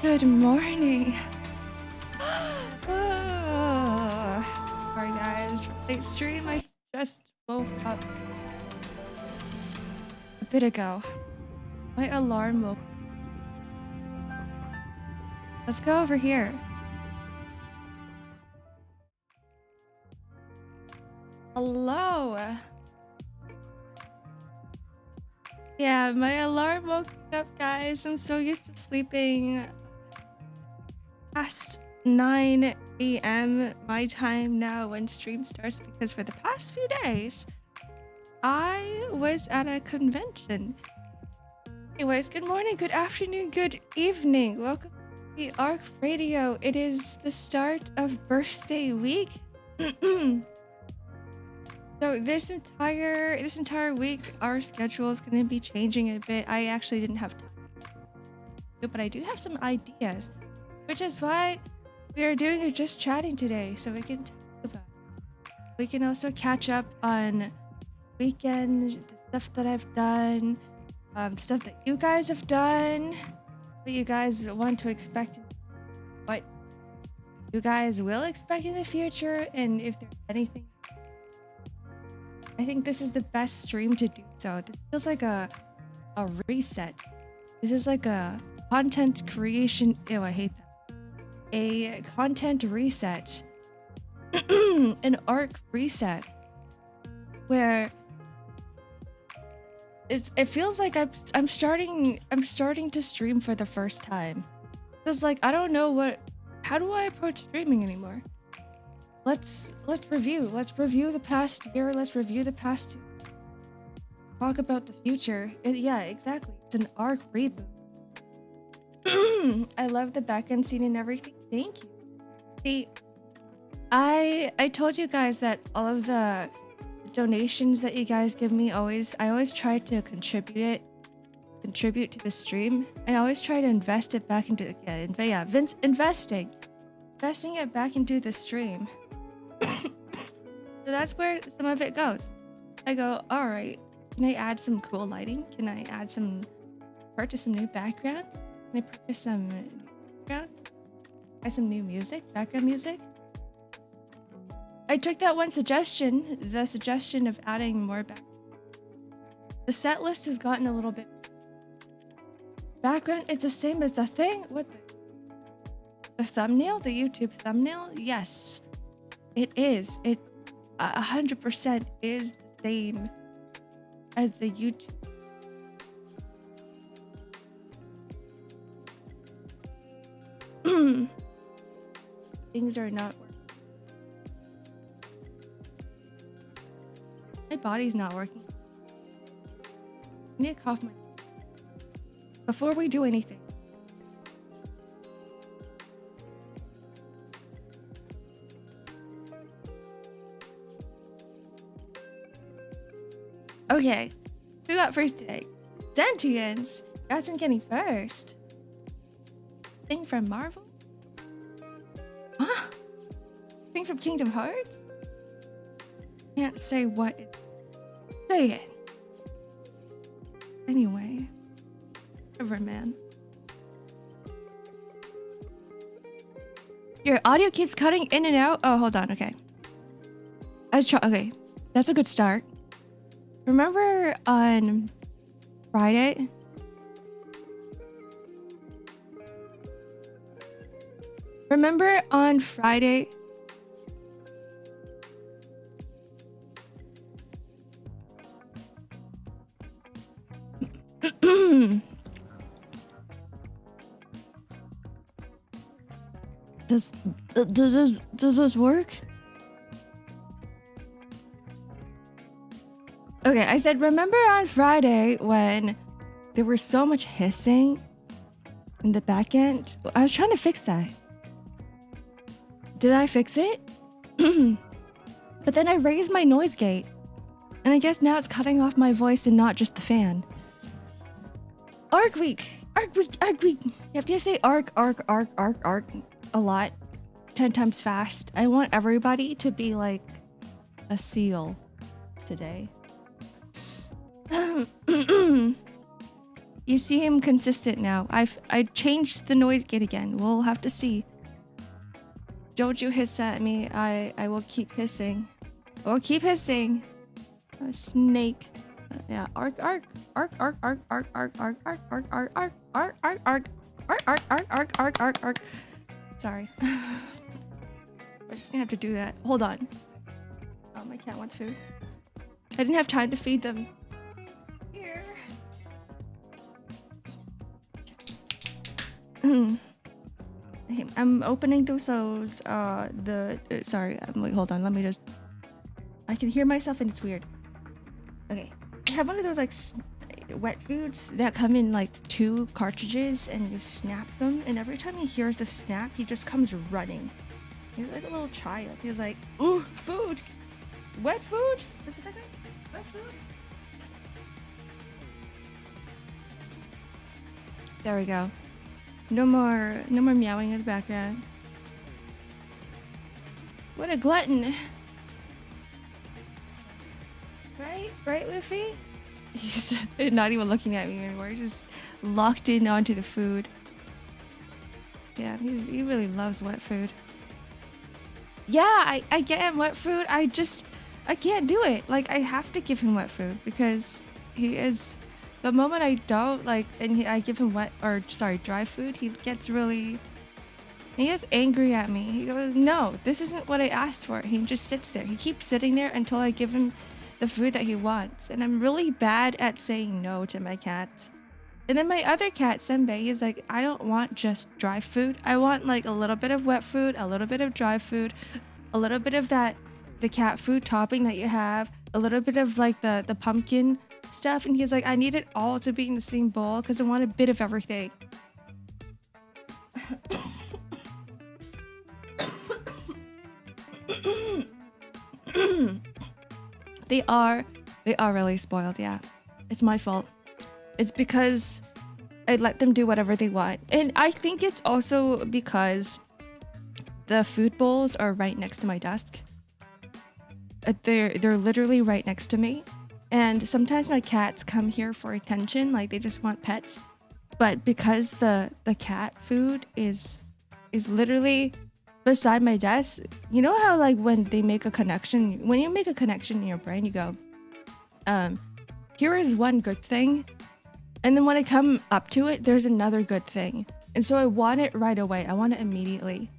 Good morning. Sorry guys, late stream. I just woke up a bit ago. My alarm woke. Let's go over here. Hello. Yeah, my alarm woke me up, guys. I'm so used to sleeping past 9 a.m. my time now when stream starts, because for the past few days I was at a convention. Anyways, good morning, good afternoon, good evening. Welcome to the Arc Radio. It is the start of birthday week. So this entire week our schedule is going to be changing a bit. I actually didn't have time, but I do have some ideas, which is why we are doing a just chatting today, so we can talk about it. We can also catch up on weekend, the stuff that I've done, stuff that you guys have done, what you guys want to expect, what you guys will expect in the future, and if there's anything. I think this is the best stream to do so. This feels like a reset. This is like a content creation. Ew, I hate that. A content reset. An arc reset. Where it feels like I'm starting to stream for the first time. It's like I don't know how do I approach streaming anymore? Let's review. Let's review the past year. Let's review the past 2. Talk about the future. Yeah, exactly. It's an arc reboot. I love the backend scene and everything. Thank you. See, I told you guys that all of the donations that you guys give me, I always try to contribute to the stream. I always try to invest it back into investing it back into the stream. So that's where some of it goes. I go, all right, can I add some cool lighting? Can I purchase some new backgrounds? Can I purchase some new backgrounds? Buy some new background music? I took that one suggestion, the suggestion of adding more The set list has gotten a little bit. Background is the same as the thing? What the thumbnail? The YouTube thumbnail? Yes, it is. It 100% is the same as the YouTube. Things are not working. My body's not working. I need to cough before we do anything. Okay, who got first today? Sentience. That's getting first. Thing from Marvel? Huh? Thing from Kingdom Hearts? Can't say what is. Say it. Anyway. Whatever, man. Your audio keeps cutting in and out. Oh, hold on. Okay. Okay. That's a good start. Remember on Friday? Remember on Friday? Does this work? Okay, I said, remember on Friday when there was so much hissing in the back end? I was trying to fix that. Did I fix it? But then I raised my noise gate. And I guess now it's cutting off my voice and not just the fan. Arc week! Arc week! Arc week! You have to say arc a lot. 10 times fast. I want everybody to be like a seal today. You see him consistent now. I changed the noise gate again. We'll have to see. Don't you hiss at me. I will keep hissing. I will keep hissing. A snake. Yeah. Ark. Sorry. We're just gonna have to do that. Hold on. Oh, my cat wants food. I didn't have time to feed them. Here. I'm opening those. Sorry. Wait, hold on. Let me just. I can hear myself and it's weird. Okay. I have one of those like wet foods that come in like 2 cartridges and you snap them. And every time he hears the snap, he just comes running. He's like a little child. He's like, ooh, food. Wet food? Specifically? Wet food? There we go. No more meowing in the background. What a glutton. Right, Luffy? He's not even looking at me anymore. He's just locked in onto the food. Yeah, he really loves wet food. Yeah, I get him wet food. I can't do it. Like, I have to give him wet food because he is. The moment I don't I give him dry food, he gets angry at me. He goes, "No, this isn't what I asked for." He just sits there. He keeps sitting there until I give him the food that he wants. And I'm really bad at saying no to my cats. And then my other cat, Senbei, is like, I don't want just dry food. I want like a little bit of wet food, a little bit of dry food, a little bit of the cat food topping that you have, a little bit of like the pumpkin stuff. And he's like, I need it all to be in the same bowl because I want a bit of everything. They are really spoiled, yeah. It's my fault. It's because I let them do whatever they want. And I think it's also because the food bowls are right next to my desk. They're literally right next to me. And sometimes my cats come here for attention, like they just want pets. But because the cat food is literally beside my desk, you know how like when you make a connection in your brain, you go, here is one good thing. And then when I come up to it, there's another good thing. And so I want it right away. I want it immediately.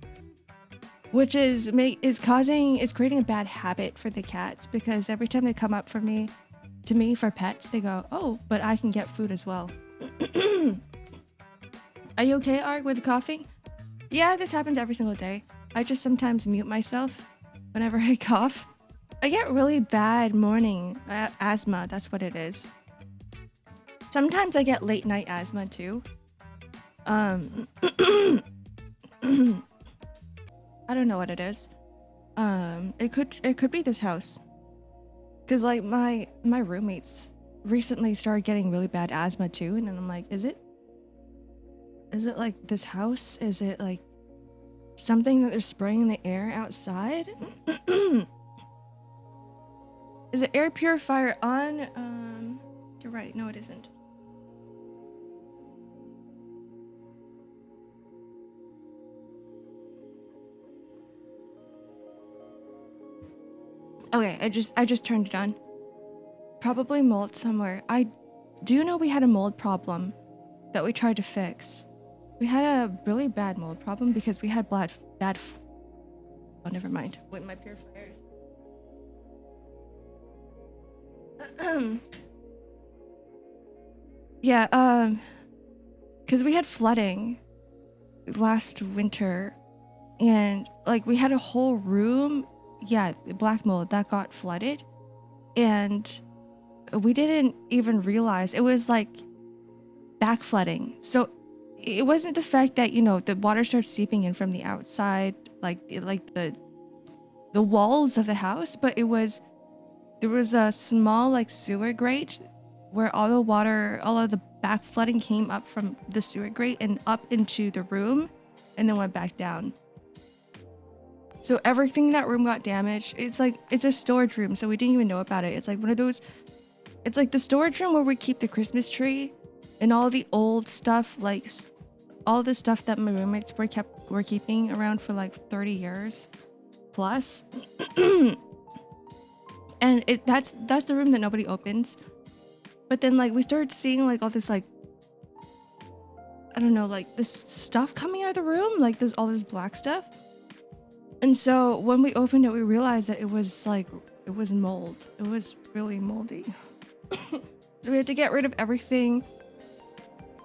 Which is creating a bad habit for the cats because every time they come up to me for pets, they go, "Oh, but I can get food as well." Are you okay, Ark, with coughing? Yeah, this happens every single day. I just sometimes mute myself whenever I cough. I get really bad morning asthma, that's what it is. Sometimes I get late night asthma too. I don't know what it is. It could be this house. Cause like my roommates recently started getting really bad asthma too, and then I'm like, is it like this house? Is it like something that they're spraying in the air outside? Is the air purifier on? You're right. No, it isn't. Okay, I just turned it on. Probably mold somewhere. I do know we had a mold problem that we tried to fix. We had a really bad mold problem because we had oh, never mind. Wait, my purifier. Yeah, because we had flooding last winter, and like we had a whole room, black mold that got flooded, and we didn't even realize it was like back flooding. So it wasn't the fact that, you know, the water starts seeping in from the outside, like the walls of the house, but there was a small like sewer grate where all of the back flooding came up from the sewer grate and up into the room and then went back down. So everything in that room got damaged. It's a storage room, so we didn't even know about it. It's like one of those, it's like the storage room where we keep the Christmas tree, And all the old stuff, like all the stuff that my roommates were keeping around for like 30 years plus. And that's the room that nobody opens. But then like we started seeing like all this like, I don't know, like this stuff coming out of the room, like there's all this black stuff. And so when we opened it, we realized that it was mold. It was really moldy. So we had to get rid of everything.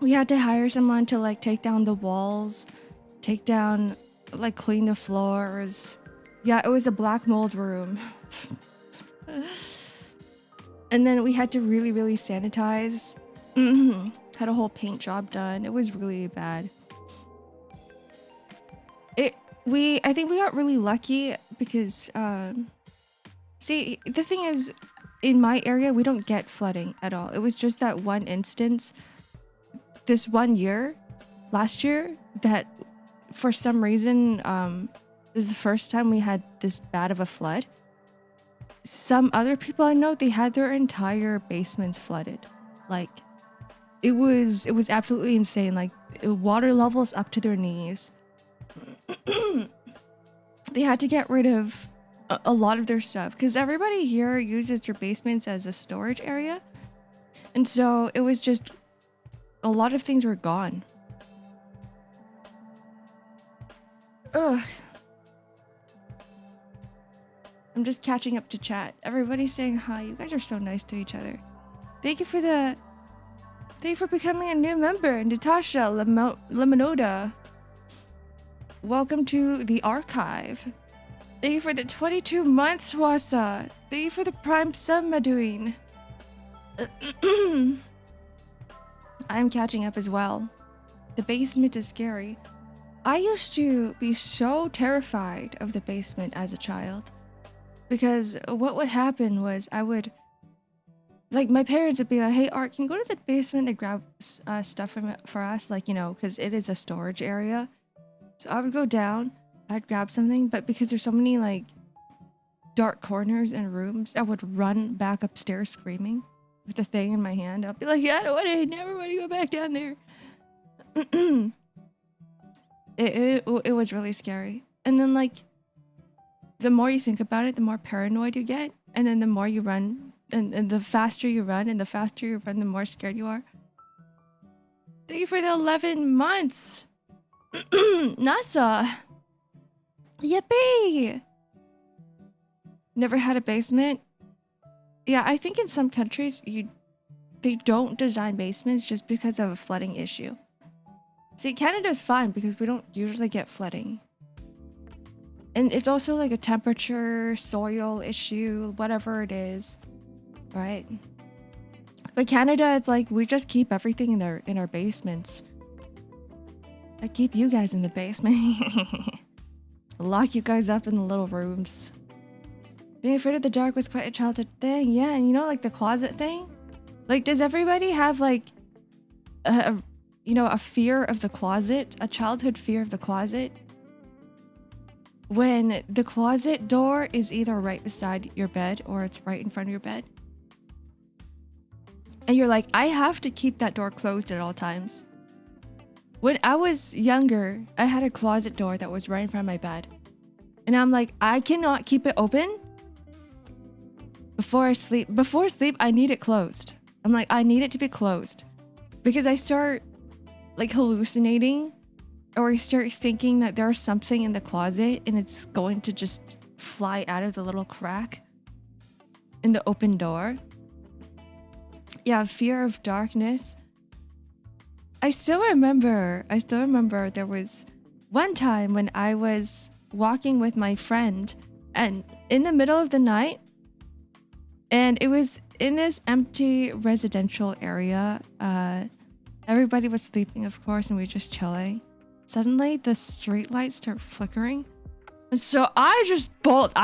We had to hire someone to like take down the walls, like clean the floors. Yeah, it was a black mold room. And then we had to really, really sanitize. Had a whole paint job done. It was really bad. I think we got really lucky because see, the thing is, in my area we don't get flooding at all. It was just that one instance this one year, last year, that for some reason this is the first time we had this bad of a flood. Some other people I know, they had their entire basements flooded. Like it was absolutely insane. Like water levels up to their knees. They had to get rid of a lot of their stuff because everybody here uses their basements as a storage area. And so it was just a lot of things were gone. Ugh. I'm just catching up to chat. Everybody's saying hi. You guys are so nice to each other. Thank you for becoming a new member, Natasha Lemonota. Welcome to the archive. Thank you for the 22 months, Wasa. Thank you for the prime sub, Maduin. I'm catching up as well. The basement is scary. I used to be so terrified of the basement as a child. Because what would happen was I would... Like, my parents would be like, hey, Art, can you go to the basement and grab stuff for us? Like, you know, because it is a storage area. So I would go down, I'd grab something, but because there's so many, like, dark corners and rooms, I would run back upstairs screaming with the thing in my hand. I'll be like, yeah, I never want to go back down there. It was really scary. And then, like, the more you think about it, the more paranoid you get. And then the more you run, and the faster you run, the more scared you are. Thank you for the 11 months. NASA. Yippee. Never had a basement. Yeah, I think in some countries they don't design basements just because of a flooding issue. See, Canada's fine because we don't usually get flooding. And it's also like a temperature, soil issue, whatever it is, right? But Canada, it's like we just keep everything in our basements. I keep you guys in the basement. Lock you guys up in the little rooms. Being afraid of the dark was quite a childhood thing. Yeah, and you know, like the closet thing? Like, does everybody have like a fear of the closet? A childhood fear of the closet? When the closet door is either right beside your bed or it's right in front of your bed. And you're like, I have to keep that door closed at all times. When I was younger, I had a closet door that was right in front of my bed. And I'm like, I cannot keep it open before I sleep. Before sleep, I need it closed. I'm like, I need it to be closed. Because I start like hallucinating, or I start thinking that there's something in the closet and it's going to just fly out of the little crack in the open door. Yeah, fear of darkness. I still remember there was one time when I was walking with my friend and in the middle of the night, and it was in this empty residential area. Everybody was sleeping, of course, and we were just chilling. Suddenly, the street lights start flickering. And so I just bolted.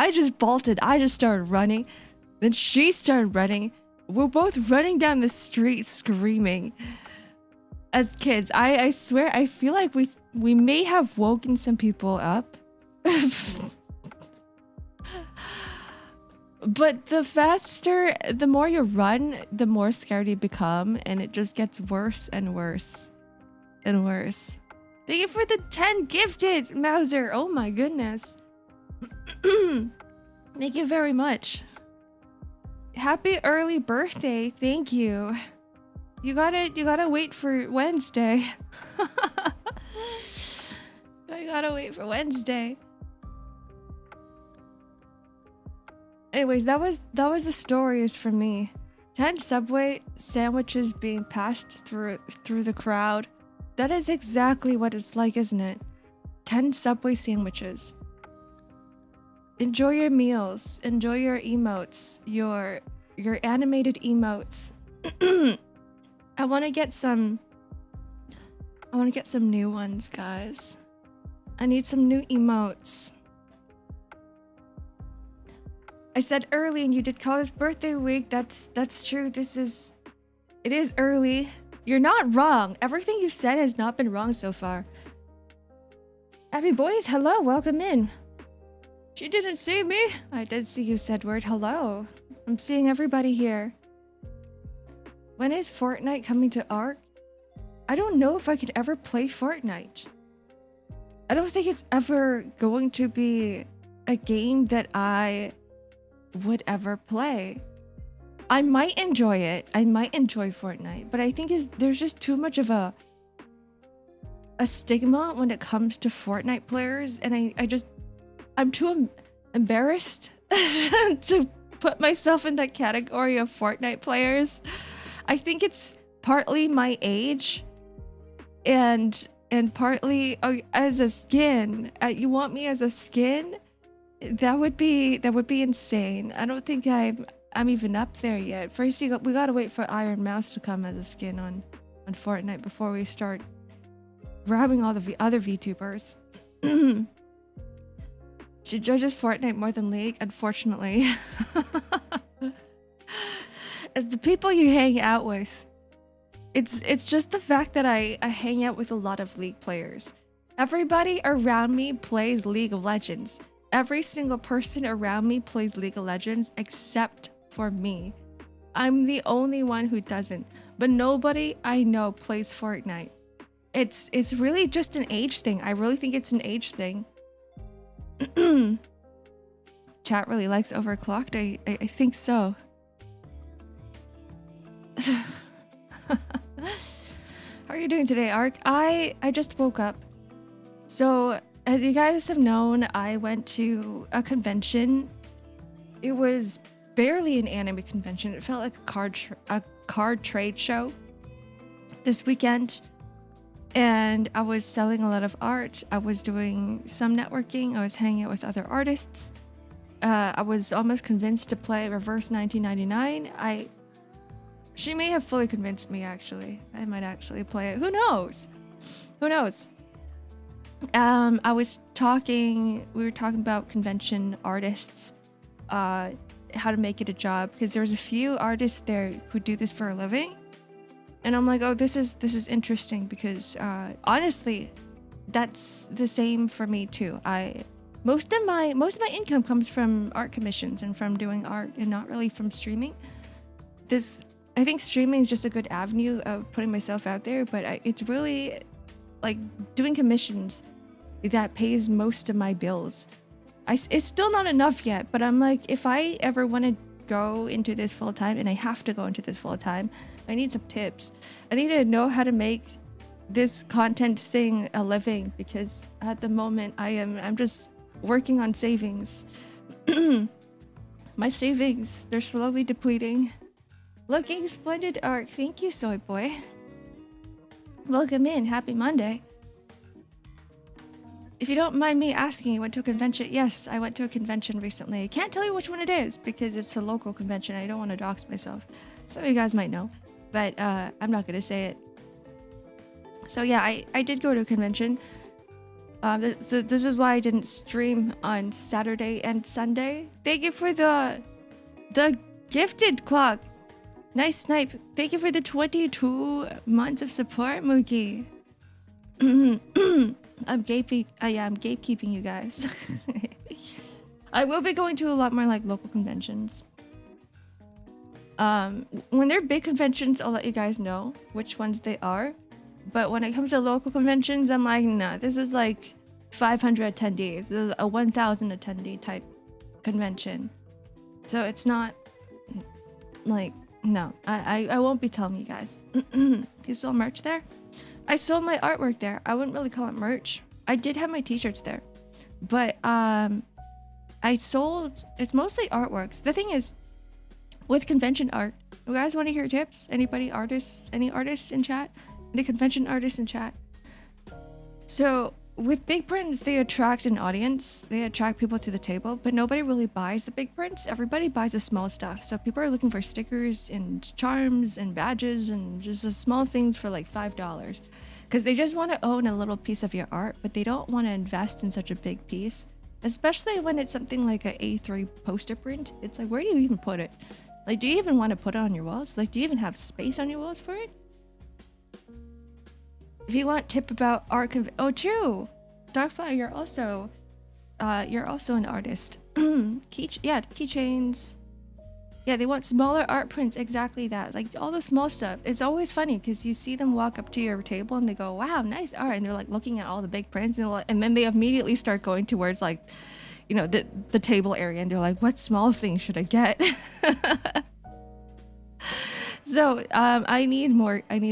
I just started running. Then she started running. We're both running down the street screaming. As kids, I swear, I feel like we may have woken some people up. But the more you run, the more scared you become, and it just gets worse and worse and worse. Thank you for the 10 gifted, Mauser. Oh my goodness. Thank you very much. Happy early birthday. Thank you. You gotta wait for Wednesday. I gotta wait for Wednesday. Anyways, that was the stories for me. 10 Subway sandwiches being passed through the crowd. That is exactly what it's like, isn't it? 10 Subway sandwiches. Enjoy your meals. Enjoy your emotes. Your animated emotes. I want to get some new ones, guys. I need some new emotes. I said early and you did call this birthday week. That's true. It is early. You're not wrong. Everything you said has not been wrong so far. Abby boys, hello, welcome in. She didn't see me. I did see you, Sedward. Hello. I'm seeing everybody here. When is Fortnite coming to Ark? I don't know if I could ever play Fortnite. I don't think it's ever going to be a game that I would ever play. I might enjoy it. I might enjoy Fortnite, but I think there's just too much of a stigma when it comes to Fortnite players, and I'm too embarrassed to put myself in that category of Fortnite players. I think it's partly my age and partly as a skin. You want me as a skin? That would be insane. I don't think I'm even up there yet. First, we gotta wait for Iron Mouse to come as a skin on Fortnite before we start grabbing all the other VTubers. She judges Fortnite more than League, unfortunately. It's the people you hang out with. It's just the fact that I hang out with a lot of League players. Everybody around me plays League of Legends. Every single person around me plays League of Legends except for me. I'm the only one who doesn't. But nobody I know plays Fortnite. It's really just an age thing. I really think it's an age thing. Chat really likes overclocked. I think so. How are you doing today, Ark? I just woke up. So, as you guys have known, I went to a convention. It was barely an anime convention. It felt like a card trade show this weekend. And I was selling a lot of art. I was doing some networking. I was hanging out with other artists. I was almost convinced to play Reverse 1999. She may have fully convinced me, actually. I might actually play it. Who knows? Who knows? We were talking about convention artists, how to make it a job, because there's a few artists there who do this for a living. And I'm like, oh, this is interesting because honestly, that's the same for me too. Most of my income comes from art commissions and from doing art, and not really from streaming. I think streaming is just a good avenue of putting myself out there, but it's really like doing commissions that pays most of my bills. It's still not enough yet, but I'm like, if I ever want to go into this full time, and I have to go into this full time, I need some tips. I need to know how to make this content thing a living, because at the moment I'm just working on savings. My savings, they're slowly depleting. Looking splendid, Ark. Thank you, Soy Boy. Welcome in. Happy Monday. If you don't mind me asking, you went to a convention? Yes, I went to a convention recently. I can't tell you which one it is because it's a local convention. I don't want to dox myself. Some of you guys might know, but I'm not going to say it. So yeah, I did go to a convention. This is why I didn't stream on Saturday and Sunday. Thank you for the gifted clock. Nice snipe. Thank you for the 22 months of support, Mookie. I'm gatekeeping you guys. I will be going to a lot more like local conventions. When they're big conventions, I'll let you guys know which ones they are. But when it comes to local conventions, I'm like, nah, this is like 500 attendees. This is a 1,000 attendee type convention. So it's not like, no, I won't be telling you guys. You sold merch there? I sold my artwork there. I wouldn't really call it merch. I did have my t-shirts there. But I sold, it's mostly artworks. The thing is, with convention art, you guys want to hear tips? Anybody artists, any artists in chat? Any convention artists in chat? So with big prints, they attract an audience. They attract people to the table, but nobody really buys the big prints. Everybody buys the small stuff. So people are looking for stickers and charms and badges and just the small things for like $5. Because they just want to own a little piece of your art, but they don't want to invest in such a big piece. Especially when it's something like an A3 poster print. It's like, where do you even put it? Like, do you even want to put it on your walls? Like, do you even have space on your walls for it? If you want tip about art, oh, true, Darkfly, you're also an artist. Keychains. Yeah, they want smaller art prints, exactly that. Like all the small stuff. It's always funny because you see them walk up to your table and they go, "Wow, nice art," and they're like looking at all the big prints, and then they immediately start going towards like, you know, the table area, and they're like, "What small thing should I get?" So I need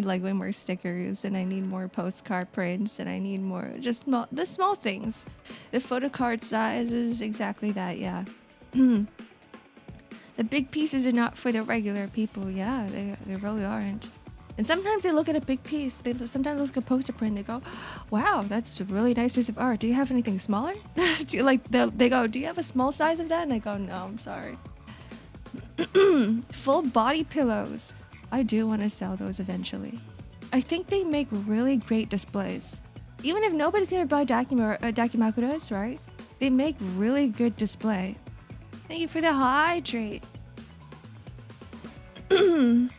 like way more stickers, and I need more postcard prints, and I need more just the small things. The photo card size is exactly that, yeah. The big pieces are not for the regular people, yeah, they really aren't. And sometimes they look at a big piece, they sometimes look at a poster print, they go, "Wow, that's a really nice piece of art. Do you have anything smaller?" They go, "Do you have a small size of that?" And I go, "No, I'm sorry." Full body pillows. I do want to sell those eventually. I think they make really great displays. Even if nobody's gonna buy Dakimakuras, right? They make really good display. Thank you for the hydrate. Yum.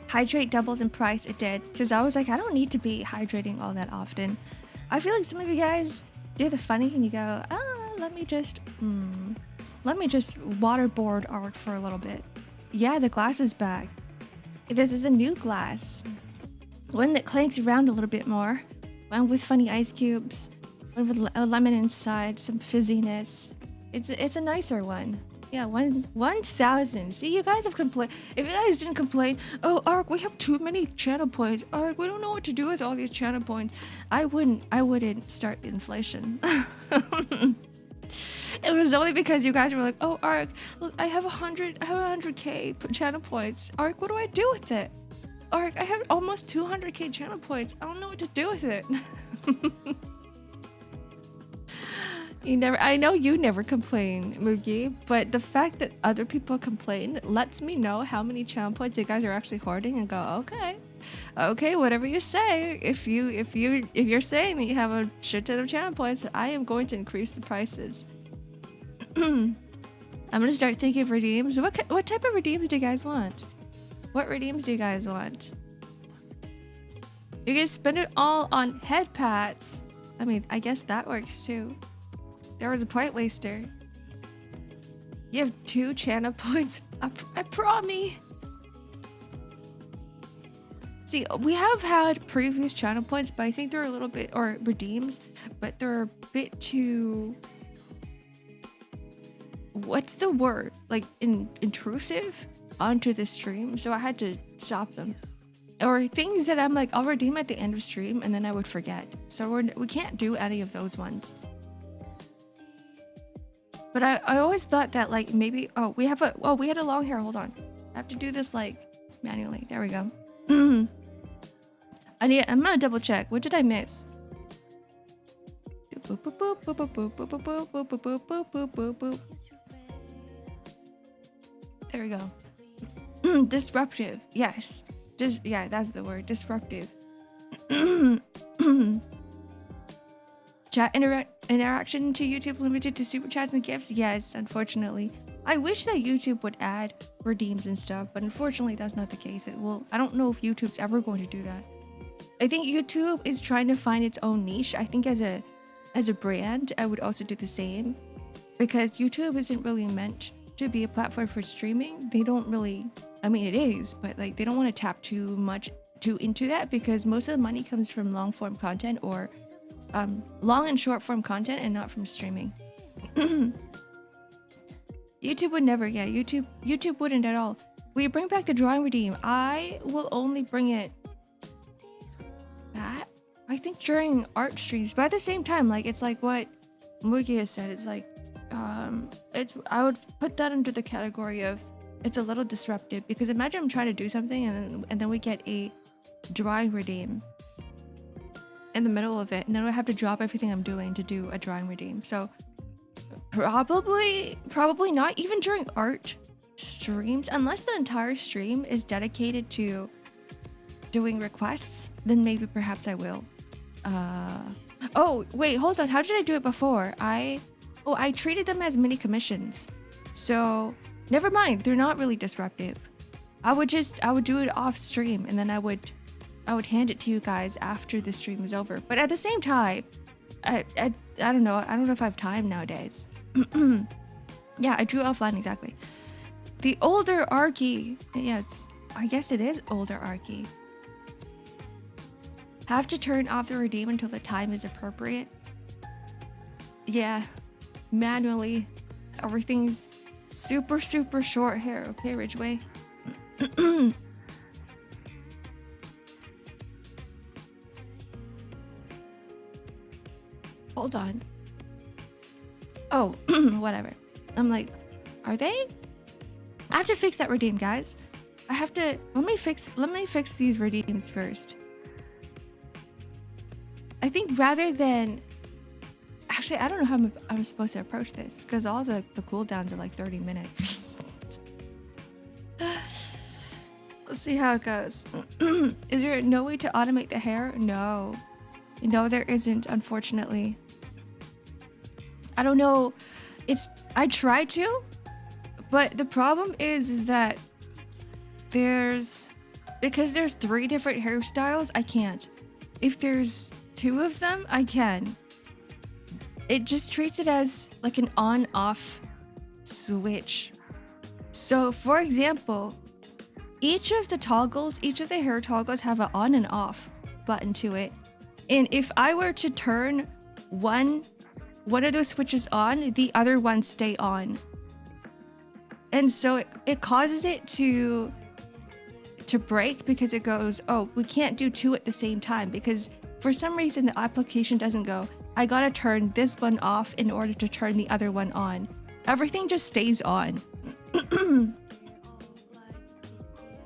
Hydrate doubled in price. It did, because I was like, I don't need to be hydrating all that often. I feel like some of you guys do the funny and you go, let me just waterboard art for a little bit. Yeah, the glass is back. This is a new glass, one that clanks around a little bit more, one with funny ice cubes, one with a lemon inside, some fizziness. It's a nicer one. Yeah, 1,000. See, you guys have complained. If you guys didn't complain, "Oh, Ark, we have too many channel points. Ark, we don't know what to do with all these channel points," I wouldn't start the inflation. It was only because you guys were like, "Oh, Ark, look, I have 100k channel points. Ark, what do I do with it? Ark, I have almost 200k channel points. I don't know what to do with it." I know you never complain, Mugi, but the fact that other people complain lets me know how many channel points you guys are actually hoarding, and go, okay, whatever you say. If you're saying that you have a shit ton of channel points, I am going to increase the prices. I'm gonna start thinking of redeems. What type of redeems do you guys want? What redeems do you guys want? You're gonna spend it all on head pats. I mean, I guess that works too. There was a point waster. You have 2 channel points. I promise. See, we have had previous channel points, but I think they're a little bit, or redeems, but they're a bit too, what's the word? Like intrusive onto the stream. So I had to stop them. Or things that I'm like, I'll redeem at the end of stream and then I would forget. So we can't do any of those ones. But I always thought that like maybe, we had a long hair. Hold on. I have to do this like manually. There we go. I'm gonna double check. What did I miss? There we go. Disruptive. Yes. Yeah, that's the word. Disruptive. Chat interaction to YouTube limited to super chats and gifts? Yes, unfortunately. I wish that YouTube would add redeems and stuff, but unfortunately that's not the case. I don't know if YouTube's ever going to do that. I think YouTube is trying to find its own niche. I think as a brand, I would also do the same, because YouTube isn't really meant to be a platform for streaming. They don't really, I mean it is, but like they don't want to tap too into that, because most of the money comes from long form content, or long and short form content, and not from streaming. YouTube would never, yeah, YouTube wouldn't at all. Will you bring back the drawing redeem? I will only bring it back, I think, during art streams, but at the same time, like, it's like what Mugi has said, it's like, I would put that under the category of it's a little disruptive, because imagine I'm trying to do something and then we get a drawing redeem in the middle of it, and then I have to drop everything I'm doing to do a drawing redeem. So probably not even during art streams, unless the entire stream is dedicated to doing requests, then maybe perhaps I will. Oh wait, hold on, how did I do it before? I treated them as mini commissions, so never mind, they're not really disruptive. I would do it off stream, and then I would hand it to you guys after the stream is over. But at the same time, I don't know if I have time nowadays. Yeah, I drew offline, exactly. The older Arky, yeah, I guess it is older Arky. Have to turn off the redeem until the time is appropriate. Yeah, manually. Everything's super short hair. Okay, Ridgeway. Hold on. Oh, whatever. I'm like, are they? I have to fix that redeem, guys. I have to, let me fix these redeems first. I think rather than, actually, I don't know how I'm supposed to approach this, because all the cooldowns are like 30 minutes. Let's see how it goes. Is there no way to automate the hair? No, there isn't, unfortunately. I don't know. I tried to, but the problem is that because there's 3 different hairstyles, I can't. If there's 2 of them, I can. It just treats it as like an on-off switch. So for example, each of the hair toggles have an on and off button to it. And if I were to turn one of those switches on, the other ones stay on. And so it causes it to break, because it goes, oh, we can't do 2 at the same time, because for some reason the application doesn't go, I gotta turn this one off in order to turn the other one on. Everything just stays on.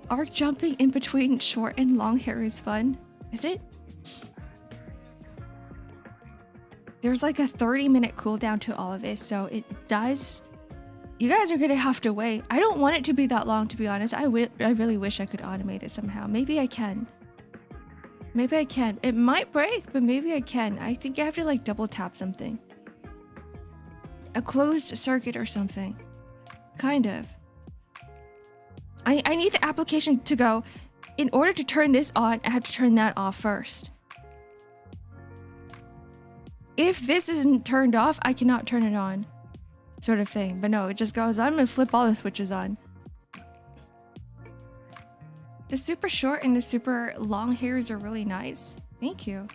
Arc jumping in between short and long hair is fun. Is it? There's like a 30-minute cooldown to all of this, so it does. You guys are gonna have to wait. I don't want it to be that long, to be honest. I really wish I could automate it somehow. Maybe I can. It might break, but maybe I can. I think I have to like double tap something. A closed circuit or something. Kind of. I need the application to go, in order to turn this on, I have to turn that off first. If this isn't turned off, I cannot turn it on. Sort of thing. But no, it just goes, I'm gonna flip all the switches on. The super short and the super long hairs are really nice. Thank you.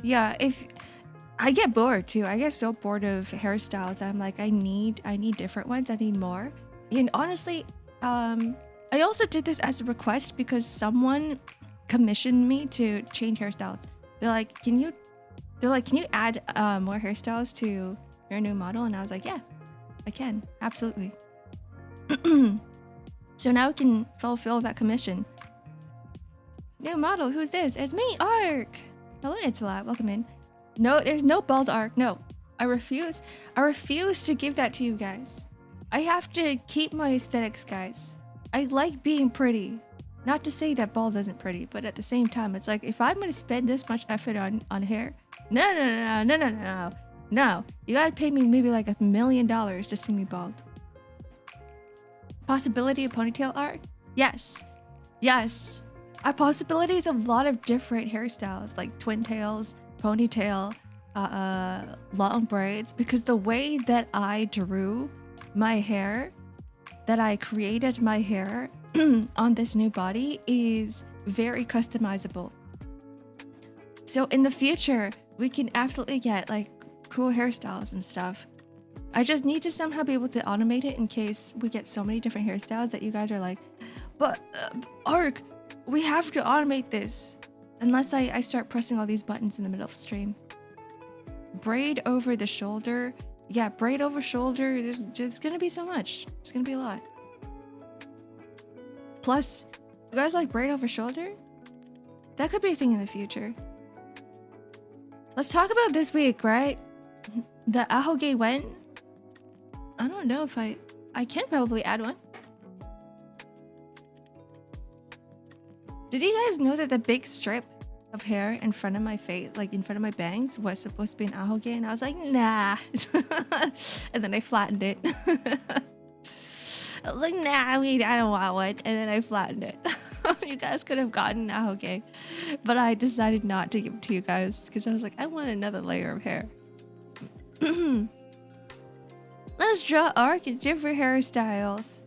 Yeah, if I get bored too. I get so bored of hairstyles that I'm like, I need different ones. I need more. And honestly, I also did this as a request because someone commissioned me to change hairstyles. They're like, can you add more hairstyles to your new model? And I was like, yeah, I can, absolutely. So now we can fulfill that commission. New model, who's this? It's me, Ark. Hello, it's a lot. Welcome in. No, there's no bald Ark. No, I refuse. I refuse to give that to you guys. I have to keep my aesthetics, guys. I like being pretty. Not to say that bald isn't pretty, but at the same time, it's like, if I'm gonna spend this much effort on hair, no. You gotta pay me maybe like $1 million to see me bald. Possibility of ponytail arc? Yes. Yes. Possibilities of a lot of different hairstyles, like twin tails, ponytail, long braids, because the way that I drew my hair, that I created my hair on this new body is very customizable. So in the future, we can absolutely get like cool hairstyles and stuff. I just need to somehow be able to automate it in case we get so many different hairstyles that you guys are like, but Ark, we have to automate this. Unless I start pressing all these buttons in the middle of the stream. Braid over the shoulder. Yeah, braid over shoulder. There's gonna be so much. It's gonna be a lot. Plus, you guys like braid over shoulder? That could be a thing in the future. Let's talk about this week, right? The ahoge went. I don't know if I can probably add one. Did you guys know that the big strip of hair in front of my face, like in front of my bangs, was supposed to be an ahoge? And I was like, nah. And then I flattened it. I was like, nah, I don't want one. And then I flattened it. You guys could have gotten an ahoge. But I decided not to give it to you guys because I was like, I want another layer of hair. Let's draw Ark in different hairstyles.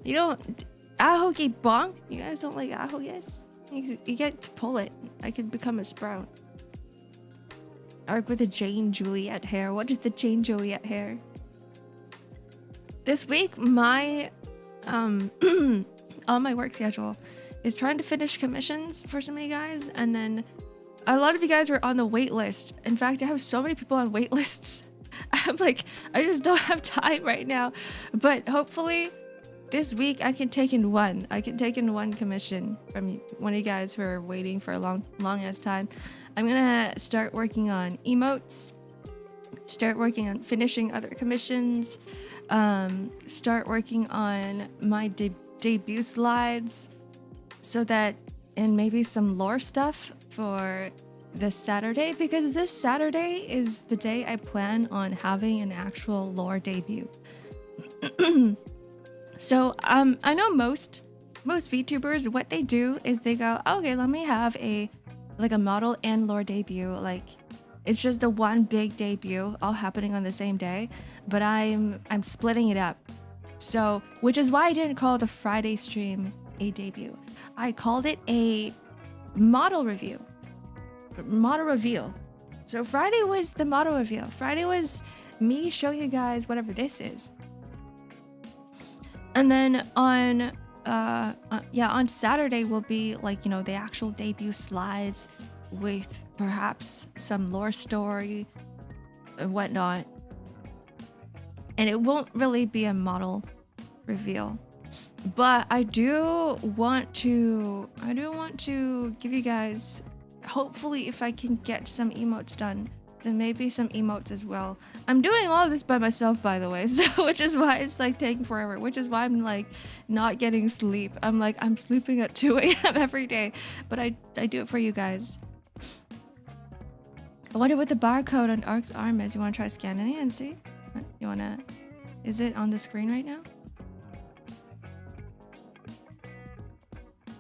You don't... Ahoge bonk? You guys don't like ahoges? You get to pull it. I could become a sprout. Ark with a Jane Juliet hair. What is the Jane Juliet hair? This week, my... on my work schedule is trying to finish commissions for some of you guys, and then a lot of you guys are on the wait list. In fact, I have so many people on wait lists. I'm like, I just don't have time right now. But hopefully this week I can take in one. I can take in one commission from one of you guys who are waiting for a long ass time. I'm gonna start working on emotes, start working on finishing other commissions, start working on my debut slides, so that, and maybe some lore stuff for this Saturday, because this Saturday is the day I plan on having an actual lore debut. So I know most VTubers, what they do is they go, okay, let me have a model and lore debut. Like, it's just a one big debut all happening on the same day, but I'm splitting it up. So, which is why I didn't call the Friday stream a debut. I called it a model reveal. So Friday was the model reveal. Friday was me showing you guys whatever this is. And then on Saturday will be like, you know, the actual debut slides with perhaps some lore story and whatnot. And it won't really be a model reveal, but I do want to give you guys, hopefully if I can get some emotes done, then maybe some emotes as well. I'm doing all of this by myself, by the way, so which is why it's like taking forever, which is why I'm like not getting sleep. I'm sleeping at 2 a.m. every day, but I do it for you guys. I wonder what the barcode on Ark's arm is. You want to try scanning it and see? You want to... Is it on the screen right now?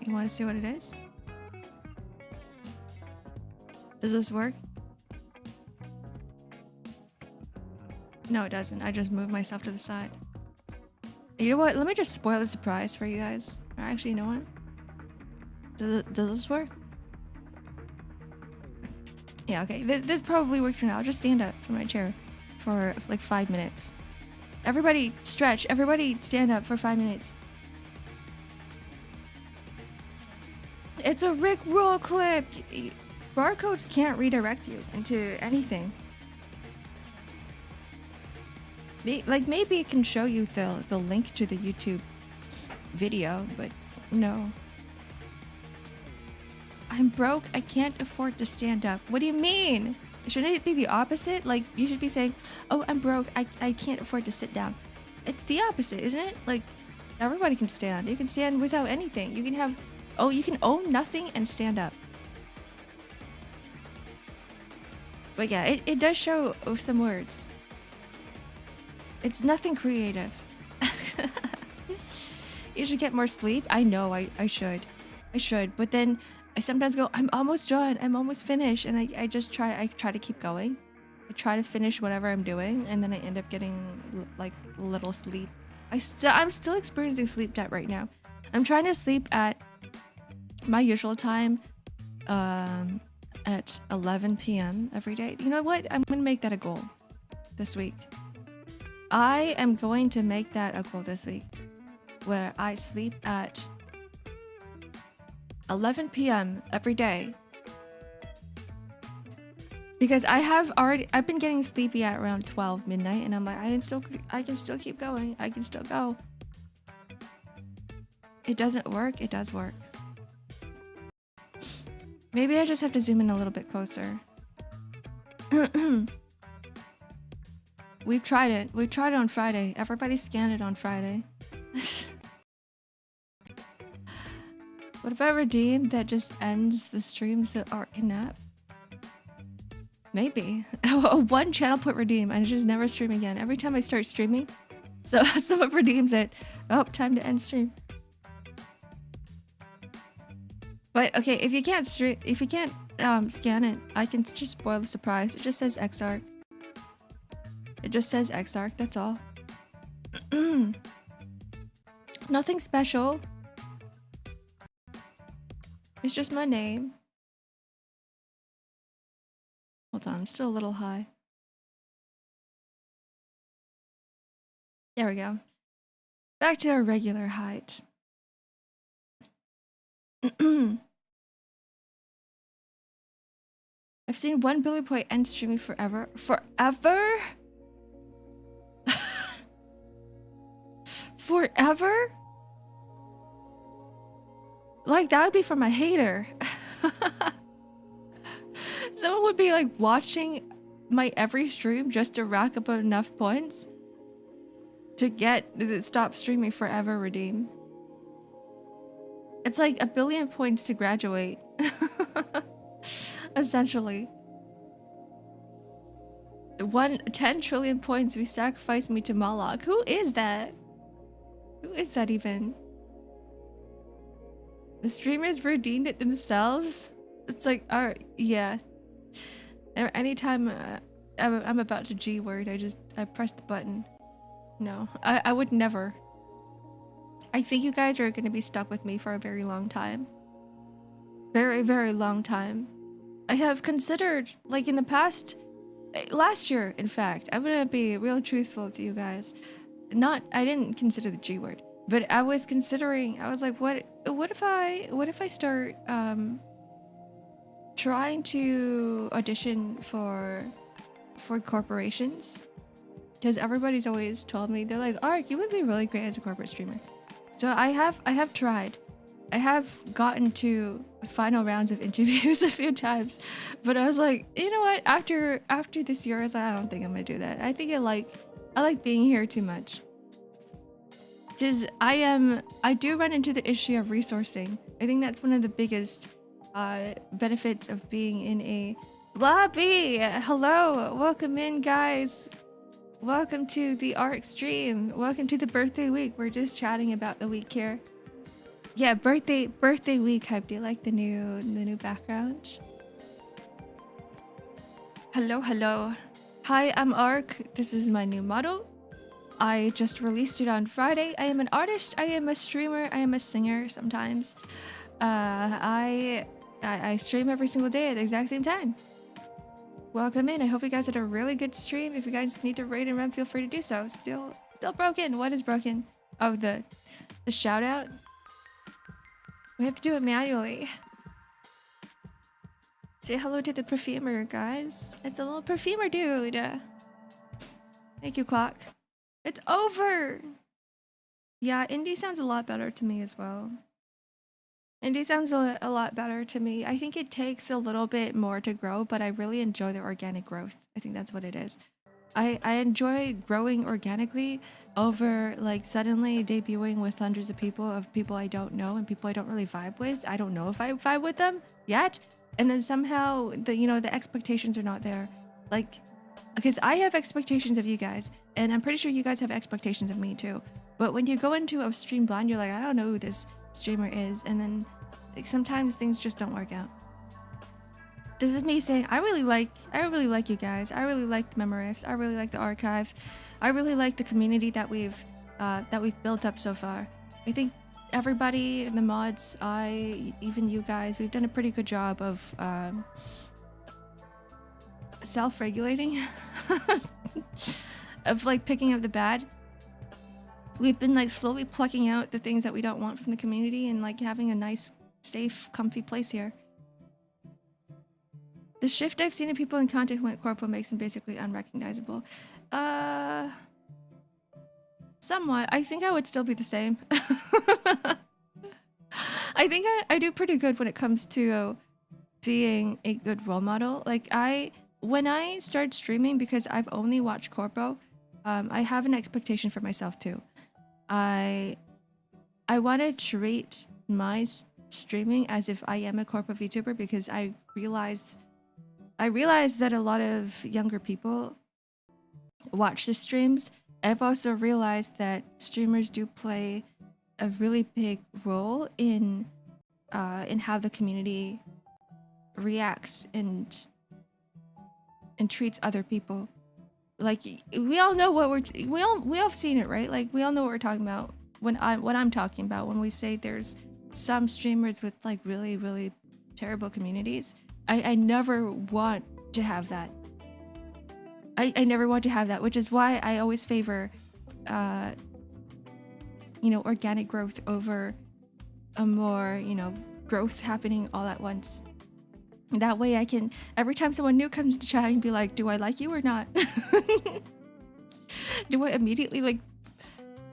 You want to see what it is? Does this work? No, it doesn't. I just moved myself to the side. You know what? Let me just spoil the surprise for you guys. Or actually, you know what? Does this work? Yeah, okay. This probably works for now. I'll just stand up from my chair for like 5 minutes. Everybody stretch. Everybody stand up for 5 minutes. It's a Rick roll clip. Barcodes can't redirect you into anything. Like, maybe it can show you the link to the YouTube video, but no. I'm broke. I can't afford to stand up. What do you mean? Shouldn't it be the opposite? Like, you should be saying, oh, I'm broke. I can't afford to sit down. It's the opposite, isn't it? Like, everybody can stand. You can stand without anything. You can have... Oh, you can own nothing and stand up. But yeah, it does show some words. It's nothing creative. You should get more sleep. I know I should. But then I sometimes go, I'm almost done. I'm almost finished. And I try to keep going. I try to finish whatever I'm doing. And then I end up getting like little sleep. I'm still experiencing sleep debt right now. I'm trying to sleep at my usual time, at 11 p.m. every day. You know what? I'm going to make that a goal this week. I am going to make that a goal this week where I sleep at 11 p.m. every day. Because I've been getting sleepy at around 12 midnight, and I'm like, I can still keep going. I can still go. It doesn't work. It does work. Maybe I just have to zoom in a little bit closer. We've tried it. We tried it on Friday. Everybody scanned it on Friday. What if I redeem that just ends the stream so Art can nap? Maybe. One channel put redeem and I just never stream again. Every time I start streaming, so someone redeems it. Oh, time to end stream. But okay, if you can't scan it, I can just spoil the surprise. It just says X-Ark. It just says X-Ark, that's all. Nothing special. It's just my name. Hold on, I'm still a little high. There we go. Back to our regular height. I've seen 1 billion point end streaming forever. Forever? Forever? Like, that would be from a hater. Someone would be like watching my every stream just to rack up enough points to get the stop streaming forever redeem. It's like 1 billion points to graduate. Essentially. 10 trillion points we sacrificed me to Moloch. Who is that? Who is that even? The streamers redeemed it themselves? It's like, alright, yeah. Anytime I'm about to G word, I press the button. No, I would never. I think you guys are going to be stuck with me for a very long time. Very, very long time. I have considered, like in the past, last year, in fact, I'm going to be real truthful to you guys. I didn't consider the G word, but I was considering, I was like, what if I start, trying to audition for corporations? Because everybody's always told me, they're like, Ark, you would be really great as a corporate streamer. So I have tried. I have gotten to final rounds of interviews a few times, but I was like, you know what? After this year, I don't think I'm gonna do that. I think I like being here too much. Because I do run into the issue of resourcing. I think that's one of the biggest benefits of being in a lobby. Hello, welcome in, guys. Welcome to the Ark stream. Welcome to the birthday week. We're just chatting about the week here. Yeah, birthday week hype. Do you like the new background? Hello. Hi, I'm Ark. This is my new model. I just released it on Friday. I am an artist. I am a streamer. I am a singer sometimes. I stream every single day at the exact same time. Welcome in. I hope you guys had a really good stream. If you guys need to raid and run, feel free to do so. Still broken. What is broken? Oh, the shout out. We have to do it manually. Say hello to the perfumer, guys. It's a little perfumer dude. Thank you, clock. It's over. Yeah, indie sounds a lot better to me as well. Indie sounds a lot better to me. I think it takes a little bit more to grow, but I really enjoy the organic growth. I think that's what it is. I enjoy growing organically over like suddenly debuting with hundreds of people I don't know and people I don't really vibe with. I don't know if I vibe with them yet. And then somehow the expectations are not there. Like, because I have expectations of you guys and I'm pretty sure you guys have expectations of me too. But when you go into a stream blind, you're like, I don't know who this streamer is, and then like sometimes things just don't work out. This is me saying I really like you guys. I really like the Memorist. I really like the archive. I really like the community that we've built up so far. I think everybody in the mods, even you guys, we've done a pretty good job of self-regulating, of like picking up the bad. We've been like slowly plucking out the things that we don't want from the community and like having a nice, safe, comfy place here. The shift I've seen in people in content who went corpo makes them basically unrecognizable. Somewhat. I think I would still be the same. I think I do pretty good when it comes to being a good role model. Like when I started streaming, because I've only watched corpo, I have an expectation for myself too. I want to treat my streaming as if I am a corpo VTuber, because I realized that a lot of younger people watch the streams. I've also realized that streamers do play a really big role in how the community reacts and treats other people. Like we all know what we all have seen it, right? Like we all know what we're talking about what I'm talking about when we say there's some streamers with like really, really terrible communities. I never want to have that. I never want to have that, which is why I always favor, organic growth over a more, growth happening all at once. That way I can, every time someone new comes to chat, I can be like, do I like you or not? Do I immediately like,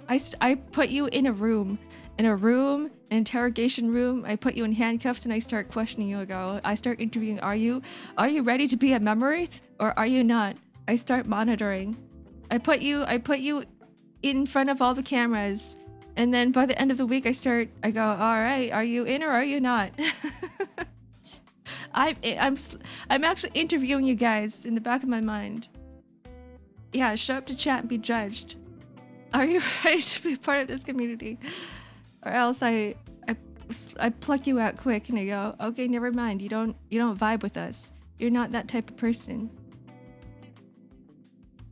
I put you in a room, an interrogation room. I put you in handcuffs and I start questioning you. I start interviewing. Are you ready to be a Memorith or are you not? I start monitoring. I put you in front of all the cameras, and then by the end of the week, I go, all right, are you in or are you not? I'm actually interviewing you guys in the back of my mind. Yeah, show up to chat and be judged. Are you ready to be part of this community? Or else I pluck you out quick and I go, okay, never mind. You don't vibe with us. You're not that type of person.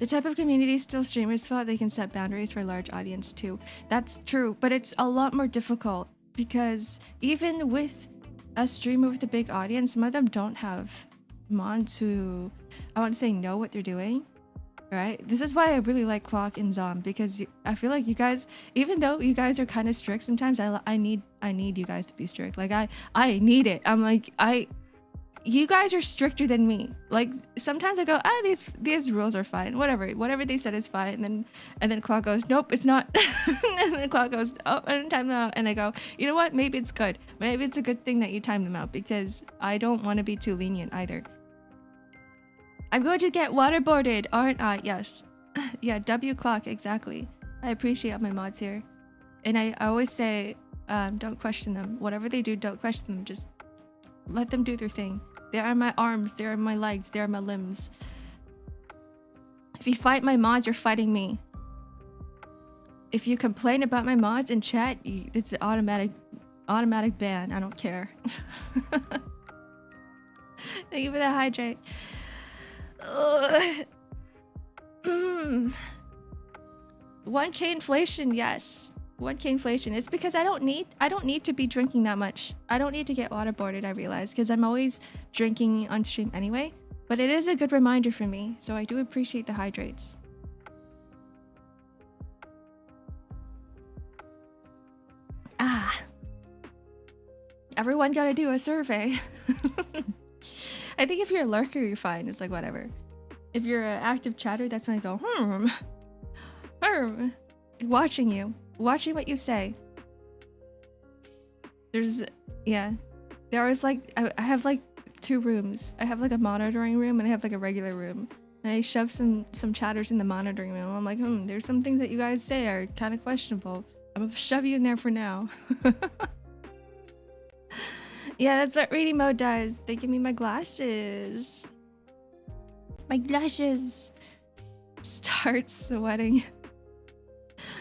The type of community still streamers spot, they can set boundaries for a large audience too. That's true, but it's a lot more difficult because even with a streamer with a big audience, some of them don't have mods who, I want to say, know what they're doing. Right? This is why I really like Clock and Zom, because I feel like you guys, even though you guys are kind of strict sometimes, I need you guys to be strict. Like I need it. I'm like, you guys are stricter than me. Like sometimes I go, these rules are fine. Whatever they said is fine. And then Clock goes, nope, it's not. And then Clock goes, oh, I didn't time them out. And I go, you know what? Maybe it's good. Maybe it's a good thing that you time them out, because I don't want to be too lenient either. I'm going to get waterboarded, aren't I? Yes. Yeah, W Clock, exactly. I appreciate my mods here. And I always say, don't question them. Whatever they do, don't question them. Just let them do their thing. They are my arms, they are my legs, they are my limbs. If you fight my mods, you're fighting me. If you complain about my mods in chat, it's an automatic ban. I don't care. Thank you for that hydrate. 1K inflation, yes. 1K inflation. It's because I don't need to be drinking that much. I don't need to get waterboarded, I realize, because I'm always drinking on stream anyway. But it is a good reminder for me, so I do appreciate the hydrates. Everyone gotta do a survey. I think if you're a lurker, you're fine. It's like whatever. If you're an active chatter, that's when I go, watching what you say. There is like, I have like 2 rooms. I have like a monitoring room and I have like a regular room. And I shove some chatters in the monitoring room. I'm like, there's some things that you guys say are kind of questionable. I'm gonna shove you in there for now. Yeah, that's what reading mode does. They give me my glasses. My glasses. Start sweating.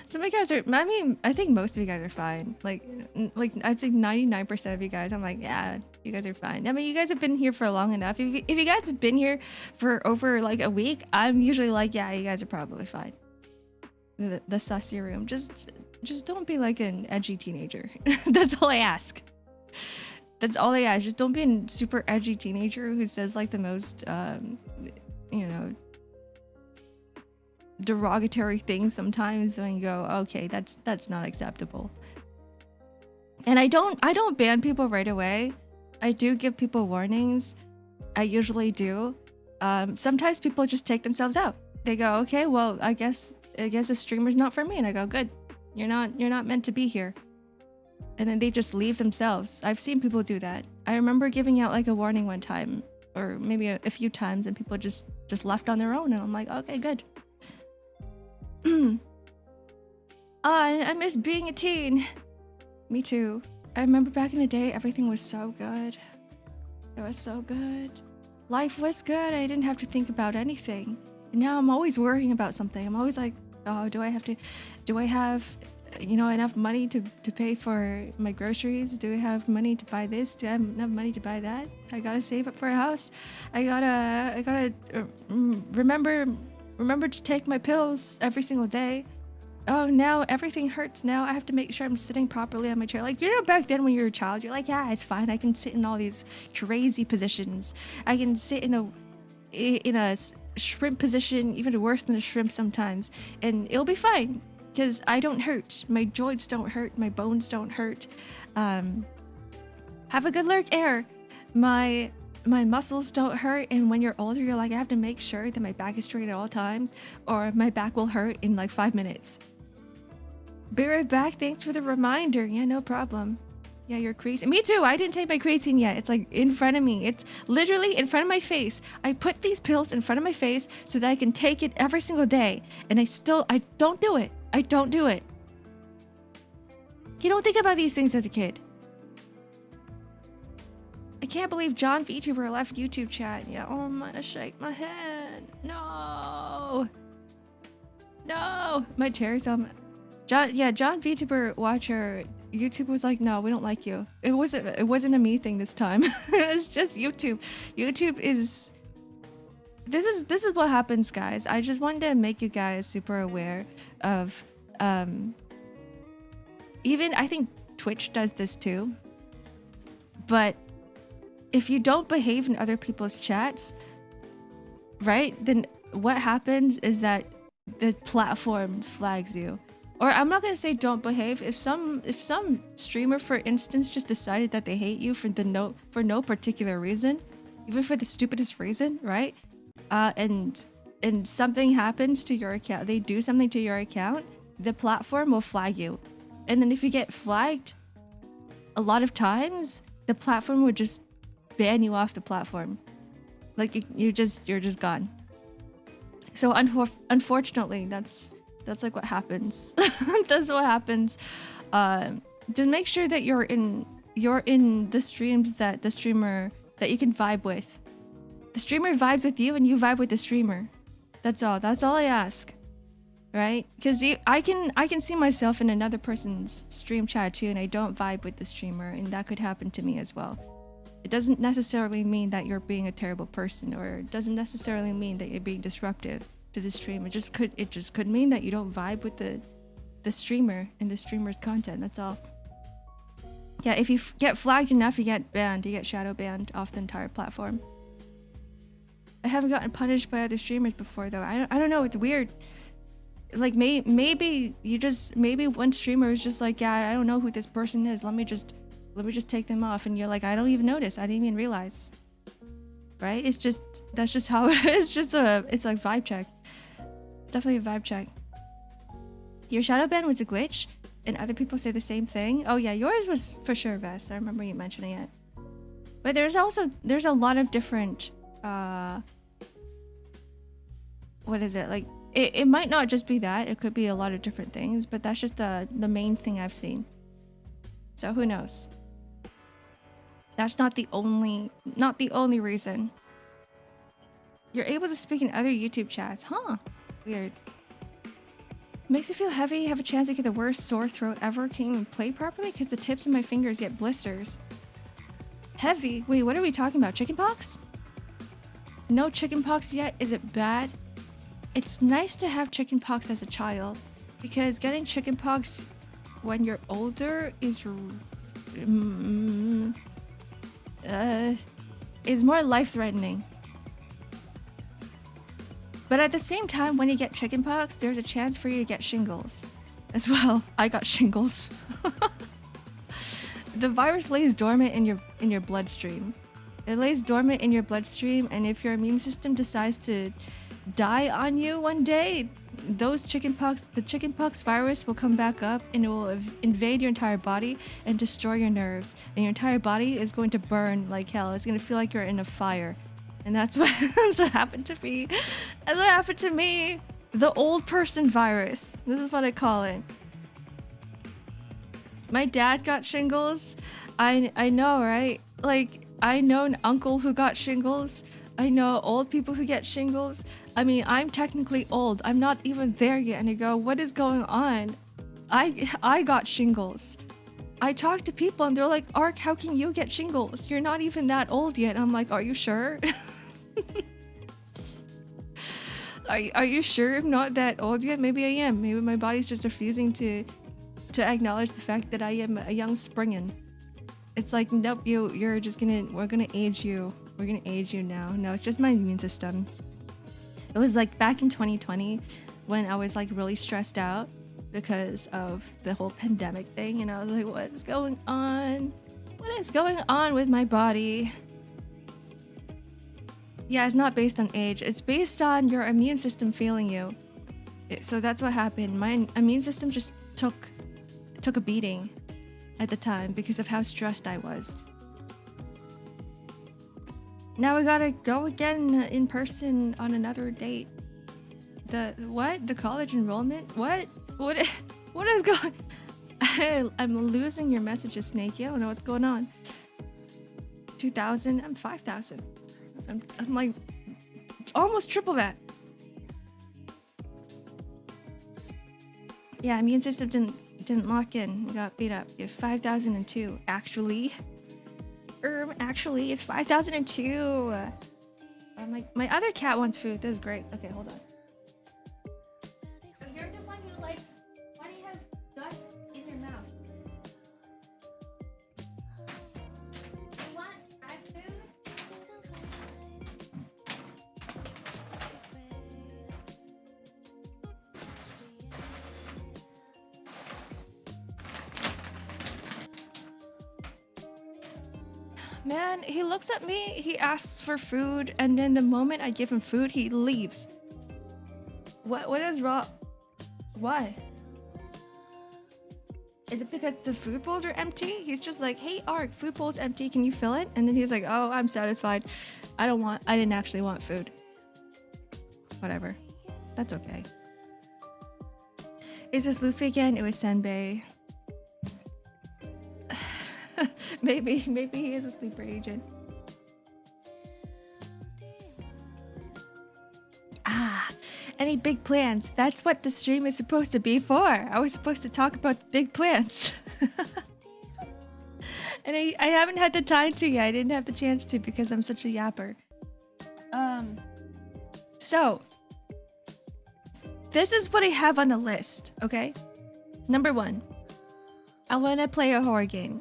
Some of you guys are, I mean, I think most of you guys are fine. Like I'd say 99% of you guys, I'm like, yeah, you guys are fine. I mean, you guys have been here for long enough. If you guys have been here for over like a week, I'm usually like, yeah, you guys are probably fine. The sussy room. Just don't be like an edgy teenager. That's all I ask. That's all I ask. Just don't be a super edgy teenager who says like the most, you know, derogatory things sometimes. Then you go, okay, that's not acceptable. And I don't ban people right away. I do give people warnings. I usually do. Sometimes people just take themselves out. They go, okay, well, I guess a streamer's not for me, and I go, good. You're not meant to be here. And then they just leave themselves. I've seen people do that. I remember giving out like a warning one time, or maybe a few times, and people just left on their own, and I'm like, okay, good. I miss being a teen. Me too. I remember back in the day, everything was so good. It was so good. Life was good. I didn't have to think about anything. And now I'm always worrying about something. I'm always like, oh, do I have, you know, enough money to pay for my groceries? Do I have money to buy this? Do I have enough money to buy that? I gotta save up for a house. I gotta remember to take my pills every single day. Oh, now everything hurts. Now I have to make sure I'm sitting properly on my chair. Like, you know, back then when you were a child, you're like, yeah, it's fine. I can sit in all these crazy positions. I can sit in a shrimp position, even worse than a shrimp sometimes, and it'll be fine because I don't hurt. My joints don't hurt. My bones don't hurt. Have a good lurk air. My muscles don't hurt, and when you're older, you're like, I have to make sure that my back is straight at all times, or my back will hurt in like 5 minutes. Be right back. Thanks for the reminder. Yeah, no problem. Yeah, you're crazy. Me too. I didn't take my creatine yet. It's like in front of me. It's literally in front of my face. I put these pills in front of my face so that I can take it every single day, and I don't do it. I don't do it. You don't think about these things as a kid. I can't believe John VTuber left YouTube chat. Yeah, oh, I'm gonna shake my head. No, my chair's on. John VTuber watcher. YouTube was like, no, we don't like you. It wasn't a me thing this time. It's just YouTube. YouTube is. This is what happens, guys. I just wanted to make you guys super aware of. Even I think Twitch does this too. But if you don't behave in other people's chats, right, then what happens is that the platform flags you. Or I'm not gonna say don't behave. If some streamer, for instance, just decided that they hate you for no particular reason, even for the stupidest reason, right? And something happens to your account, they do something to your account, the platform will flag you. And then if you get flagged, a lot of times the platform would just ban you off the platform. Like you're just gone. So unfortunately, that's like what happens. That's what happens. To make sure that you're in the streams that the streamer that you can vibe with. The streamer vibes with you and you vibe with the streamer. That's all I ask. Right? Because I can see myself in another person's stream chat too, and I don't vibe with the streamer, and that could happen to me as well. It doesn't necessarily mean that you're being a terrible person, or it doesn't necessarily mean that you're being disruptive to the stream. It just could mean that you don't vibe with the streamer and the streamer's content. That's all. Yeah, if you get flagged enough, you get banned. You get shadow banned off the entire platform. I haven't gotten punished by other streamers before though. I don't know. It's weird. Like maybe one streamer is just like, yeah, I don't know who this person is. Let me just take them off, and you're like, I don't even notice. I didn't even realize. Right? That's just how it is. It's like vibe check. Definitely a vibe check. Your shadow ban was a glitch, and other people say the same thing. Oh yeah, yours was for sure, Vest. I remember you mentioning it. But there's a lot of different. What is it like? It might not just be that. It could be a lot of different things, but that's just the main thing I've seen. So who knows? That's not the only reason. You're able to speak in other YouTube chats, huh? Weird. Makes me feel heavy, have a chance to get the worst sore throat ever. Can't even play properly because the tips of my fingers get blisters. Heavy? Wait, what are we talking about? Chickenpox? No chickenpox yet? Is it bad? It's nice to have chickenpox as a child because getting chickenpox when you're older is more life-threatening. But at the same time, when you get chickenpox, there's a chance for you to get shingles as well. I got shingles. The virus lays dormant in your bloodstream. It lays dormant in your bloodstream, and if your immune system decides to die on you one day, the chickenpox virus will come back up and it will invade your entire body and destroy your nerves. And your entire body is going to burn like hell. It's going to feel like you're in a fire. And that's what happened to me. That's what happened to me. The old person virus. This is what I call it. My dad got shingles. I know, right? Like, I know an uncle who got shingles. I know old people who get shingles. I mean, I'm technically old. I'm not even there yet. And I go, what is going on? I got shingles. I talk to people and they're like, Ark, how can you get shingles? You're not even that old yet. I'm like, are you sure? Are you sure I'm not that old yet? Maybe I am. Maybe my body's just refusing to acknowledge the fact that I am a young springin'. It's like, nope, we're gonna age you. We're gonna age you now. No, it's just my immune system. It was like back in 2020 when I was like really stressed out because of the whole pandemic thing, and I was like, what is going on? What is going on with my body? Yeah, it's not based on age. It's based on your immune system failing you. So that's what happened. My immune system just took a beating at the time because of how stressed I was. Now we gotta go again in person on another date. The what? The college enrollment? What is going? I'm losing your messages, Snakey. I don't know what's going on. 2,000. I'm 5,000. I'm like almost triple that. Yeah, immune system didn't lock in. We got beat up. You have 5,002. Actually, it's 5,002. My other cat wants food. This is great. Okay, hold on. So you're the one who likes. Why do you have dust in your mouth? You want cat food? Man, he looks at me, he asks for food, and then the moment I give him food, he leaves. What is wrong? Why? Is it because the food bowls are empty? He's just like, hey Ark, food bowl's empty, can you fill it? And then he's like, oh, I'm satisfied. I didn't actually want food. Whatever. That's okay. Is this Luffy again? It was Senbei. maybe he is a sleeper agent. Any big plans? That's what the stream is supposed to be for. I was supposed to talk about the big plans. And I haven't had the time to yet. I didn't have the chance to because I'm such a yapper. So this is what I have on the list, okay? Number 1, I want to play a horror game.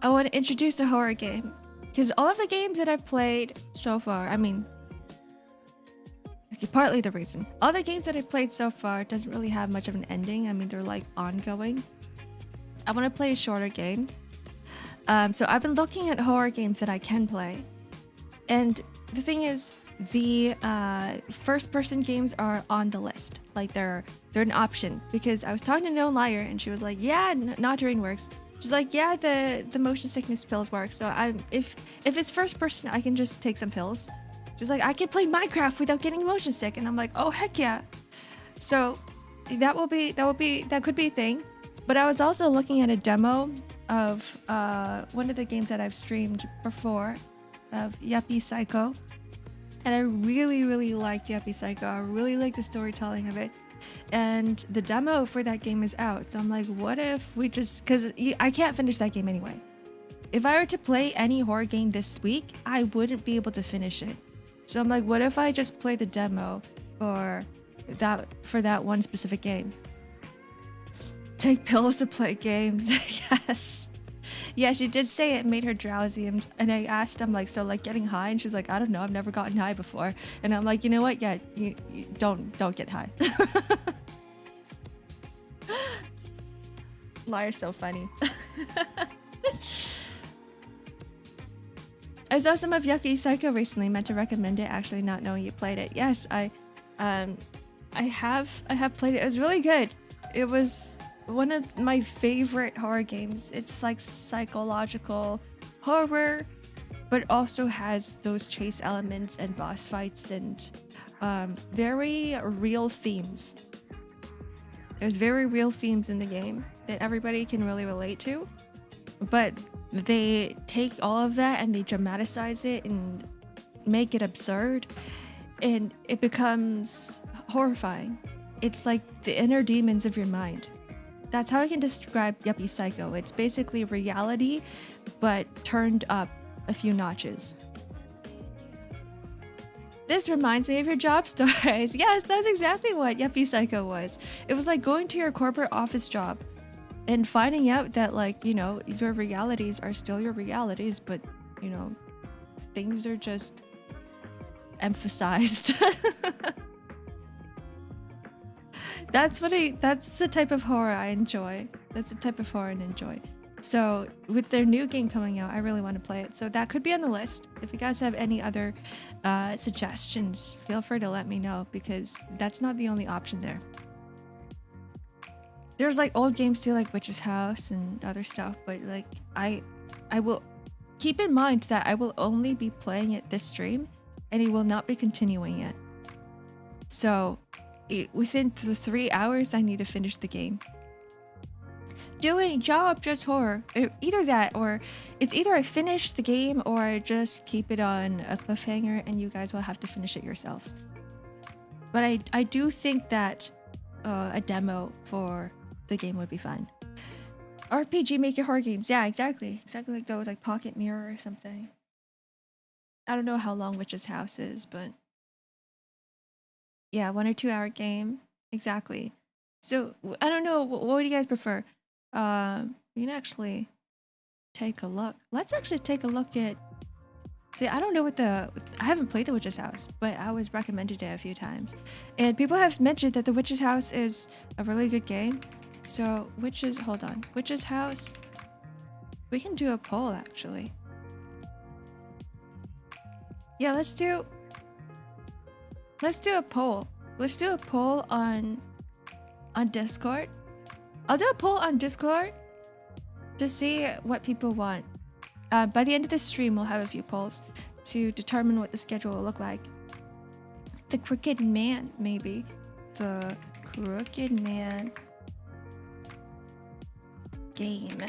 I want to introduce a horror game. Because all of the games that I've played so far, I mean, okay, partly the reason. All the games that I've played so far doesn't really have much of an ending. I mean, they're like ongoing. I want to play a shorter game. So I've been looking at horror games that I can play. And the thing is, the first-person games are on the list. Like, they're an option. Because I was talking to No Liar, and she was like, yeah, not during works. She's like, yeah, the motion sickness pills work. So if it's first person, I can just take some pills. She's like, I can play Minecraft without getting motion sick, and I'm like, oh heck yeah. So that could be a thing. But I was also looking at a demo of one of the games that I've streamed before, of Yuppie Psycho, and I really liked Yuppie Psycho. I really liked the storytelling of it. and the demo for that game is out. So I'm like, what if we just, because I can't finish that game anyway. If I were to play any horror game this week, I wouldn't be able to finish it. So I'm like, what if I just play the demo for that one specific game? Take pills to play games. Yes. Yeah, she did say it made her drowsy, and I asked, I'm like, so like getting high? And she's like, I don't know, I've never gotten high before. And I'm like, you know what? Yeah, you don't get high. Liar's so funny. I saw some of Yucky Psycho recently. Meant to recommend it, actually not knowing you played it. Yes, I have played it. It was really good. It was one of my favorite horror games. It's like psychological horror, but also has those chase elements and boss fights and very real themes. There's very real themes in the game that everybody can really relate to, but they take all of that and they dramatize it and make it absurd, and it becomes horrifying. It's like the inner demons of your mind. That's how I can describe Yuppie Psycho. It's basically reality, but turned up a few notches. This reminds me of your job stories. Yes, that's exactly what Yuppie Psycho was. It was like going to your corporate office job and finding out that, like, you know, your realities are still your realities, but, you know, things are just emphasized. That's the type of horror I enjoy. That's the type of horror I enjoy. So with their new game coming out, I really want to play it. So that could be on the list. If you guys have any other suggestions, feel free to let me know, because that's not the only option there. There's like old games too, like Witch's House and other stuff, but like I will keep in mind that I will only be playing it this stream and I will not be continuing it. So within the 3 hours, I need to finish the game. Doing job just horror. Either that, or it's either I finish the game or I just keep it on a cliffhanger and you guys will have to finish it yourselves. But I do think that a demo for the game would be fun. RPG Maker horror games. Yeah, exactly. Exactly like those, like Pocket Mirror or something. I don't know how long Witch's House is, but yeah, 1 or 2 hour game. Exactly. So I don't know. What do you guys prefer? We can actually take a look. Let's actually take a look at. See, I don't know what I haven't played the Witch's House, but I was recommended it a few times, and people have mentioned that the Witch's House is a really good game. So hold on, Witch's House. We can do a poll actually. Yeah, let's do a poll. Let's do a poll on Discord. I'll do a poll on Discord to see what people want. By the end of the stream, we'll have a few polls to determine what the schedule will look like. The Crooked Man, maybe. The Crooked Man game.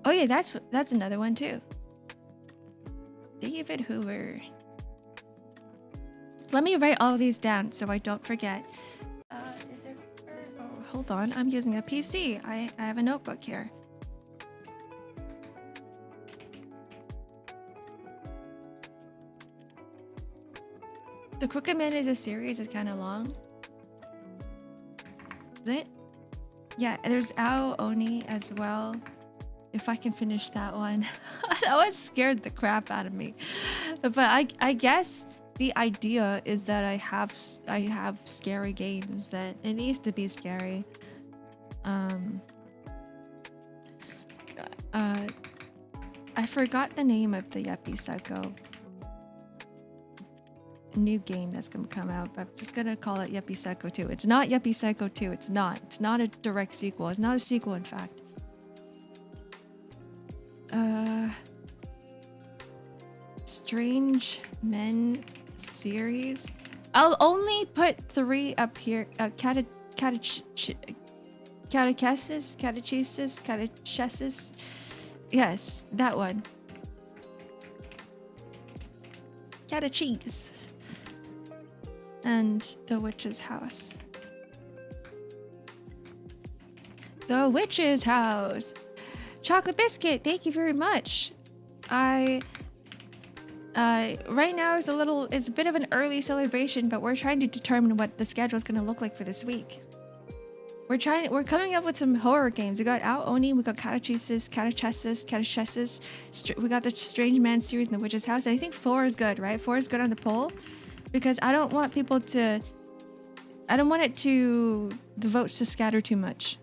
Oh yeah, that's another one too. David Hoover. Let me write all of these down so I don't forget. Is there? Oh, hold on. I'm using a PC. I have a notebook here. The Crooked Man is a series. It's kind of long. Is it? Yeah, there's Ao Oni as well. If I can finish that one. That one scared the crap out of me. But I guess the idea is that I have scary games, that it needs to be scary. I forgot the name of the Yuppie Psycho new game that's gonna come out, but I'm just gonna call it Yuppie Psycho 2. It's not Yuppie Psycho 2. It's not a direct sequel. It's not a sequel, in fact. Strange Men series. I'll only put 3 up here. Catechesis. Yes, that one. Catecheese. and the witch's house. The witch's house. Chocolate biscuit, thank you very much. Right now it's a bit of an early celebration, but we're trying to determine what the schedule is going to look like for this week. We're coming up with some horror games. We got Ao Oni, we got Catachestis, we got the Strange Man series and the Witch's House. And I think 4 is good, right? 4 is good on the poll because I don't want the votes to scatter too much.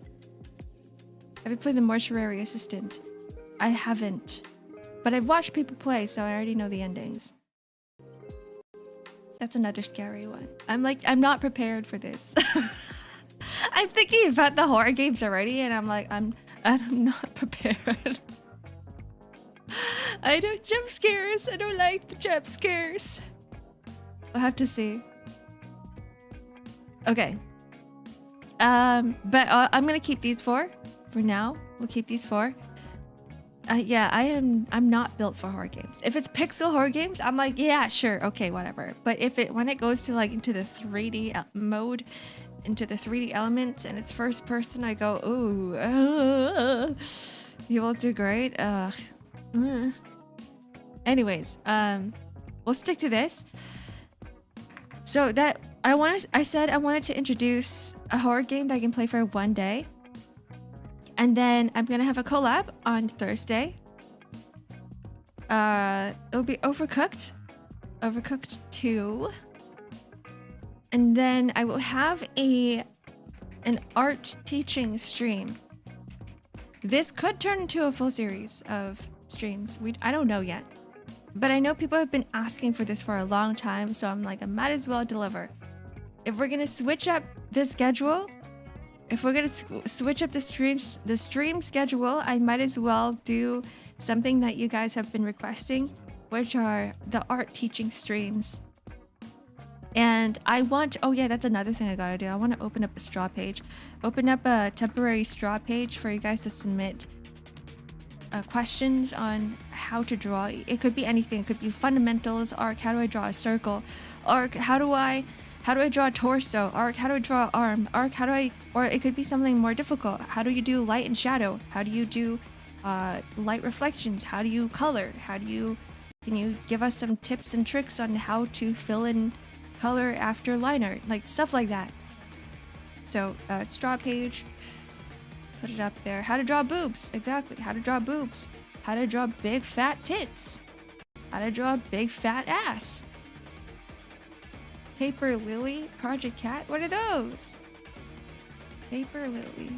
Have you played the Mortuary Assistant? I haven't. But I've watched people play, so I already know the endings. That's another scary one. I'm not prepared for this. I'm thinking about the horror games already, and I'm not prepared. I don't jump scares. I don't like the jump scares. We'll have to see. Okay. But I'm gonna keep these 4 for now. We'll keep these 4. Yeah, I'm not built for horror games. If it's pixel horror games, I'm like, yeah, sure, okay, whatever. But when it goes to into the 3D mode, into the 3D elements, and it's first person, I go, ooh, you won't do great. Anyways, we'll stick to this. So that I said I wanted to introduce a horror game that I can play for one day. And then I'm gonna have a collab on Thursday. It'll be Overcooked 2. And then I will have an art teaching stream. This could turn into a full series of streams. I don't know yet. But I know people have been asking for this for a long time, so I'm like, I might as well deliver. If we're gonna switch up the schedule, if we're gonna switch up the stream schedule, I might as well do something that you guys have been requesting, which are the art teaching streams. And oh yeah, that's another thing I gotta do. I want to open up a straw page, open up a temporary straw page for you guys to submit questions on how to draw. It could be anything. It could be fundamentals, Ark, how do I draw a circle, Ark, how do I draw a torso, Ark, how do I draw an arm, Ark, or it could be something more difficult. How do you do light and shadow? How do you do light reflections? How do you color? Can you give us some tips and tricks on how to fill in color after liner, like stuff like that? So straw page, put it up there. How to draw boobs, exactly. How to draw boobs. How to draw big fat tits. How to draw a big fat ass. Paper Lily, Project Cat, what are those? Paper Lily.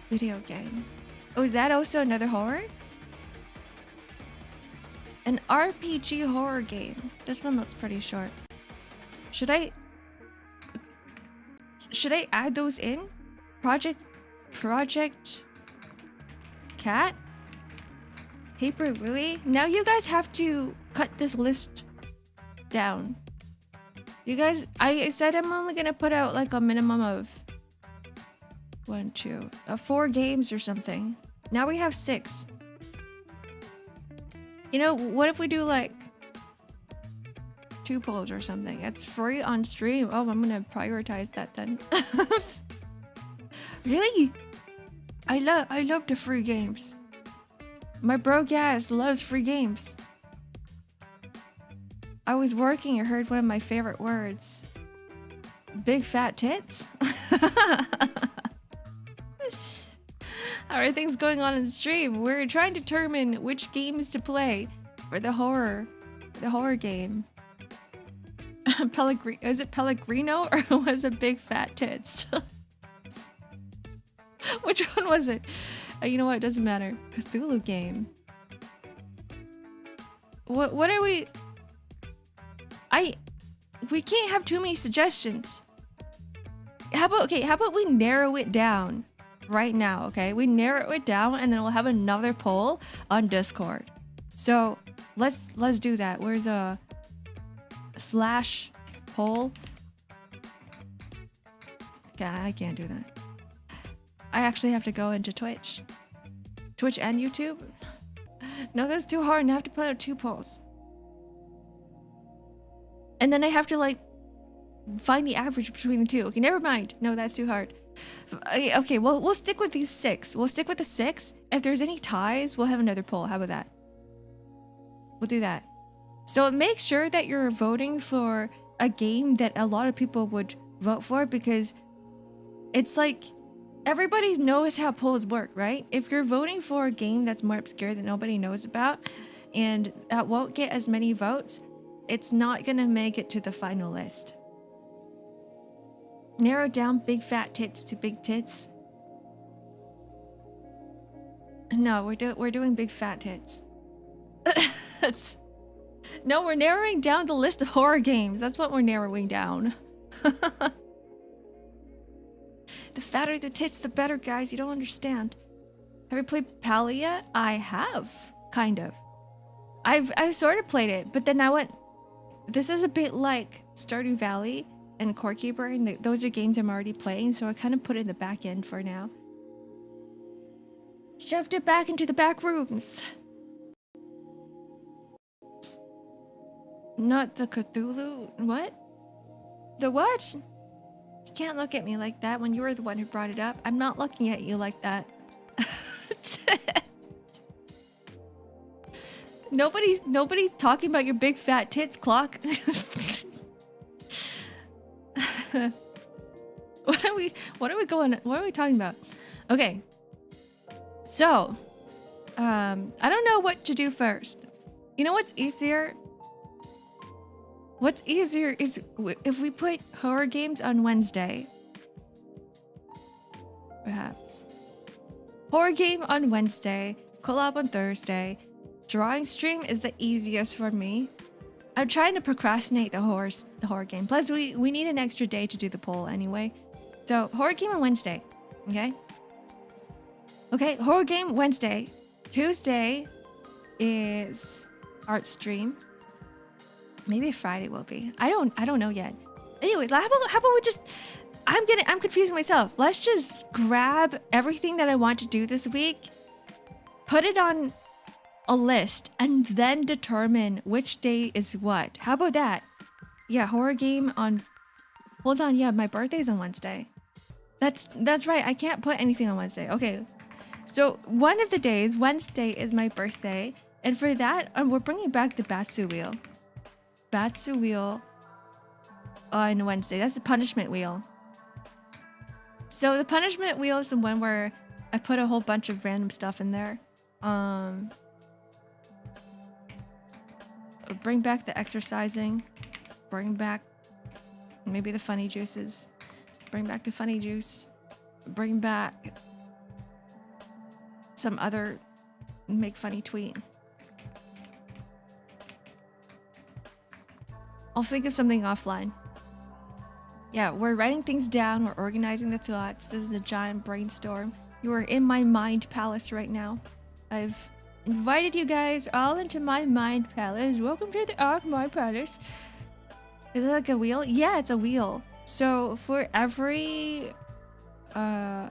Video game. Oh, is that also another horror? An RPG horror game. This one looks pretty short. Should I add those in? Project Cat? Paper Lily? Now you guys have to cut this list down. You guys, I said I'm only gonna put out like a minimum of 4 games or something. Now we have 6. You know, what if we do like 2 polls or something? It's free on stream. Oh, I'm gonna prioritize that then. Really? I love the free games. My broke ass loves free games. I was working and heard one of my favorite words. Big fat tits? How are things going on in the stream? We're trying to determine which games to play for the horror game. Is it Pellegrino or was it Big Fat Tits? Which one was it? You know what? It doesn't matter. Cthulhu game. What are we? We can't have too many suggestions. How about we narrow it down right now, okay? We narrow it down and then we'll have another poll on Discord. So let's do that. Where's a / poll? Okay, I can't do that. I actually have to go into Twitch and YouTube. No, that's too hard. And I have to put out 2 polls. And then I have to like find the average between the two. Okay, never mind. No, that's too hard. Okay, well, we'll stick with these 6. We'll stick with the 6. If there's any ties, we'll have another poll. How about that? We'll do that. So make sure that you're voting for a game that a lot of people would vote for, because it's like everybody knows how polls work, right? If you're voting for a game that's more obscure that nobody knows about and that won't get as many votes, it's not gonna make it to the final list. Narrow down big fat tits to big tits. No, we're doing big fat tits. No, we're narrowing down the list of horror games. That's what we're narrowing down. The fatter the tits, the better, guys. You don't understand. Have you played Palia? I have, kind of. I've sort of played it, but then I went. This is a bit like Stardew Valley and Core Keeper, and those are games I'm already playing, so I kind of put it in the back end for now. Shoved it back into the back rooms. Not the Cthulhu. What? The what? You can't look at me like that when you were the one who brought it up. I'm not looking at you like that. Nobody's talking about your big fat tits, Clock. What are we talking about? Okay. So, I don't know what to do first. You know what's easier? What's easier is if we put horror games on Wednesday. Perhaps. Horror game on Wednesday, collab on Thursday. Drawing stream is the easiest for me. I'm trying to procrastinate the horror game. Plus, we need an extra day to do the poll anyway. So, horror game on Wednesday, okay? Okay, horror game Wednesday. Tuesday is art stream. Maybe Friday will be. I don't know yet. Anyway, how about we just I'm confusing myself. Let's just grab everything that I want to do this week, put it on a list, and then determine which day is what. How about that? Yeah, horror game on. Hold on, yeah, my birthday's on Wednesday. That's right. I can't put anything on Wednesday. Okay, so one of the days, Wednesday, is my birthday, and for that, we're bringing back the Batsu wheel. Batsu wheel on Wednesday. That's the punishment wheel. So the punishment wheel is the one where I put a whole bunch of random stuff in there. Bring back the exercising. Bring back maybe the funny juices. Bring back the funny juice. Bring back some other make funny tweet. I'll think of something offline. Yeah, we're writing things down. We're organizing the thoughts. This is a giant brainstorm. You are in my mind palace right now. I've invited you guys all into my mind palace. Welcome to the Ark Mind Palace. Is it like a wheel? Yeah, it's a wheel. So for every, I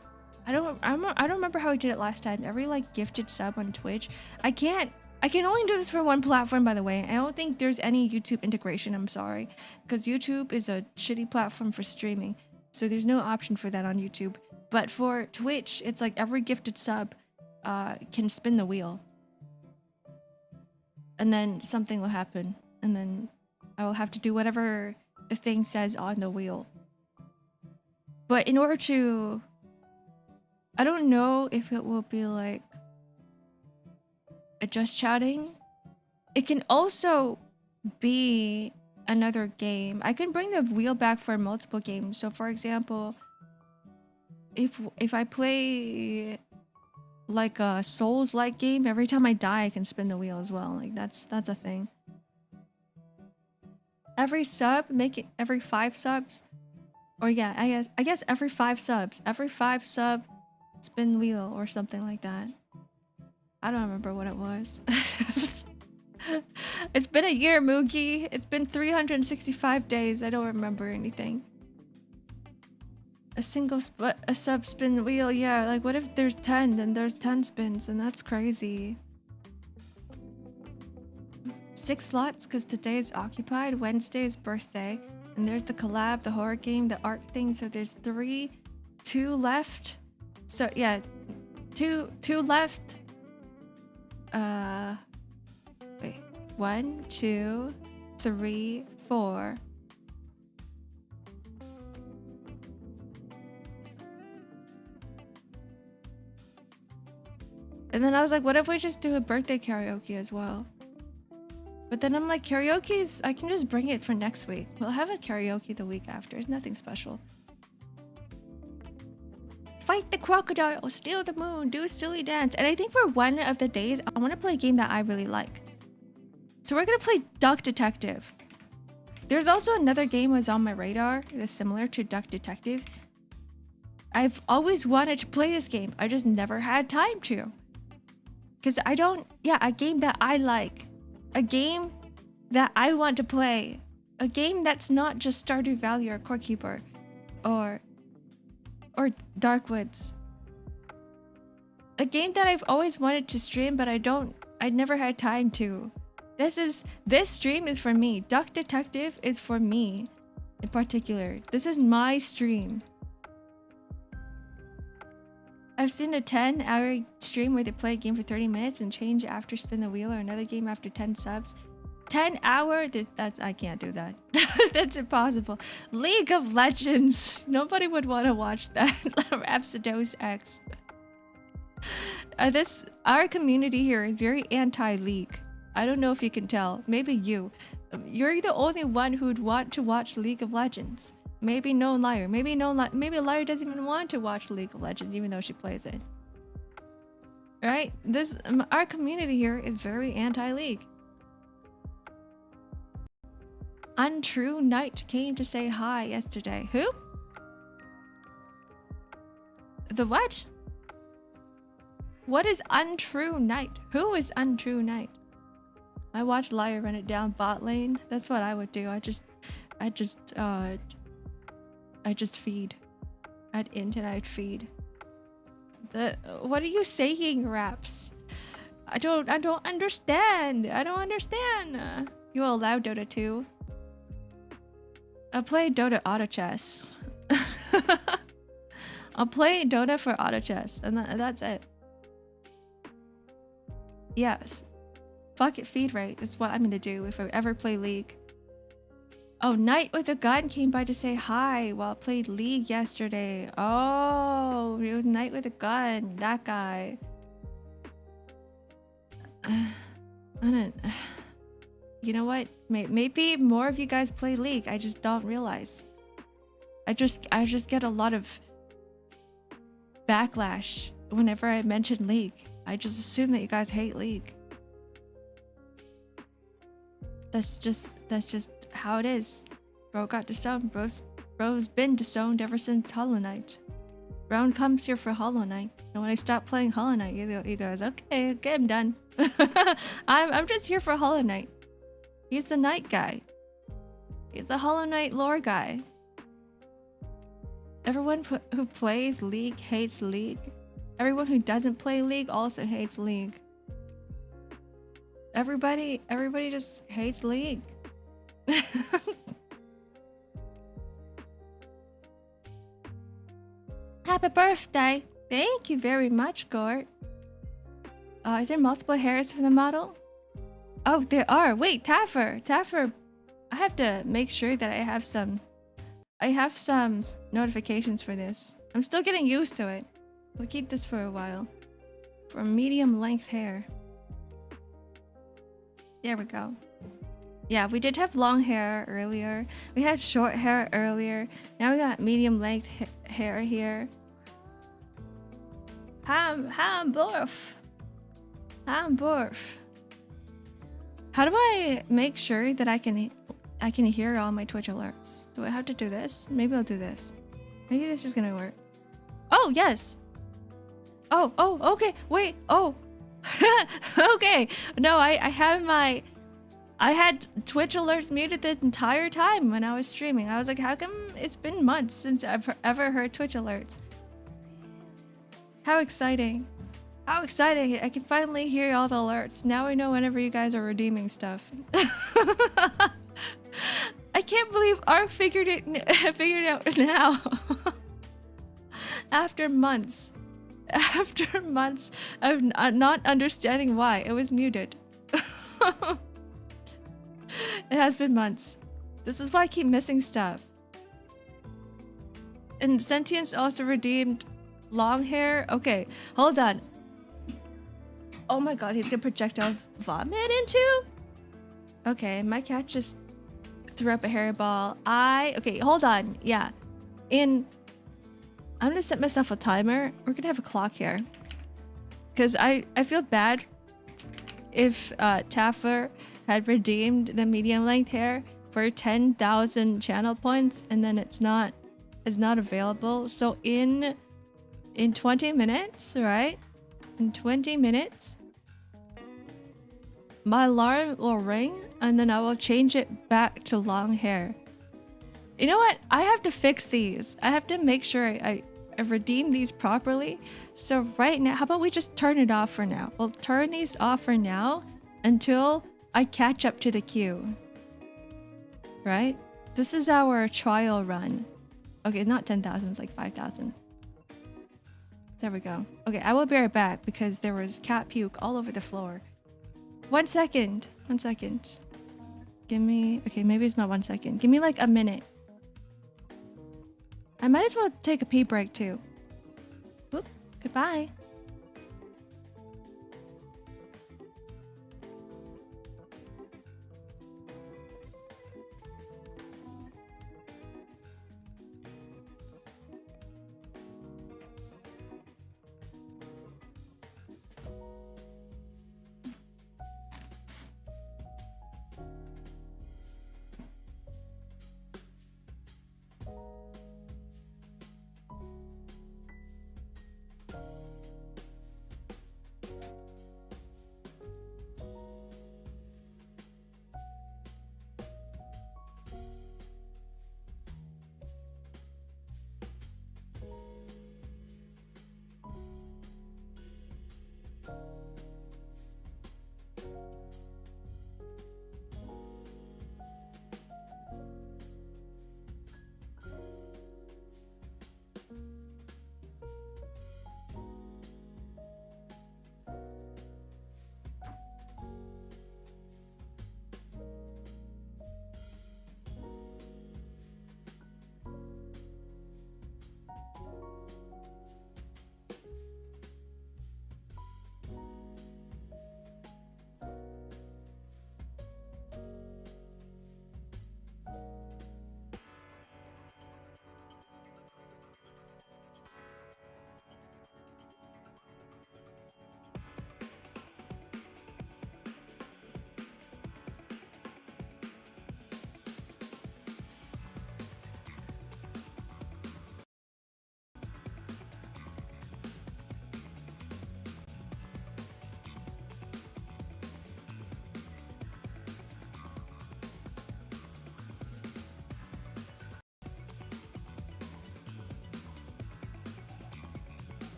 don't remember how I did it last time. Every like gifted sub on Twitch, I can only do this for one platform, by the way. I don't think there's any YouTube integration. I'm sorry, because YouTube is a shitty platform for streaming, so there's no option for that on YouTube. But for Twitch, it's like every gifted sub can spin the wheel, and then something will happen, and then I will have to do whatever the thing says on the wheel. But in order to, I don't know if it will be like just chatting. It can also be another game. I can bring the wheel back for multiple games. So for example, if I play like a Souls-like game, every time I die I can spin the wheel as well. Like that's a thing. Every sub, make it every 5 subs. Or yeah, I guess every 5 subs. Every 5 sub spin the wheel or something like that. I don't remember what it was. It's been a year, Moogie. It's been 365 days. I don't remember anything. A sub spin wheel. Yeah, like what if there's 10? Then there's 10 spins, and that's crazy. 6 slots because today is occupied. Wednesday is birthday. And there's the collab, the horror game, the art thing. So there's 2 left. So yeah, two left. Wait, 1, 2, 3, 4. And then I was like, what if we just do a birthday karaoke as well? But then I'm like, karaoke's, I can just bring it for next week. We'll have a karaoke the week after. It's nothing special. Fight the crocodile, steal the moon, do a silly dance. And I think for one of the days, I want to play a game that I really like. So we're going to play Duck Detective. There's also another game was on my radar that's similar to Duck Detective. I've always wanted to play this game. I just never had time to. Because I don't, a game that I like. A game that I want to play. A game that's not just Stardew Valley or Core Keeper. Or Darkwoods. A game that I've always wanted to stream, but I never had time to. This stream is for me. Duck Detective is for me in particular. This is my stream. I've seen a 10-hour stream where they play a game for 30 minutes and change after spin the wheel, or another game after 10 subs. 10 hour? I can't do that. That's impossible. League of Legends. Nobody would want to watch that. Rhapsodose X. Our community here is very anti-League. I don't know if you can tell. Maybe you. You're the only one who'd want to watch League of Legends. Maybe no liar. Maybe Liar doesn't even want to watch League of Legends, even though she plays it. Right? Our community here is very anti-League. Untrue Knight came to say hi yesterday. Who? The what? What is Untrue Knight? Who is Untrue Knight? I watched Liar run it down bot lane. That's what I would do. I just feed. I'd internet feed. What are you saying, Raps? I don't understand. I don't understand. You will allow Dota 2? I'll play Dota auto chess. I'll play Dota for auto chess, and that's it. Yes. Fuck it, feed rate is what I'm gonna do if I ever play League. Oh, Knight with a gun came by to say hi while I played League yesterday. Oh, it was Knight with a gun. That guy. You know what? Maybe more of you guys play League. I just don't realize. I just get a lot of backlash whenever I mention League. I just assume that you guys hate League. That's just how it is. Bro got disowned. Bro's been disowned ever since Hollow Knight. Brown comes here for Hollow Knight, and when I stop playing Hollow Knight, he goes, okay, I'm done. I'm just here for Hollow Knight. He's the Knight guy. He's the Hollow Knight lore guy. Everyone who plays League hates League. Everyone who doesn't play League also hates League. Everybody just hates League. Happy birthday! Thank you very much, Gort. Is there multiple hairs for the model? Oh, there are. Wait, Taffer. I have to make sure that I have some notifications for this. I'm still getting used to it. We'll keep this for a while. For medium length hair. There we go. Yeah, we did have long hair earlier. We had short hair earlier. Now we got medium length hair here. Hamburf. How do I make sure that I can hear all my Twitch alerts? Do I have to do this? Maybe I'll do this. Maybe this is gonna work. Oh, yes. Oh, okay. Wait, oh. Okay. No, I had Twitch alerts muted the entire time when I was streaming. I was like, how come it's been months since I've ever heard Twitch alerts? How exciting. How exciting! I can finally hear all the alerts. Now I know whenever you guys are redeeming stuff. I can't believe R figured it out now. After months. After months of not understanding why it was muted. It has been months. This is why I keep missing stuff. And Sentience also redeemed long hair. Okay, hold on. Oh my god, he's gonna projectile vomit into? Okay, my cat just threw up a hairball. Okay, hold on. Yeah. I'm gonna set myself a timer. We're gonna have a clock here. Because I feel bad if Taffer had redeemed the medium length hair for 10,000 channel points and then it's not available. So in 20 minutes, right? In 20 minutes, my alarm will ring and then I will change it back to long hair. You know what? I have to fix these. I have to make sure I redeem these properly. So right now, how about we just turn it off for now? We'll turn these off for now until I catch up to the queue. Right? This is our trial run. Okay, not 10,000, it's like 5,000. There we go. Okay, I will be right back because there was cat puke all over the floor. 1 second. 1 second. Give me... Okay, maybe it's not 1 second. Give me like a minute. I might as well take a pee break too. Whoop. Goodbye.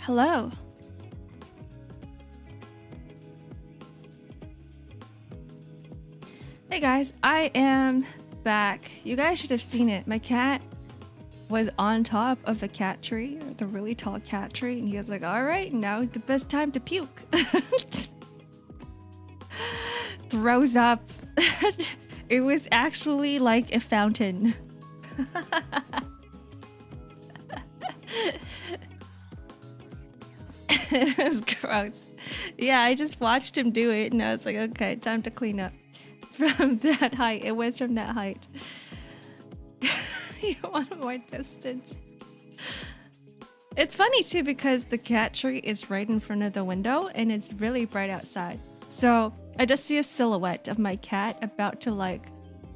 Hello. Hey guys, I am back. You guys should have seen it. My cat was on top of the cat tree, the really tall cat tree, and he was like, all right, now is the best time to puke. Throws up. It was actually like a fountain. It was gross. Yeah, I just watched him do it and I was like, okay, time to clean up. From that height. It was from that height. You want more distance. It's funny too because the cat tree is right in front of the window and it's really bright outside. So I just see a silhouette of my cat about to like,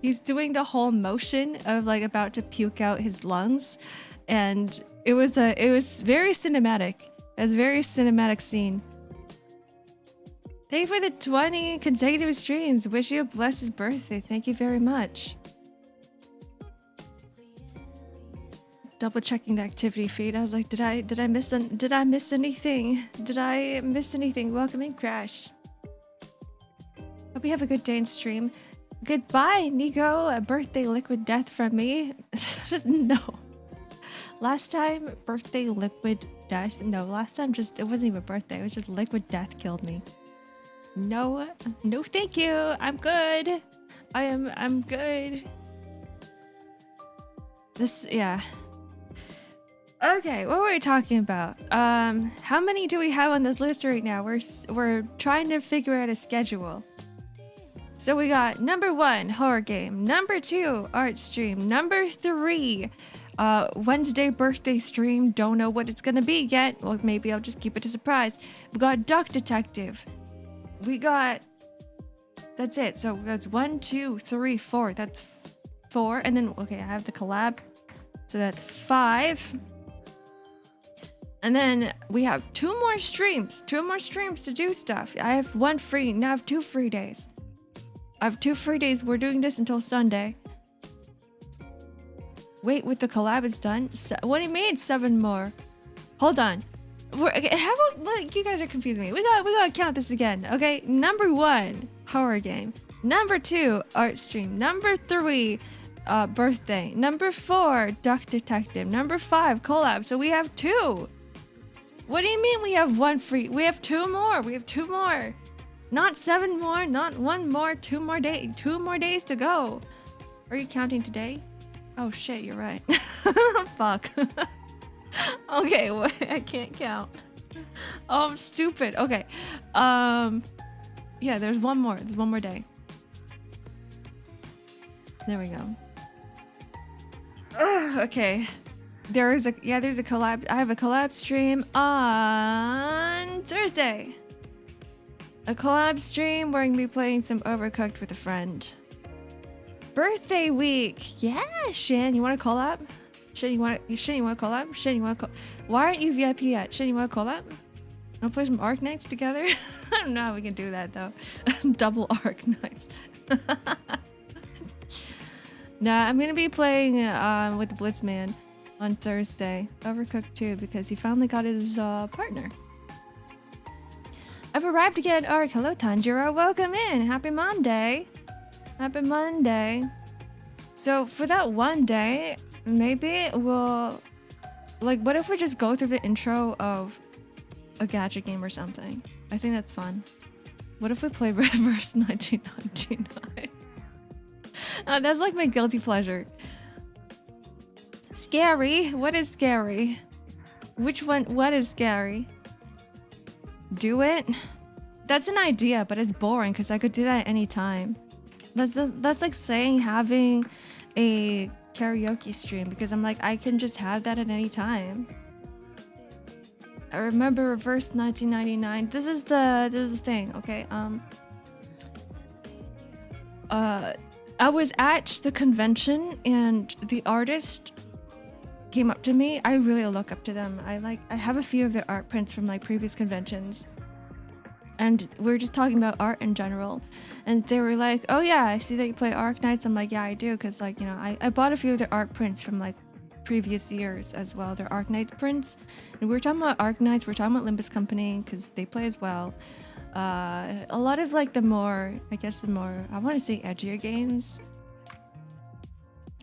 he's doing the whole motion of like about to puke out his lungs. And it was very cinematic. It was a very cinematic scene. Thank you for the 20 consecutive streams. Wish you a blessed birthday. Thank you very much. Double checking the activity feed. I was like, did I miss anything? Did I miss anything? Welcome in, Crash. Hope you have a good day in stream. Goodbye, Nico. A birthday liquid death from me. No. Last time, birthday liquid death. No, last time it wasn't even birthday. It was just liquid death killed me. No, thank you. I'm good. I'm good. Yeah. Okay, what were we talking about? How many do we have on this list right now? We're trying to figure out a schedule. So we got number 1, horror game. Number 2, art stream. Number 3, Wednesday birthday stream. Don't know what it's gonna be yet. Well, maybe I'll just keep it a surprise. We got Duck Detective. We got, that's it. So that's 1, 2, 3, 4. That's 4. And then, okay, I have the collab. So that's 5. And then we have 2 more streams. 2 more streams to do stuff. I have 1 free. Now I have 2 free days. I have 2 free days. We're doing this until Sunday. Wait, with the collab is done? What do you mean 7 more? Hold on. Okay, how about, like, you guys are confusing me. We gotta count this again, okay? Number 1, horror game. Number 2, art stream. Number 3, birthday. Number 4, Duck Detective. Number 5, collab. So we have 2. What do you mean we have 1 free? We have 2 more. We have 2 more. Not 7 more. Not 1 more. 2 more days. 2 more days to go. Are you counting today? Oh shit, you're right. Fuck. Okay, wait, I can't count. Oh, I'm stupid. Okay. Yeah, there's 1 more. There's 1 more day. There we go. Okay. There's a collab. I have a collab stream on Thursday. A collab stream where I'm gonna be playing some Overcooked with a friend. Birthday week. Yeah, Shan, you want to collab? Shan, you want to collab? Shan, you want to Why aren't you VIP yet? Shan, you want to collab? Wanna play some Ark Nights together? I don't know how we can do that though. Double Ark Nights. Nah, I'm gonna be playing with the Blitzman on Thursday. Overcooked 2 because he finally got his partner. I've arrived again at Ark. Hello, Tanjiro. Welcome in. Happy Monday. Happy Monday. So for that 1 day, maybe we'll, like, what if we just go through the intro of a gadget game or something? I think that's fun. What if we play Reverse 1999? That's like my guilty pleasure. Scary? What is scary? Which one? What is scary? Do it? That's an idea, but it's boring because I could do that at any time. That's like saying having a karaoke stream because I'm like, I can just have that at any time. I remember Reverse 1999. This is the thing, okay? I was at the convention and the artist came up to me. I really look up to them. I have a few of their art prints from like previous conventions. And we were just talking about art in general. And they were like, oh yeah, I see that you play Ark Nights. I'm like, yeah, I do. Because like, you know, I bought a few of their art prints from like previous years as well. They're Arknights prints, and we're talking about Arknights. We're talking about Limbus Company because they play as well. A lot of like the more, I guess the more, I want to say edgier games.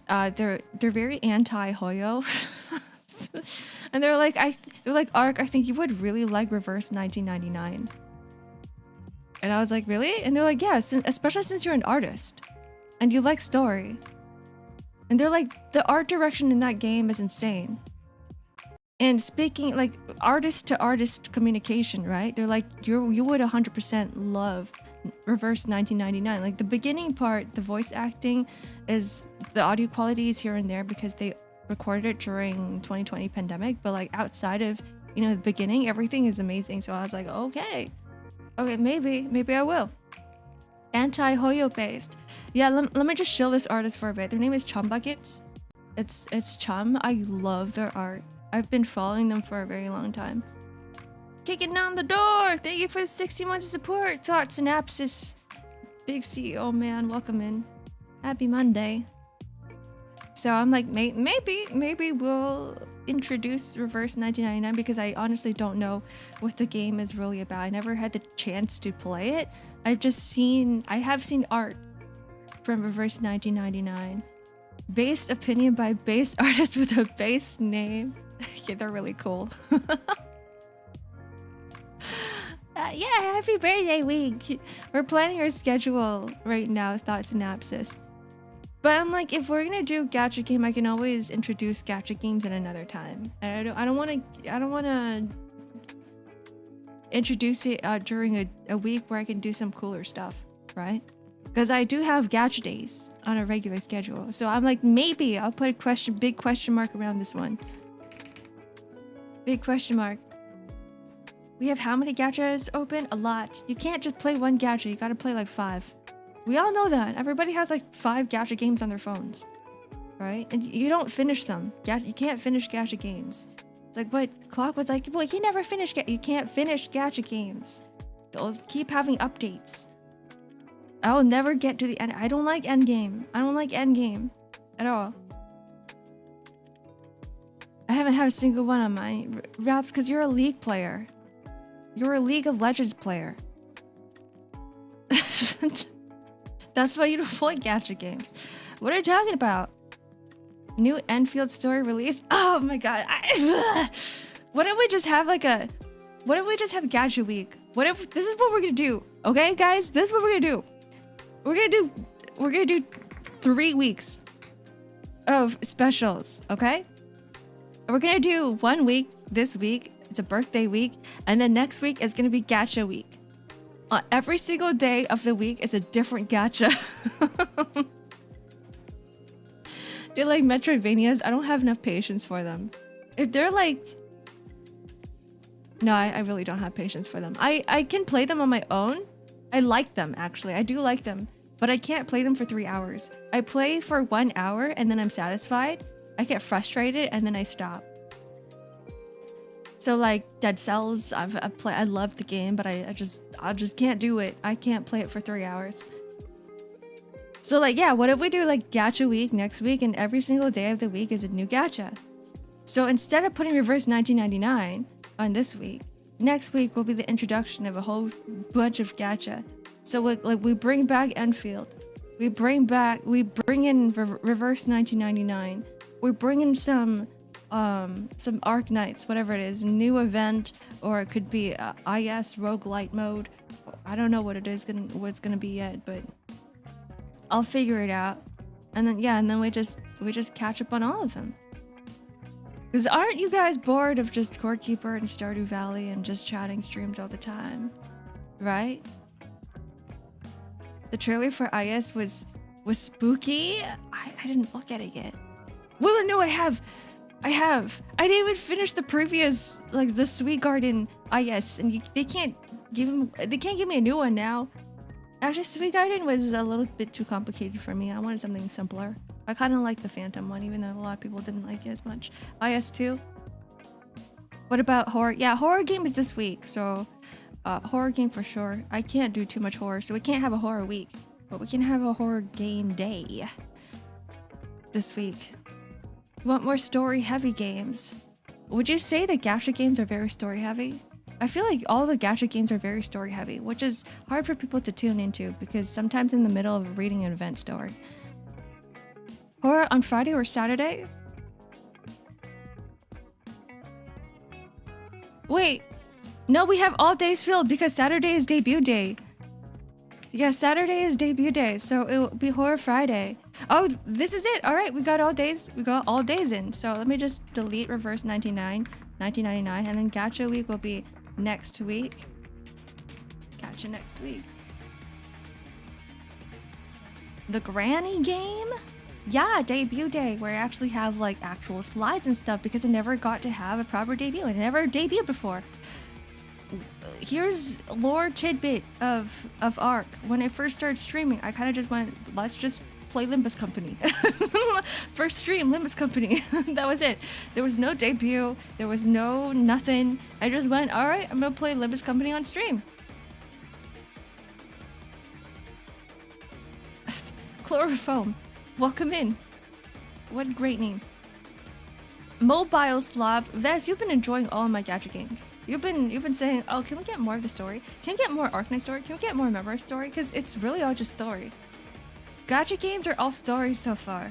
They're very anti Hoyo. And they're like Ark, I think you would really like Reverse 1999. And I was like, really? And they're like, yeah, especially since you're an artist and you like story. And they're like, the art direction in that game is insane. And speaking like artist to artist communication, right? They're like, you would 100% love Reverse 1999. Like the beginning part, the voice acting is, the audio quality is here and there because they recorded it during 2020 pandemic, but like outside of, you know, the beginning, everything is amazing. So I was like, okay, maybe I will. Anti-Hoyo based. Yeah, let me just shill this artist for a bit. Their name is Chum Buckets. It's Chum. I love their art. I've been following them for a very long time. Kicking down the door. Thank you for the 60 months of support. Thought Synapsis. Big CEO man, welcome in. Happy Monday. So I'm like, maybe we'll introduce Reverse 1999 because I honestly don't know what the game is really about. I never had the chance to play it. I have seen art from Reverse 1999. Based opinion by base artist with a base name. Yeah, they're really cool. Yeah, happy birthday week. We're planning our schedule right now, Thought Synapsis. But I'm like, if we're gonna do gacha game, I can always introduce gacha games at another time. And I don't wanna introduce it during a week where I can do some cooler stuff, right? Because I do have gacha days on a regular schedule. So I'm like, maybe I'll put a big question mark around this one. Big question mark. We have how many gachas open? A lot. You can't just play one gacha, you gotta play like 5. We all know that. Everybody has like 5 gacha games on their phones, right? And you don't finish them. You can't finish gacha games. It's like what Clock was like, well, you never finish you can't finish gacha games. They'll keep having updates. I will never get to the end. I don't like endgame. I don't like endgame at all. I haven't had a single one on mine. Raps, because you're a League player. You're a League of Legends player. That's why you don't play gacha games. What are you talking about? New Enfield story released? Oh my god. What if we just have gacha week? What if this is what we're gonna do? Okay, guys, this is what we're gonna do. We're gonna do 3 weeks of specials, okay? We're gonna do 1 week this week. It's a birthday week, and then next week is gonna be gacha week. Every single day of the week is a different gacha. They're like Metroidvanias. I don't have enough patience for them. If they're like... No, I really don't have patience for them. I can play them on my own. I like them, actually. I do like them. But I can't play them for 3 hours. I play for 1 hour, and then I'm satisfied. I get frustrated, and then I stop. So like Dead Cells, I love the game, but I just can't do it. I can't play it for 3 hours. So like, yeah, what if we do like gacha week next week, and every single day of the week is a new gacha? So instead of putting Reverse 1999 on this week, next week will be the introduction of a whole bunch of gacha. So we bring back Enfield, we bring in Reverse 1999, we bring in some Arknights, whatever it is, new event, or it could be IS roguelite mode. I don't know what it is what it's gonna be yet, but I'll figure it out. And then we just catch up on all of them. Because aren't you guys bored of just Core Keeper and Stardew Valley and just chatting streams all the time, right? The trailer for IS was spooky. I didn't look at it yet. Well, no, I have. I didn't even finish the previous, like the Sweet Garden IS, and they can't give me a new one now. Actually, Sweet Garden was a little bit too complicated for me. I wanted something simpler. I kind of like the Phantom one, even though a lot of people didn't like it as much. IS2. What about horror? Yeah, horror game is this week, so horror game for sure. I can't do too much horror, so we can't have a horror week, but we can have a horror game day this week. You want more story-heavy games. Would you say the gacha games are very story-heavy? I feel like all the gacha games are very story-heavy, which is hard for people to tune into because sometimes in the middle of reading an event story. Horror on Friday or Saturday? Wait, no, we have all days filled because Saturday is debut day. Yeah, Saturday is debut day, so it will be Horror Friday. Oh, this is it. All right, we got all days. We got all days in. So let me just delete Reverse 1999, and then Gacha Week will be next week. Gacha next week. The Granny game? Yeah, debut day, where I actually have like actual slides and stuff because I never got to have a proper debut. I never debuted before. Here's lore tidbit of Ark. When I first started streaming, I kind of just went, let's just play Limbus Company. First stream, Limbus Company. That was it. There was no debut. There was no nothing. I just went, all right, I'm gonna play Limbus Company on stream. Chloroform. Welcome in. What a great name. Mobile Slob. Vez, you've been enjoying all of my gacha games. You've been saying, oh, can we get more of the story? Can we get more Arknight story? Can we get more Memory story? Because it's really all just story. Gacha games are all story so far.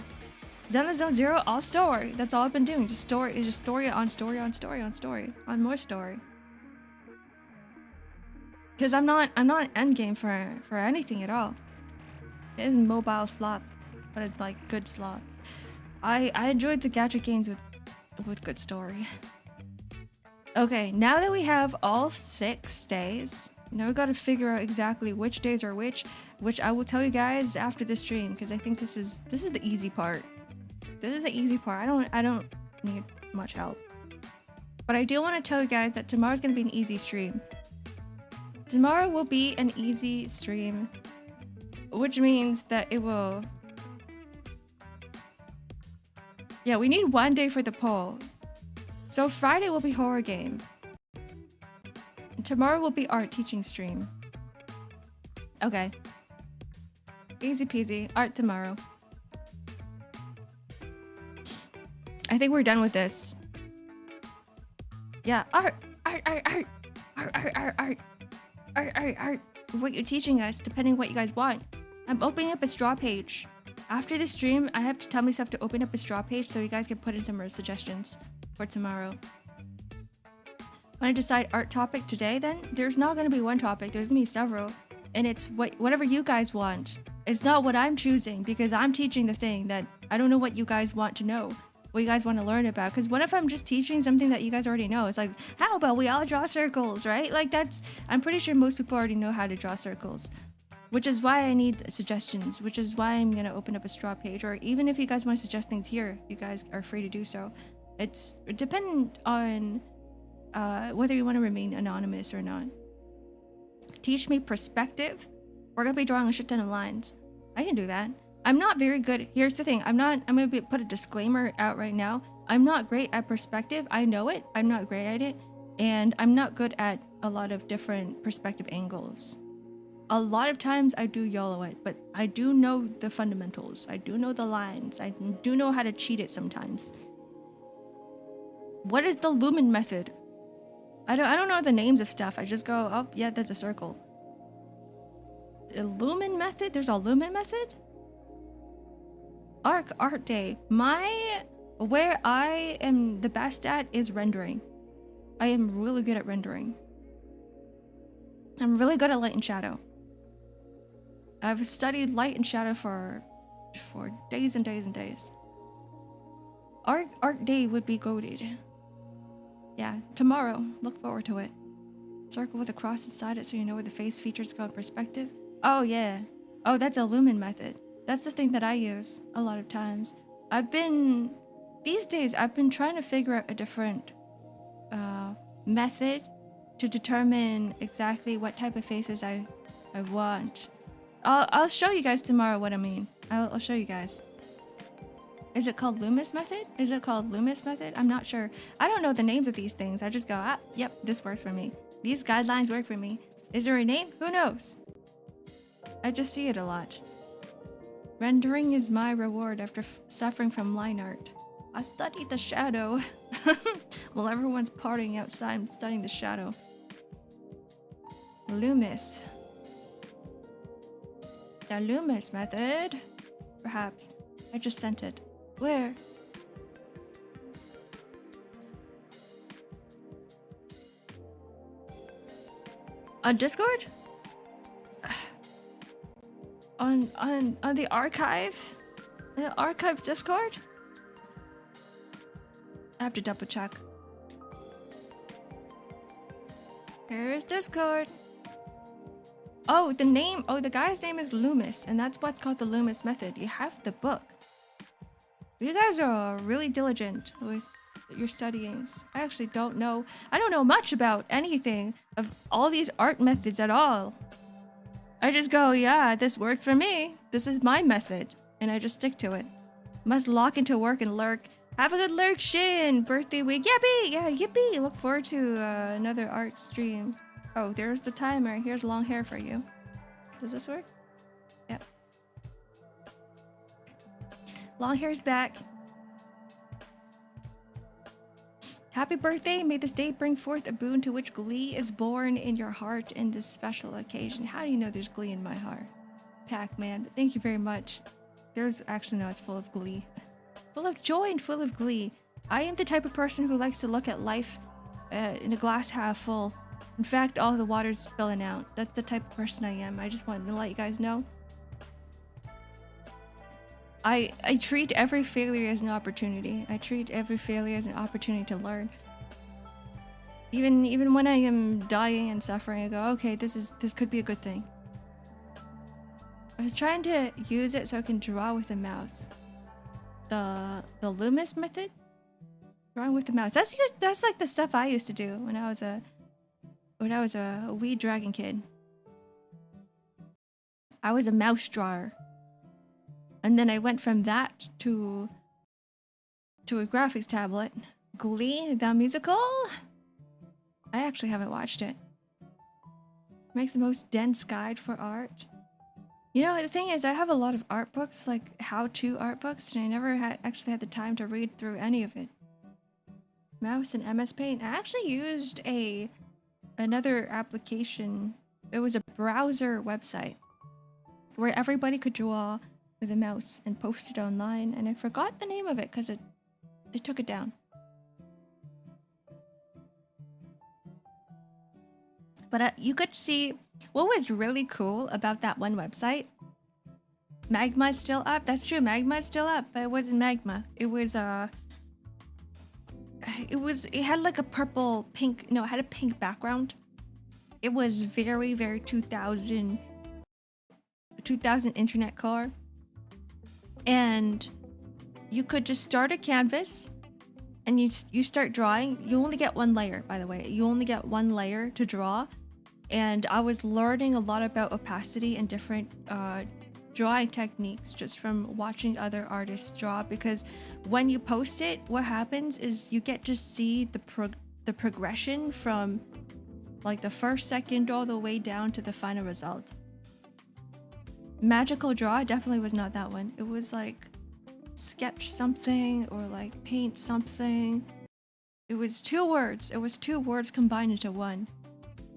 Zenless Zone Zero, all story. That's all I've been doing. Just story. It's just story on story on story on story on more story. Because I'm not endgame for anything at all. It is mobile slot, but it's like good slot. I enjoyed the gacha games with good story. Okay, now that we have all 6 days, now we gotta figure out exactly which days are which I will tell you guys after this stream, because I think this is the easy part. This is the easy part. I don't need much help. But I do want to tell you guys that tomorrow's gonna be an easy stream. Tomorrow will be an easy stream, which means that it will... Yeah, we need 1 day for the poll. So Friday will be horror game. And tomorrow will be art teaching stream. Okay. Easy peasy. Art tomorrow. I think we're done with this. Yeah, art. What you're teaching us, depending what you guys want. I'm opening up a straw page. After this stream, I have to tell myself to open up a straw page so you guys can put in some suggestions for tomorrow. When I decide art topic today, then there's not going to be one topic, there's going to be several. And it's whatever you guys want. It's not what I'm choosing because I'm teaching the thing that I don't know what you guys want to know, what you guys want to learn about. Because what if I'm just teaching something that you guys already know? It's like, how about we all draw circles, right? Like I'm pretty sure most people already know how to draw circles. Which is why I need suggestions, which is why I'm going to open up a straw page. Or even if you guys want to suggest things here, you guys are free to do so. It depends on whether you want to remain anonymous or not. Teach me perspective. We're going to be drawing a shit ton of lines. I can do that. I'm not very good. Here's the thing. I'm going to put a disclaimer out right now. I'm not great at perspective. I know it. I'm not great at it. And I'm not good at a lot of different perspective angles. A lot of times I do YOLO it, but I do know the fundamentals. I do know the lines. I do know how to cheat it sometimes. What is the lumen method? I don't know the names of stuff. I just go, oh yeah, there's a circle. A lumen method? There's a lumen method? Art day. Where I am the best at is rendering. I am really good at rendering. I'm really good at light and shadow. I've studied light and shadow for days and days and days. Art day would be goated. Yeah, tomorrow. Look forward to it. Circle with a cross inside it so you know where the face features go in perspective. Oh yeah. Oh, that's a lumen method. That's the thing that I use a lot of times. These days I've been trying to figure out a different method to determine exactly what type of faces I want. I'll show you guys tomorrow what I mean. I'll show you guys. Is it called Loomis method? Is it called Loomis method? I'm not sure. I don't know the names of these things. I just go, yep, this works for me. These guidelines work for me. Is there a name? Who knows? I just see it a lot. Rendering is my reward after suffering from line art. I studied the shadow. While everyone's partying outside, I'm studying the shadow. Loomis. The Loomis method? Perhaps. I just sent it. Where? On Discord? On the archive? The archive Discord? I have to double check. Here's Discord. Oh, the guy's name is Loomis, and that's what's called the Loomis method. You have the book. You guys are really diligent with your studyings. I actually don't know. I don't know much about anything of all these art methods at all. I just go, yeah, this works for me. This is my method, and I just stick to it. Must lock into work and lurk. Have a good lurk, Shin! Birthday week, yippee! Yeah, yippee! Look forward to another art stream. Oh, there's the timer. Here's long hair for you. Does this work? Yep. Long hair's back. Happy birthday! May this day bring forth a boon to which glee is born in your heart in this special occasion. How do you know there's glee in my heart? Pac-Man, thank you very much. There's actually no, it's full of glee. Full of joy and full of glee. I am the type of person who likes to look at life in a glass half full. In fact, all the water's spilling out. That's the type of person I am. I just wanted to let you guys know. I treat every failure as an opportunity. I treat every failure as an opportunity to learn. Even when I am dying and suffering, I go, okay, this could be a good thing. I was trying to use it so I can draw with the mouse. The Loomis method? Drawing with the mouse. That's like the stuff I used to do when I was a wee dragon kid. I was a mouse drawer. And then I went from that to a graphics tablet. Glee, the musical? I actually haven't watched it. Makes the most dense guide for art. You know, the thing is, I have a lot of art books, like how-to art books, and I never actually had the time to read through any of it. Mouse and MS Paint. I actually used another application. It was a browser website where everybody could draw with a mouse and post it online, and I forgot the name of it because they took it down. But you could see what was really cool about that one website. Magma's still up. That's true. Magma's still up, but it wasn't Magma. It had like a purple pink. No, it had a pink background. It was very, very 2000 internet core. And you could just start a canvas and you start drawing. You only get one layer, by the way. You only get one layer to draw. And I was learning a lot about opacity and different drawing techniques just from watching other artists draw, because when you post it, what happens is you get to see the progression from like the first second all the way down to the final result. Magical Draw definitely was not that one. It was like sketch something or like paint something. It was two words. It was two words combined into one.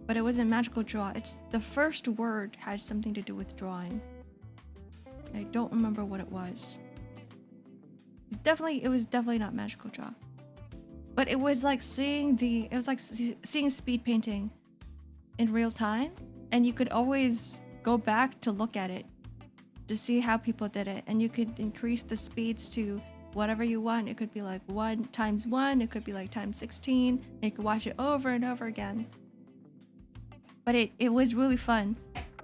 But it wasn't Magical Draw. It's the first word had something to do with drawing. I don't remember what it was. It was definitely not Magical Draw. But it was like seeing speed painting in real time, and you could always go back to look at it to see how people did it, and you could increase the speeds to whatever you want. It could be like 1 times 1, it could be like times 16, and you could watch it over and over again. But it was really fun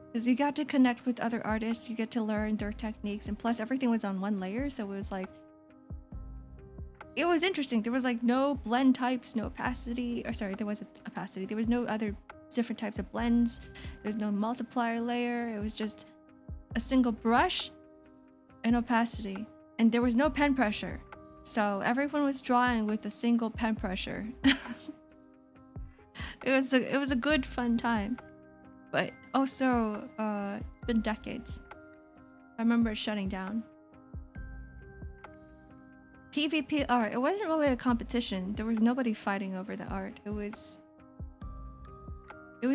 because you got to connect with other artists, you get to learn their techniques, and plus everything was on one layer, so it was like, it was interesting. There was like no blend types, no opacity, or sorry, there was opacity. There was no other different types of blends. There's no multiplier layer. It was just a single brush and opacity, and there was no pen pressure. So everyone was drawing with a single pen pressure. It was a good fun time, but also it's been decades. I remember it shutting down. PvP art. It wasn't really a competition. There was nobody fighting over the art. It was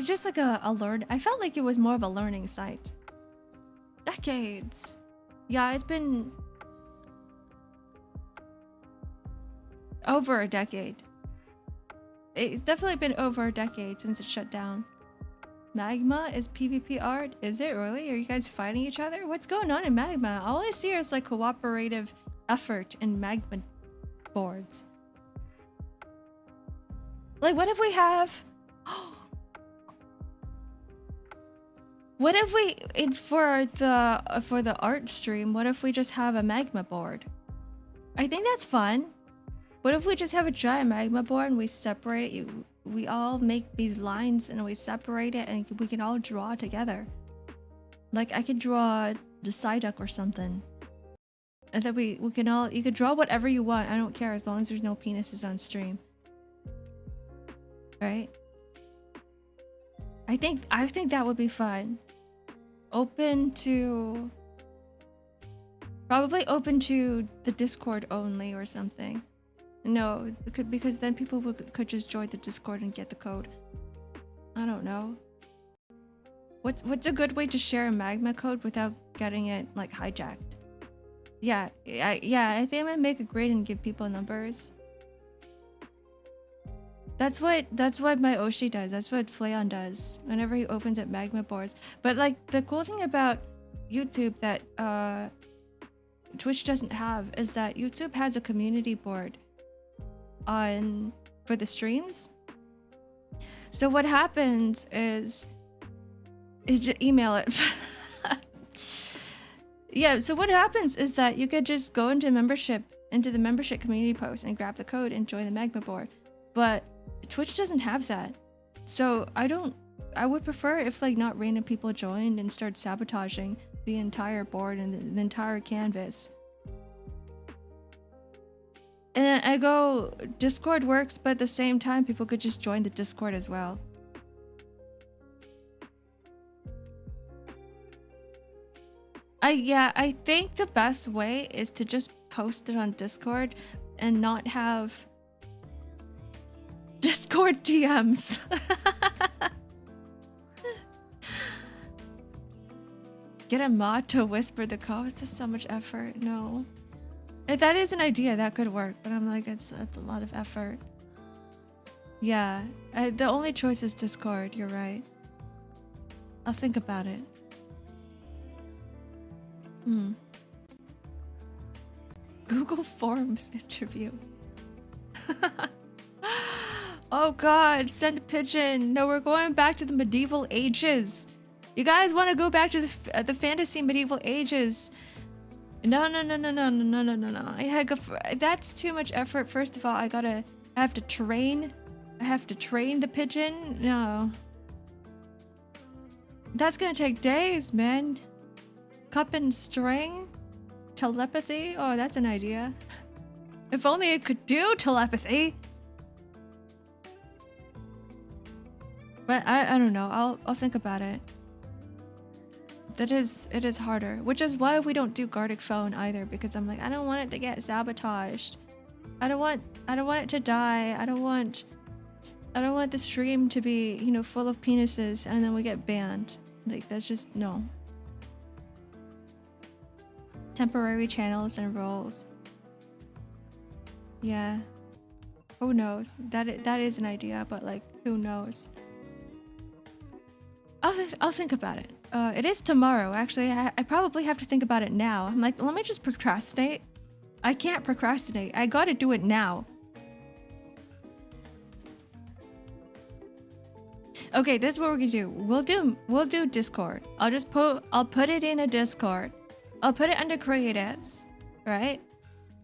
just like a learn. I felt like it was more of a learning site. Decades. Yeah, it's been over a decade. It's definitely been over a decade since it shut down. Magma is PvP art? Is it really? Are you guys fighting each other? What's going on in Magma? All I see is like cooperative effort in Magma boards. Like, what if we have... What if we... It's for the art stream, what if we just have a Magma board? I think that's fun. What if we just have a giant Magma board and we separate it? We all make these lines and we separate it and we can all draw together. Like, I could draw the Psyduck or something. And then we can all... You could draw whatever you want. I don't care as long as there's no penises on stream. Right? I think that would be fun. Open to... Probably open to the Discord only or something. No, because then people could just join the Discord and get the code. I don't know. What's a good way to share a Magma code without getting it like hijacked? Yeah, I think I'm gonna make a grid and give people numbers. That's what my Oshi does. That's what Flayon does whenever he opens up Magma boards. But like the cool thing about YouTube that Twitch doesn't have is that YouTube has a community board for the streams. So what happens is just email it. Yeah, so what happens is that you could just go into the membership community post and grab the code and join the Magma board. But Twitch doesn't have that. So I would prefer if like not random people joined and start sabotaging the entire board and the entire canvas. And I go, Discord works, but at the same time, people could just join the Discord as well. I think the best way is to just post it on Discord and not have Discord DMs. Get a mod to whisper the code. Is this so much effort? No. If that is an idea, that could work, but I'm like, it's a lot of effort. Yeah, the only choice is Discord. You're right. I'll think about it. Google Forms interview. Oh God, send a pigeon. No, we're going back to the medieval ages. You guys want to go back to the fantasy medieval ages? No. That's too much effort. First of all, I have to train the pigeon. No. That's gonna take days, man. Cup and string? Telepathy? Oh, that's an idea. If only it could do telepathy. But I don't know. I'll think about it. It is harder, which is why we don't do Gartic phone either, because I'm like, I don't want it to get sabotaged. I don't want it to die. I don't want the stream to be, you know, full of penises and then we get banned. Like, that's just no. Temporary channels and roles. Yeah. Who knows? That is an idea, but like, who knows? I'll think about it. It is tomorrow. Actually, I probably have to think about it now. I'm like, let me just procrastinate. I can't procrastinate. I gotta do it now. Okay, this is what we're gonna do. We'll do Discord. I'll put it in a Discord. I'll put it under creatives, right?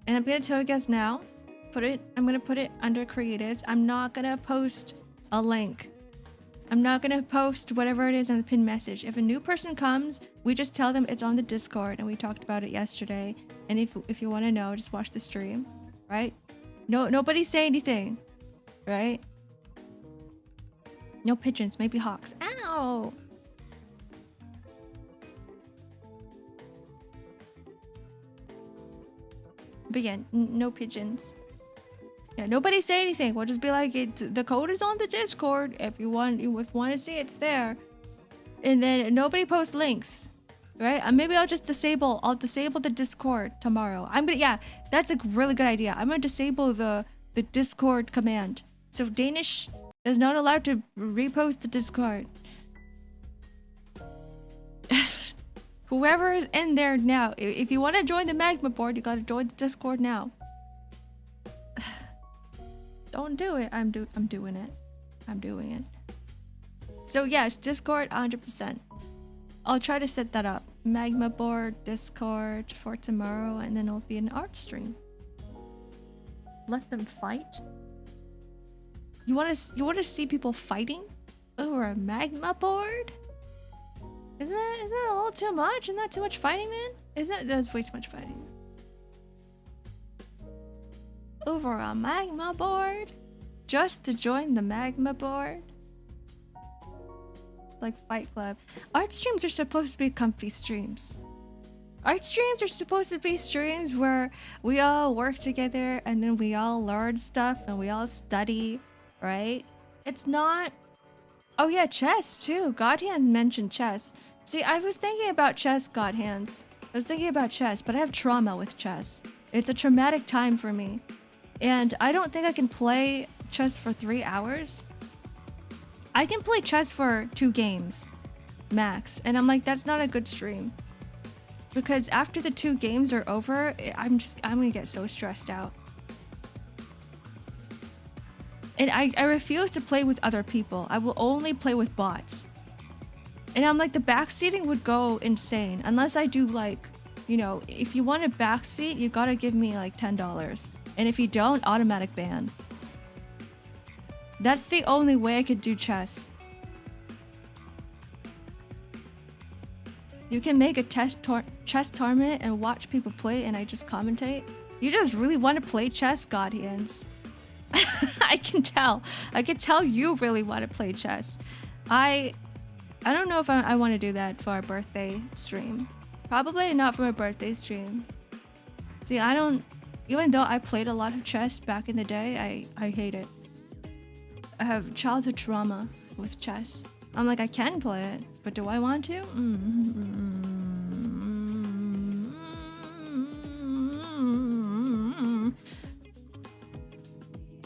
And I'm gonna tell you guys now. I'm gonna put it under creatives. I'm not gonna post a link. I'm not gonna post whatever it is in the pinned message. If a new person comes, we just tell them it's on the Discord and we talked about it yesterday. And if you want to know, just watch the stream, right? Nobody say anything, right? No pigeons, maybe hawks. Ow! But yeah, no pigeons. Yeah, nobody say anything. We'll just be like, the code is on the Discord. If you want to see it, it's there. And then nobody posts links, right? Maybe I'll disable the Discord tomorrow. Yeah, that's a really good idea. I'm gonna disable the Discord command. So Danish is not allowed to repost the Discord. Whoever is in there now, if you want to join the magma board, you gotta join the Discord now. Don't do it. I'm doing it. I'm doing it. So yes, Discord 100%. I'll try to set that up. Magma board, Discord for tomorrow, and then it'll be an art stream. Let them fight. You want to see people fighting over a magma board? Isn't that a little too much? Isn't that too much fighting, man? That's way too much fighting. Over a magma board? Just to join the magma board? Like Fight Club. Art streams are supposed to be comfy streams. Art streams are supposed to be streams where we all work together and then we all learn stuff and we all study, right? It's not... Oh yeah, chess too. Godhands mentioned chess. See, I was thinking about chess, Godhands. I was thinking about chess, but I have trauma with chess. It's a traumatic time for me. And I don't think I can play chess for 3 hours. I can play chess for 2 games, max. And I'm like, that's not a good stream. Because after the 2 games are over, I'm gonna get so stressed out. And I refuse to play with other people. I will only play with bots. And I'm like, the backseating would go insane. Unless I do like, you know, if you want a backseat, you gotta give me like $10. And if you don't, automatic ban. That's the only way I could do chess. You can make a chess tournament and watch people play and I just commentate. You just really want to play chess, Godhands. I can tell. I can tell you really want to play chess. I don't know if I want to do that for our birthday stream. Probably not for a birthday stream. See, I don't... Even though I played a lot of chess back in the day, I hate it. I have childhood trauma with chess. I'm like, I can play it, but do I want to?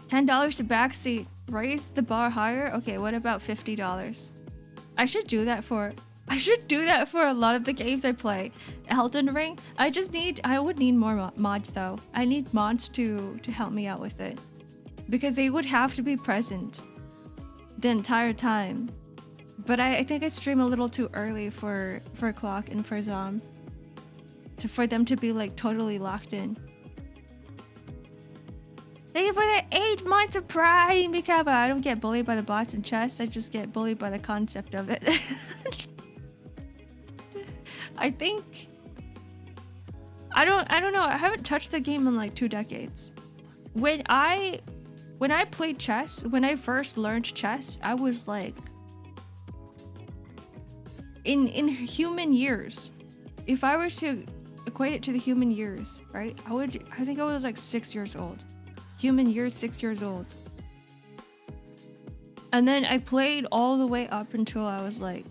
$10 to backseat. Raise the bar higher? Okay, what about $50? I should do that for a lot of the games I play. Elden Ring, I would need more mods though. I need mods to help me out with it. Because they would have to be present the entire time. But I think I stream a little too early for Clock and for Zom. For them to be like totally locked in. Thank you for the 8 months of Prime, Mikava. I don't get bullied by the bots in chess. I just get bullied by the concept of it. I think... I don't know. I haven't touched the game in like 2 decades. When I played chess, when I first learned chess, I was like... In human years, if I were to equate it to the human years, right? I think I was like 6 years old. Human years, 6 years old. And then I played all the way up until I was like,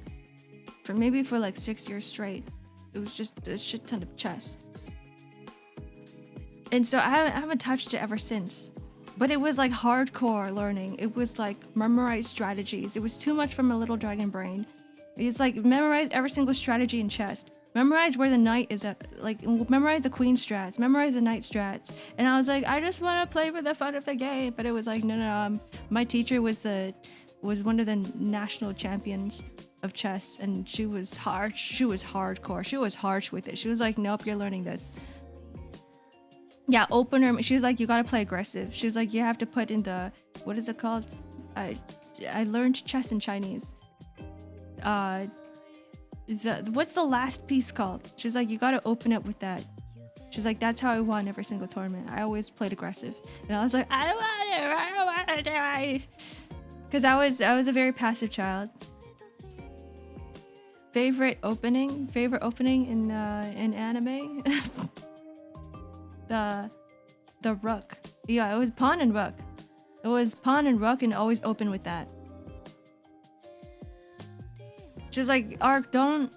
for like 6 years straight. It was just a shit ton of chess. And so I haven't touched it ever since. But it was like hardcore learning. It was like memorize strategies. It was too much for my little dragon brain. It's like memorize every single strategy in chess. Memorize where the knight is at, like memorize the queen strats, memorize the knight strats. And I was like, I just want to play for the fun of the game. But it was like, no. My teacher was one of the national champions of chess, and she was harsh. She was hardcore. She was harsh with it. She was like, nope, you're learning this. Yeah, opener. She was like, you gotta play aggressive. She was like, you have to put in the, what is it called? I learned chess in Chinese. What's the last piece called? She's like, you gotta open up with that. She's like, that's how I won every single tournament. I always played aggressive. And I was like, I don't want to do it. Because I was a very passive child. Favorite opening in anime? the rook. Yeah, it was pawn and rook. It was pawn and rook and always open with that. She's like, Ark, don't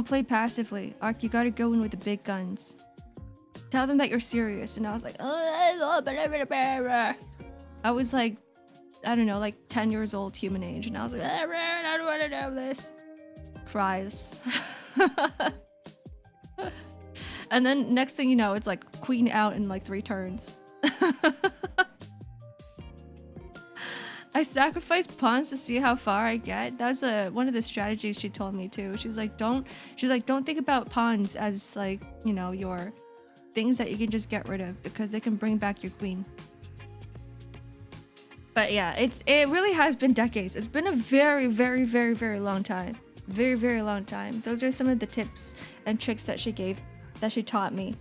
play passively. Ark, you gotta go in with the big guns. Tell them that you're serious. And I was like, I was like, I don't know, like 10 years old human age. And I was like, I don't want to know this. Cries. And then next thing you know, it's like queen out in like 3 turns. I sacrifice pawns to see how far I get. That's one of the strategies she told me too. She's like, don't think about pawns as like, you know, your things that you can just get rid of because they can bring back your queen. But yeah, it really has been decades. It's been a very, very, very, very long time. Very, very long time. Those are some of the tips and tricks that she taught me.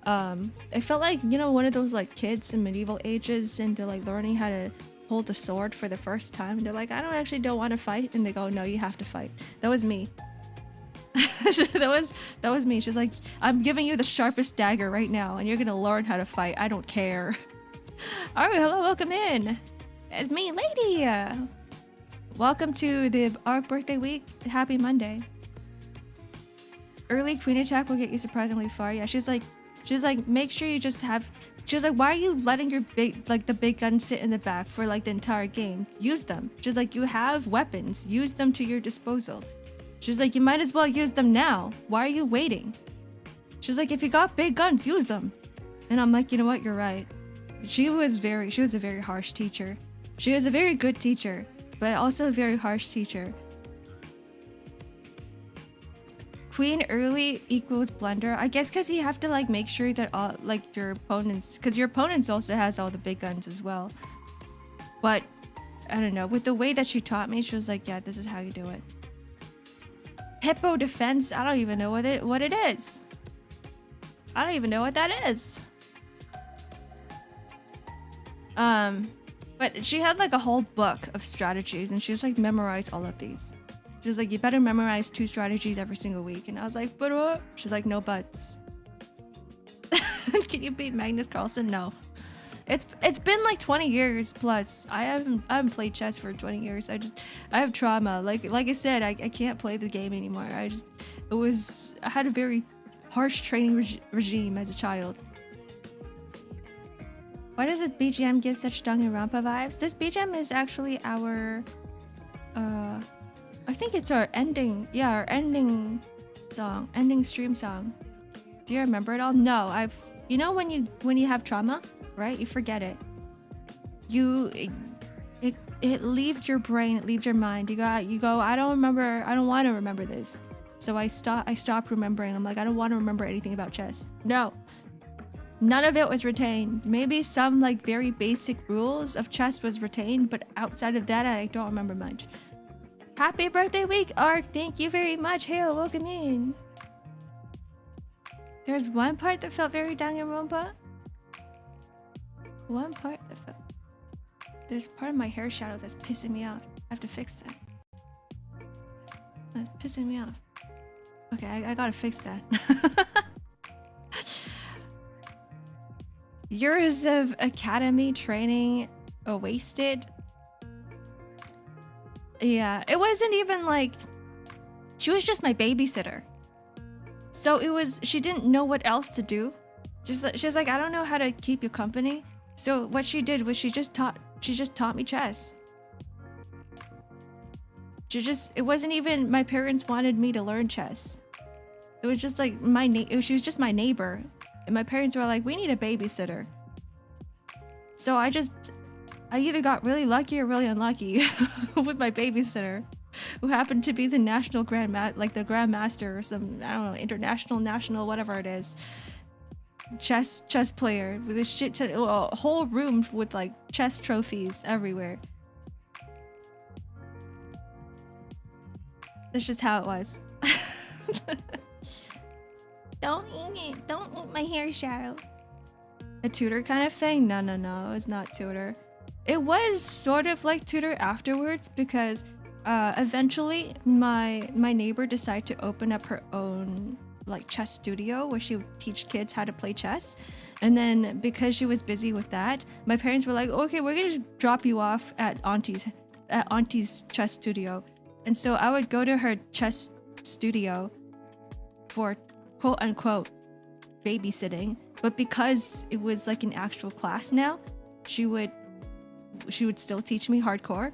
It felt like, you know, one of those like kids in medieval ages and they're like learning how to hold a sword for the first time. They're like, I don't want to fight. And they go, no, you have to fight. That was me. that was me. She's like, I'm giving you the sharpest dagger right now and you're gonna learn how to fight. I don't care. All right, hello, welcome in. It's me, lady. Welcome to the Ark birthday week. Happy Monday. Early queen attack will get you surprisingly far. Yeah, she's like, make sure you just have. She's like, why are you letting your the big gun sit in the back for like the entire game? Use them. She's like, you have weapons. Use them to your disposal. She's like, you might as well use them now. Why are you waiting? She's like, if you got big guns, use them. And I'm like, you know what? You're right. She was a very harsh teacher. She was a very good teacher, but also a very harsh teacher. Queen early equals blunder. I guess because you have to like make sure that all like your opponents, because your opponents also has all the big guns as well. But I don't know. With the way that she taught me, she was like, yeah, this is how you do it. Hippo defense. I don't even know what it is. I don't even know what that is. But she had like a whole book of strategies and she was like, memorize all of these. She was like, you better memorize 2 strategies every single week. And I was like, but what? She's like, no buts. Can you beat Magnus Carlsen? No. It's been like 20 years plus. I haven't played chess for 20 years. I have trauma. Like I said, I can't play the game anymore. I had a very harsh training regime as a child. Why does the BGM give such Danganronpa vibes? This BGM is actually our, I think it's our ending song, ending stream song. Do you remember it all? No, you know when you have trauma, right? You forget it. It leaves your brain, it leaves your mind. You go, I don't want to remember this. So I stopped remembering. I'm like, I don't want to remember anything about chess. No. None of it was retained. Maybe some like very basic rules of chess was retained, but outside of that, I don't remember much. Happy birthday week, Ark! Thank you very much. Hail, welcome in. There's one part that felt very Danganronpa. One part that felt... There's part of my hair shadow that's pissing me off. I have to fix that. That's pissing me off. Okay, I gotta fix that. Years of academy training wasted. Yeah, it wasn't even like... She was just my babysitter. So she didn't know what else to do. She's like, I don't know how to keep you company. So what she did was she just taught me chess. It wasn't even my parents wanted me to learn chess. It was just like she was just my neighbor. And my parents were like, we need a babysitter. So I either got really lucky or really unlucky with my babysitter, who happened to be the national the grandmaster or some, I don't know, international, national, whatever it is, chess player with a whole room with like chess trophies everywhere. That's just how it was. Don't eat my hair shadow. A tutor kind of thing? No, it was not tutor. It was sort of like tutor afterwards because eventually my neighbor decided to open up her own like chess studio where she would teach kids how to play chess. And then because she was busy with that, my parents were like, okay, we're gonna just drop you off at auntie's chess studio. And so I would go to her chess studio for quote unquote babysitting, but because it was like an actual class now, she would still teach me hardcore.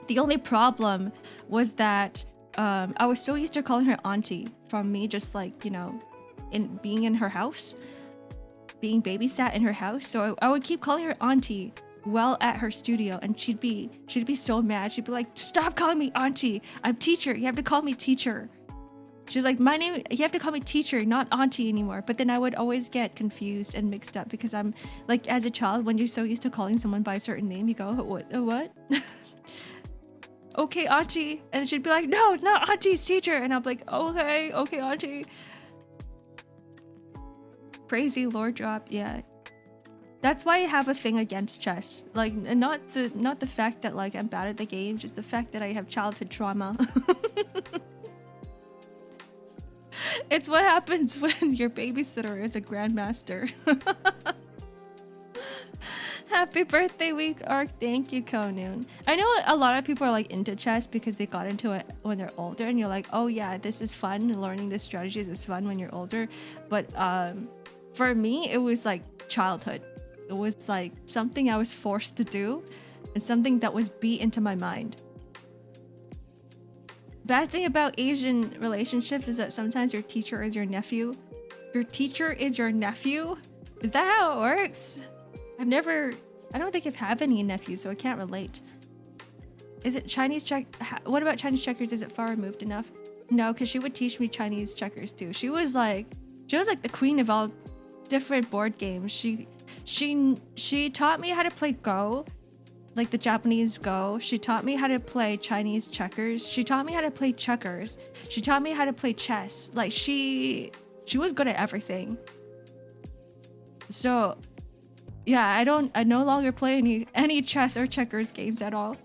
The only problem was that I was so used to calling her auntie from me just like, you know, in being in her house, being babysat in her house. So I would keep calling her auntie while at her studio, and she'd be so mad. She'd be like, stop calling me auntie. I'm teacher. You have to call me teacher. She was like, my name, you have to call me teacher, not auntie anymore. But then I would always get confused and mixed up because I'm like, as a child, when you're so used to calling someone by a certain name, you go, what? Okay, auntie. And she'd be like, no, not auntie, it's teacher. And I'm like, okay, auntie. Crazy lore drop, yeah. That's why I have a thing against chess. Like, not the fact that like I'm bad at the game, just the fact that I have childhood trauma. It's what happens when your babysitter is a grandmaster. Happy birthday week, Ark. Thank you, Konun. I know a lot of people are like into chess because they got into it when they're older, and you're like, oh yeah, this is fun. Learning the strategies is fun when you're older. But for me, it was like childhood. It was like something I was forced to do and something that was beat into my mind. Bad thing about Asian relationships is that sometimes your teacher is your nephew. Your teacher is your nephew? Is that how it works? I don't think I've had any nephews, so I can't relate. Is it Chinese what about Chinese checkers? Is it far removed enough? No, because she would teach me Chinese checkers too. She was like the queen of all different board games. She taught me how to play Go, like the Japanese Go. She taught me how to play Chinese checkers. She taught me how to play checkers. She taught me how to play chess. Like she was good at everything. So yeah, I no longer play any chess or checkers games at all.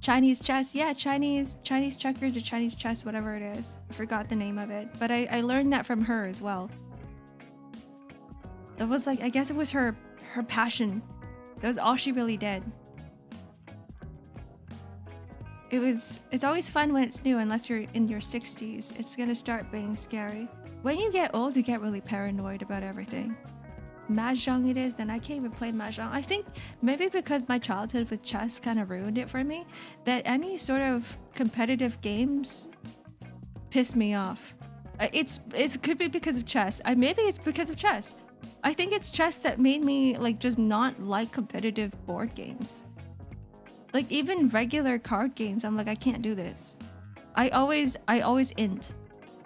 Chinese chess, yeah, Chinese checkers or Chinese chess, whatever it is. I forgot the name of it, but I learned that from her as well. That was like, I guess it was her passion. That was all she really did. It's always fun when it's new, unless you're in your 60s. It's gonna start being scary. When you get old, you get really paranoid about everything. Mahjong it is, then I can't even play Mahjong. I think maybe because my childhood with chess kind of ruined it for me, that any sort of competitive games piss me off. It could be because of chess. Maybe it's because of chess. I think it's chess that made me like just not like competitive board games. Like even regular card games, I'm like, I can't do this. I always int.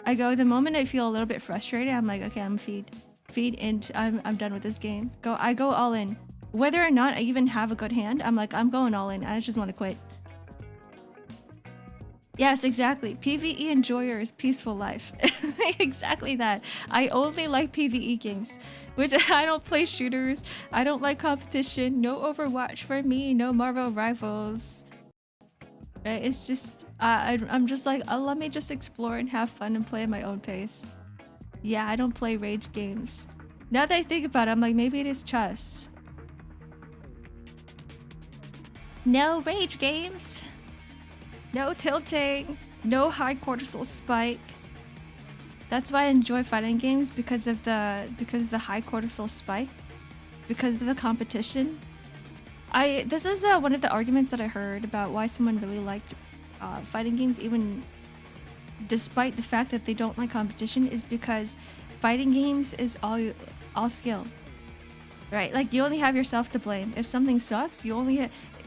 I go, the moment I feel a little bit frustrated, I'm like, okay, I'm feed int. I'm done with this game. I go all in. Whether or not I even have a good hand, I'm like, I'm going all in. I just want to quit. Yes, exactly. PvE enjoyers, peaceful life. Exactly that. I only like PvE games, which I don't play shooters. I don't like competition. No Overwatch for me. No Marvel Rivals. It's just, I'm just like, let me just explore and have fun and play at my own pace. Yeah, I don't play rage games. Now that I think about it, I'm like, maybe it is chess. No rage games. No tilting, no high cortisol spike. That's why I enjoy fighting games, because of the high cortisol spike, because of the competition. This is one of the arguments that I heard about why someone really liked fighting games, even despite the fact that they don't like competition, is because fighting games is all skill, right? Like you only have yourself to blame. If something sucks,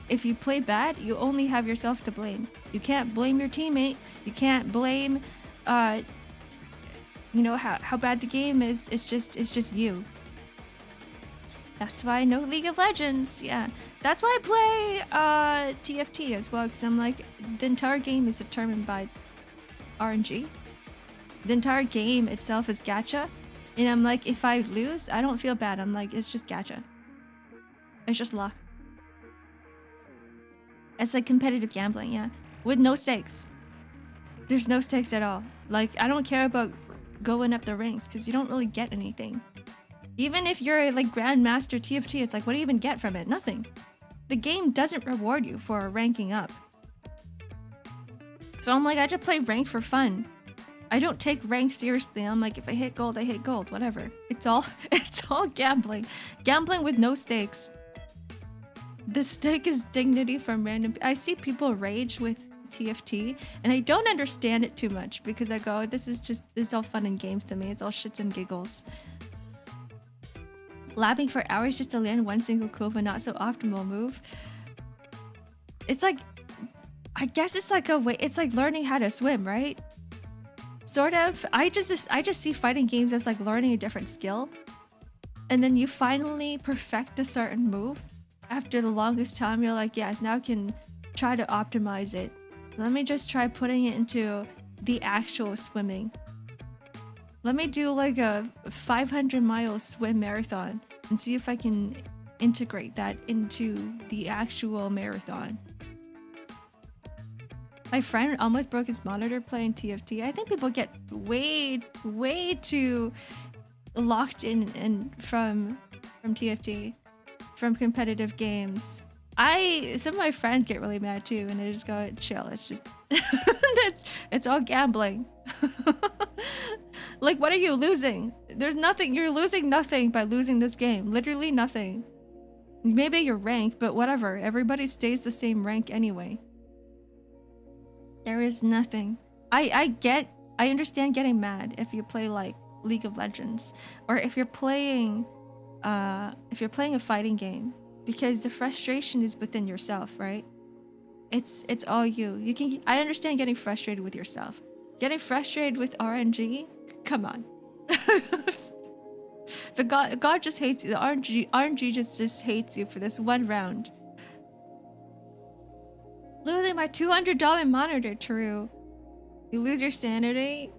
if you play bad, you only have yourself to blame. You can't blame your teammate. You can't blame, you know, how bad the game is. It's just you. That's why I know League of Legends. Yeah, that's why I play TFT as well, because I'm like, the entire game is determined by RNG. The entire game itself is gacha, and I'm like, if I lose, I don't feel bad. I'm like, it's just gacha. It's just luck. It's like competitive gambling, yeah, with no stakes. There's no stakes at all. Like, I don't care about going up the ranks because you don't really get anything. Even if you're like Grandmaster TFT, it's like, what do you even get from it? Nothing. The game doesn't reward you for ranking up. So I'm like, I just play rank for fun. I don't take rank seriously. I'm like, if I hit gold, I hit gold, whatever. It's all gambling. Gambling with no stakes. The stake is dignity from random. I see people rage with TFT and I don't understand it too much because I go, it's all fun and games to me. It's all shits and giggles. Labbing for hours just to land one single cool but not so optimal move. It's like, I guess it's like a way, it's like learning how to swim, right? Sort of. I just see fighting games as like learning a different skill. And then you finally perfect a certain move. After the longest time, you're like, yes, now I can try to optimize it. Let me just try putting it into the actual swimming. Let me do like a 500-mile swim marathon and see if I can integrate that into the actual marathon. My friend almost broke his monitor playing TFT. I think people get way too locked in from TFT, from competitive games. Some of my friends get really mad too, and I just go, chill. It's just, it's all gambling. Like, what are you losing? There's nothing. You're losing nothing by losing this game. Literally nothing. Maybe your rank, but whatever. Everybody stays the same rank anyway. There is nothing. I understand getting mad if you play like League of Legends, or if you're playing a fighting game, because the frustration is within yourself, right? It's all you. I understand getting frustrated with yourself. Getting frustrated with RNG? Come on. The God just hates you. The RNG just hates you for this one round. Literally my $200 monitor, true. You lose your sanity?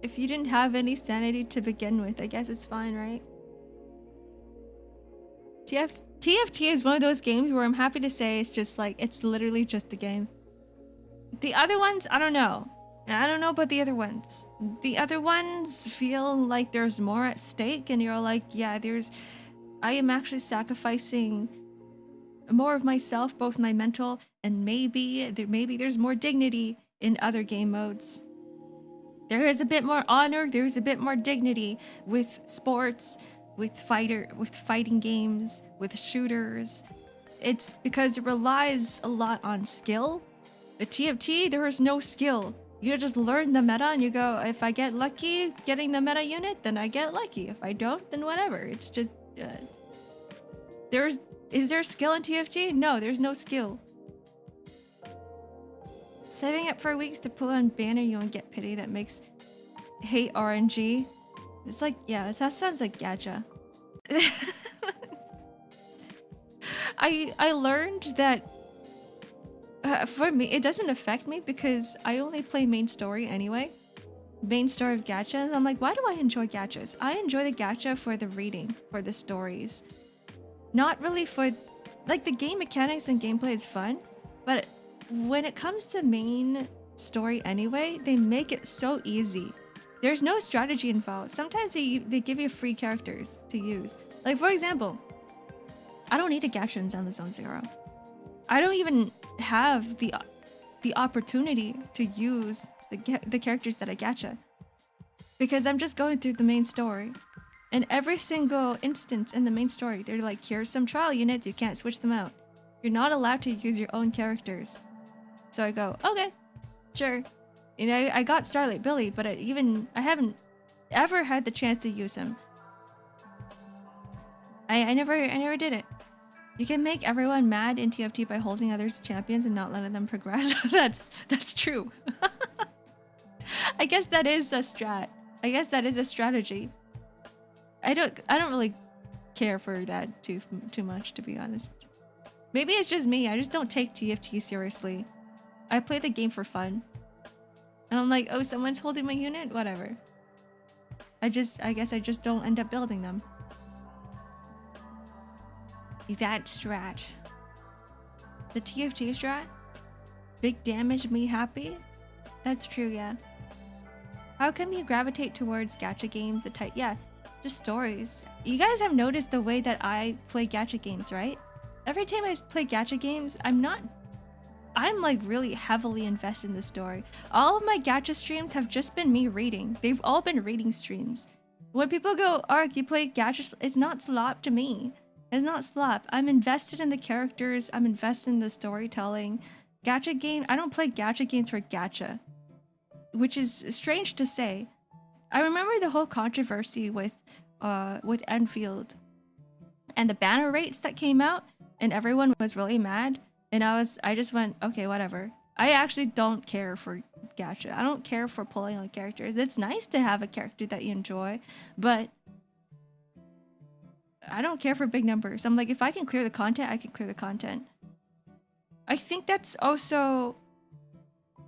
If you didn't have any sanity to begin with, I guess it's fine, right? TFT is one of those games where I'm happy to say it's just like, it's literally just a game. The other ones, I don't know. I don't know about the other ones. The other ones feel like there's more at stake, and you're like, yeah, I am actually sacrificing more of myself, both my mental, and maybe there's more dignity in other game modes. There is a bit more honor, there is a bit more dignity with sports, with fighting games, with shooters. It's because it relies a lot on skill. At TFT, there is no skill. You just learn the meta and you go, if I get lucky getting the meta unit, then I get lucky. If I don't, then whatever. It's just, is there skill in TFT? No, there's no skill. Saving up for weeks to pull on banner you won't get pity that makes hate RNG. It's like, yeah, that sounds like gacha. I learned that for me, it doesn't affect me because I only play main story anyway. Main story of gachas. I'm like, why do I enjoy gachas? I enjoy the gacha for the reading, for the stories. Not really for, like, the game mechanics and gameplay is fun, but when it comes to main story anyway, they make it so easy. There's no strategy involved. Sometimes they give you free characters to use. Like, for example, I don't need a gacha in Zenless Zone Zero. I don't even have the opportunity to use the characters that I gacha, because I'm just going through the main story. And every single instance in the main story, they're like, here's some trial units, you can't switch them out. You're not allowed to use your own characters. So I go, okay, sure. You know, I got Starlight Billy, but I haven't ever had the chance to use him. I never did it. You can make everyone mad in TFT by holding others champions and not letting them progress. That's true. I guess that is a strat. I guess that is a strategy. I don't really care for that too much, to be honest. Maybe it's just me. I just don't take TFT seriously. I play the game for fun. And I'm like, oh, someone's holding my unit? Whatever. I guess I just don't end up building them. That strat. The TFT strat? Big damage, me happy? That's true, yeah. How come you gravitate towards gacha games? Yeah, just stories. You guys have noticed the way that I play gacha games, right? Every time I play gacha games, I'm like really heavily invested in the story. All of my gacha streams have just been me reading. They've all been reading streams. When people go, Ark, you play gacha, it's not slop to me. It's not slop. I'm invested in the characters. I'm invested in the storytelling. Gacha game, I don't play gacha games for gacha, which is strange to say. I remember the whole controversy with Enfield and the banner rates that came out, and everyone was really mad. And I just went, okay, whatever. I actually don't care for gacha. I don't care for pulling on characters. It's nice to have a character that you enjoy, but I don't care for big numbers. I'm like, if I can clear the content, I can clear the content. I think that's also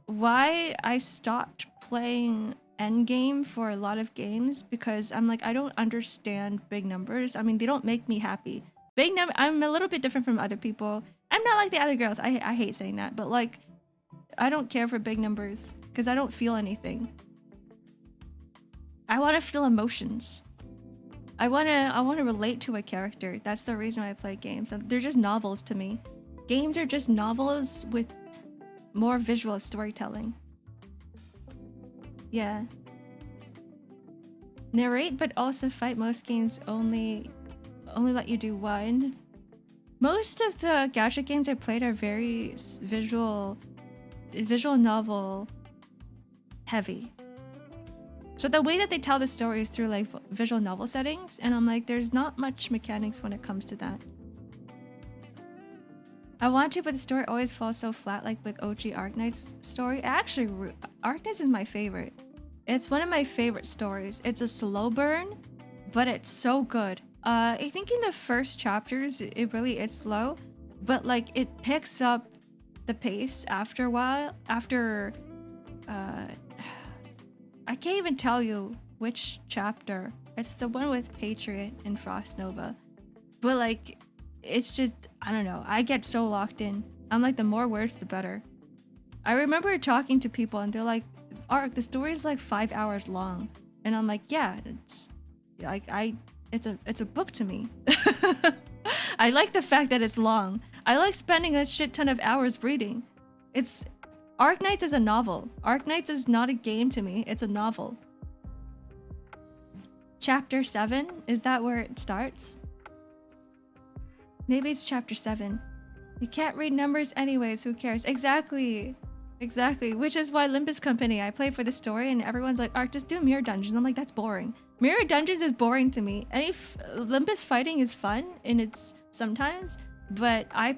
why I stopped playing endgame for a lot of games, because I'm like, I don't understand big numbers. I mean, they don't make me happy. I'm a little bit different from other people. I'm not like the other girls. I hate saying that, but like, I don't care for big numbers because I don't feel anything. I want to feel emotions. I want to relate to a character. That's the reason I play games. They're just novels to me. Games are just novels with more visual storytelling. Yeah. Narrate, but also fight. Most games only let you do one. Most of the gacha games I played are very visual novel heavy. So the way that they tell the story is through like visual novel settings, and I'm like, there's not much mechanics when it comes to that. I want to, but the story always falls so flat, like with OG Arknight's story. Actually, Arknight is my favorite. It's one of my favorite stories. It's a slow burn, but it's so good. I think in the first chapters, it really is slow, but like it picks up the pace after a while. I can't even tell you which chapter. It's the one with Patriot and Frost Nova. But like, it's just, I don't know. I get so locked in. I'm like, the more words, the better. I remember talking to people and they're like, Ark, the story is like 5 hours long. And I'm like, yeah, it's like, it's a book to me. I like the fact that it's long. I like spending a shit ton of hours reading. Arknights is a novel. Arknights is not a game to me. It's a novel. Chapter 7? Is that where it starts? Maybe it's chapter 7. You can't read numbers anyways. Who cares? Exactly. Which is why Limbus Company, I play for the story and everyone's like, Ark, just do Mirror Dungeons. I'm like, that's boring. Mirror Dungeons is boring to me. Limbus fighting is fun and it's sometimes, but I'm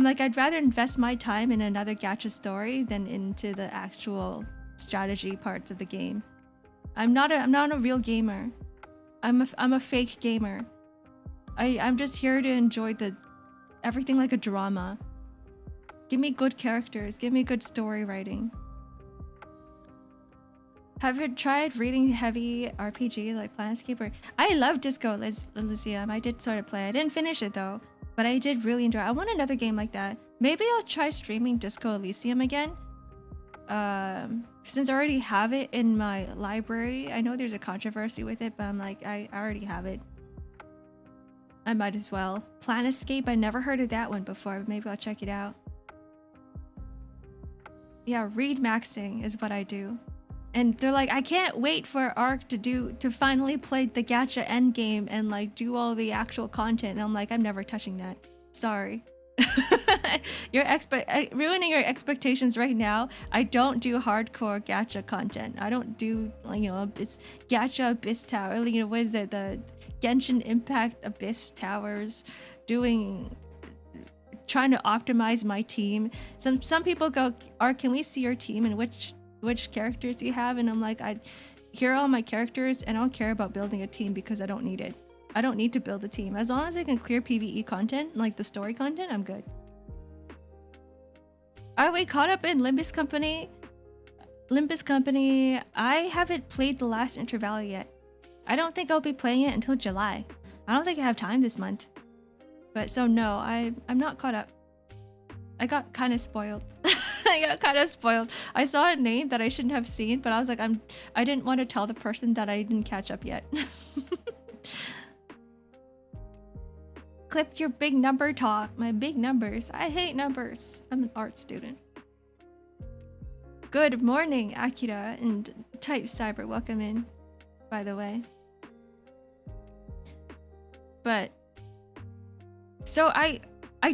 like, I'd rather invest my time in another gacha story than into the actual strategy parts of the game. I'm not a real gamer. I'm a fake gamer. I'm just here to enjoy everything like a drama. Give me good characters. Give me good story writing. Have you tried reading heavy RPG like Planescape? I love Disco Elysium. I did sort of play. I didn't finish it though, but I did really enjoy it. I want another game like that. Maybe I'll try streaming Disco Elysium again. Since I already have it in my library. I know there's a controversy with it, but I'm like, I already have it. I might as well. Planescape, I never heard of that one before, but maybe I'll check it out. Yeah, read maxing is what I do. And they're like, I can't wait for Ark to finally play the gacha endgame and like do all the actual content. And I'm like, I'm never touching that. Sorry. Ruining your expectations right now. I don't do hardcore gacha content. I don't do, it's gacha Abyss Tower. What is it? The Genshin Impact Abyss Towers. Trying to optimize my team. Some people go, Ark, can we see your team and which characters you have? And I'm like, here are all my characters and I don't care about building a team because I don't need it. I don't need to build a team. As long as I can clear PvE content, like the story content, I'm good. Are we caught up in Limbus Company? Limbus Company, I haven't played the last Intervalley yet. I don't think I'll be playing it until July. I don't think I have time this month. But so no, I'm not caught up. I got kind of spoiled. I got kind of spoiled. I saw a name that I shouldn't have seen, but I was like, I didn't want to tell the person that I didn't catch up yet. Clip your big number talk. My big numbers. I hate numbers. I'm an art student. Good morning, Akira and Type Cyber. Welcome in, by the way. But so I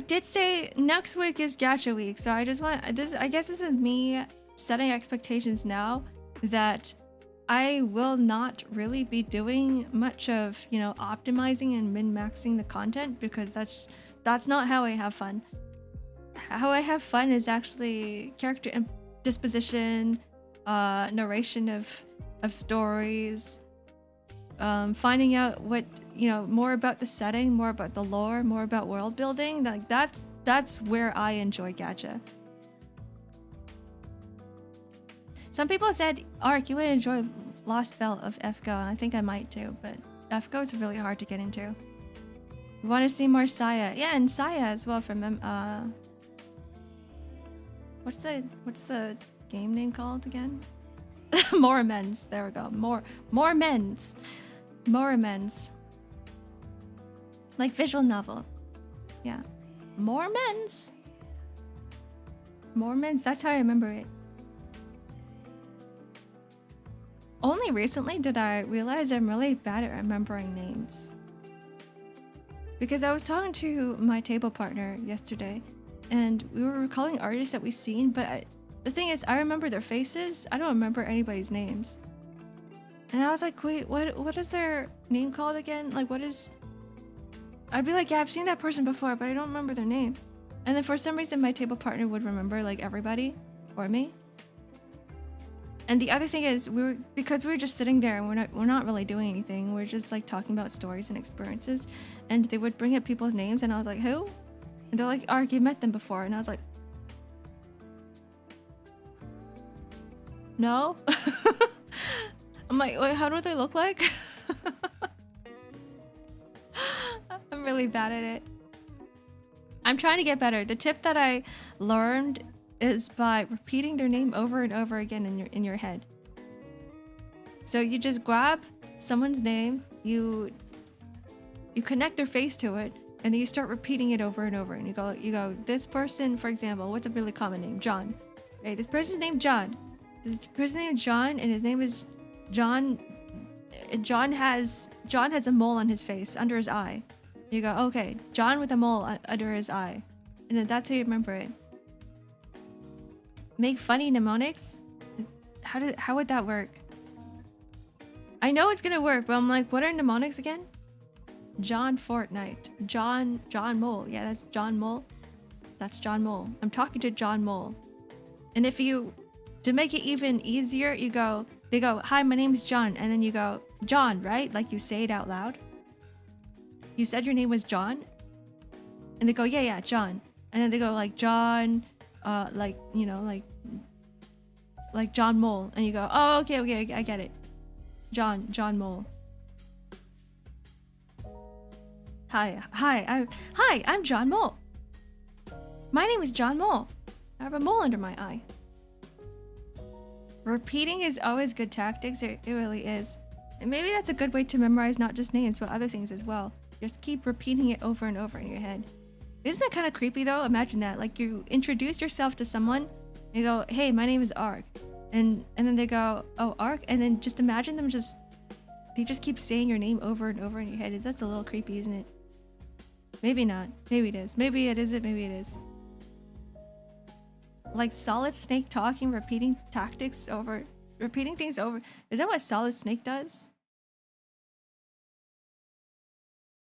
did say next week is gacha week, so I just want this. I guess this is me setting expectations now that I will not really be doing much of, you know, optimizing and min-maxing the content, because that's not how I have fun. How I have fun is actually character and disposition, narration of stories, finding out what, you know, more about the setting, more about the lore, more about world building. Like that's where I enjoy gacha. Some people said, Ark, you would enjoy Lost Belt of FGO, and I think I might too, but FGO is really hard to get into. We want to see more Saya. Yeah, and Saya as well from what's the game name called again? More Amends. There we go. More Amends. More Amends. Like visual novel. Yeah. More Amends. More Amends. That's how I remember it. Only recently did I realize I'm really bad at remembering names. Because I was talking to my table partner yesterday, and we were recalling artists that we've seen, but the thing is, I remember their faces. I don't remember anybody's names. And I was like, wait, what is their name called again? Like, what is... I'd be like, yeah, I've seen that person before, but I don't remember their name. And then for some reason, my table partner would remember, like, everybody for me. And the other thing is, because we were just sitting there and we're not really doing anything. We're just like talking about stories and experiences, and they would bring up people's names, and I was like, who? And they're like, Ark, you met them before, and I was like, no. I'm like, wait, how do they look like? I'm really bad at it. I'm trying to get better. The tip that I learned is by repeating their name over and over again in your head. So you just grab someone's name, you connect their face to it, and then you start repeating it over and over. And you go, this person, for example, what's a really common name? John. Right? This person's named John. This person's named John, and his name is John. John has a mole on his face, under his eye. You go, okay, John with a mole under his eye, and then that's how you remember it. Make funny mnemonics? How would that work? I know it's gonna work, but I'm like, what are mnemonics again? John Fortnite. John Mole. Yeah, that's John Mole. That's John Mole. I'm talking to John Mole. And if you, to make it even easier, they go, hi, my name's John. And then you go, John, right? Like you say it out loud. You said your name was John? And they go, yeah, John. And then they go like, John, like, you know, like John Mole. And you go, oh, okay, I get it. John Mole. Hi, I'm John Mole. My name is John Mole. I have a mole under my eye. Repeating is always good tactics. It really is. And maybe that's a good way to memorize not just names, but other things as well. Just keep repeating it over and over in your head. Isn't that kind of creepy though? Imagine that. Like you introduce yourself to someone, and you go, hey, my name is Ark. And then they go, oh, Ark? And then just imagine them they just keep saying your name over and over in your head. That's a little creepy, isn't it? Maybe not. Maybe it is. Maybe it isn't. Maybe it is. Like Solid Snake talking, repeating things over. Is that what Solid Snake does?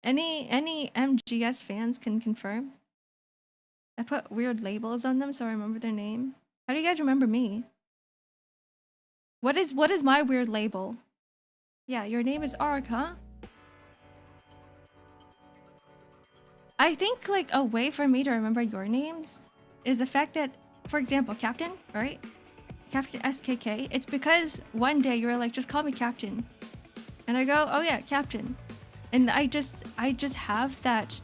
Any MGS fans can confirm? I put weird labels on them so I remember their name. How do you guys remember me? What is my weird label? Yeah, your name is Ark, huh? I think like a way for me to remember your names is the fact that, for example, Captain, right? Captain SKK. It's because one day you were like, just call me Captain. And I go, oh yeah, Captain. And I just have that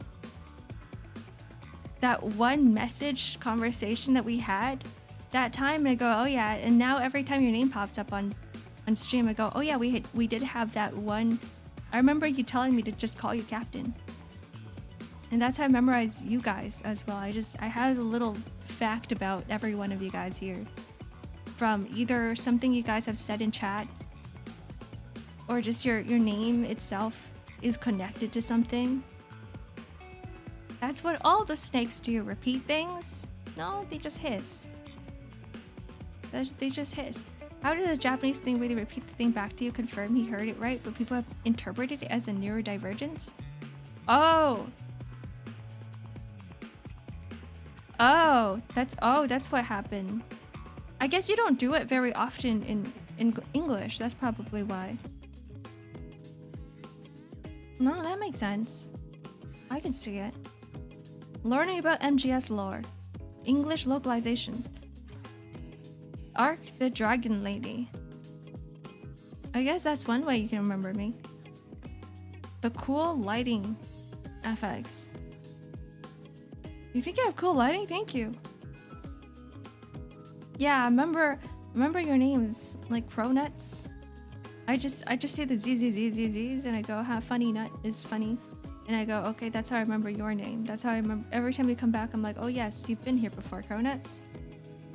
one message conversation that we had that time and I go, oh yeah, and now every time your name pops up on stream, I go, oh yeah, we did have that one. I remember you telling me to just call you Captain. And that's how I memorize you guys as well. I have a little fact about every one of you guys here. From either something you guys have said in chat, or just your name itself is connected to something. That's what all the snakes do. Repeat things? No, they just hiss. They just hiss. How does the Japanese thing where they repeat the thing back to you confirm he heard it right, but people have interpreted it as a neurodivergence? Oh, that's what happened. I guess you don't do it very often in English. That's probably why. No, that makes sense. I can see it. Learning about MGS lore. English localization. Ark the Dragon Lady. I guess that's one way you can remember me. The cool lighting FX. You think I have cool lighting? Thank you. Yeah, I remember your names like Cronuts. I just see the ZZZZZs and I go, ha, funny nut is funny. And I go, okay, that's how I remember your name. That's how I remember. Every time you come back, I'm like, oh yes, you've been here before, Cronuts.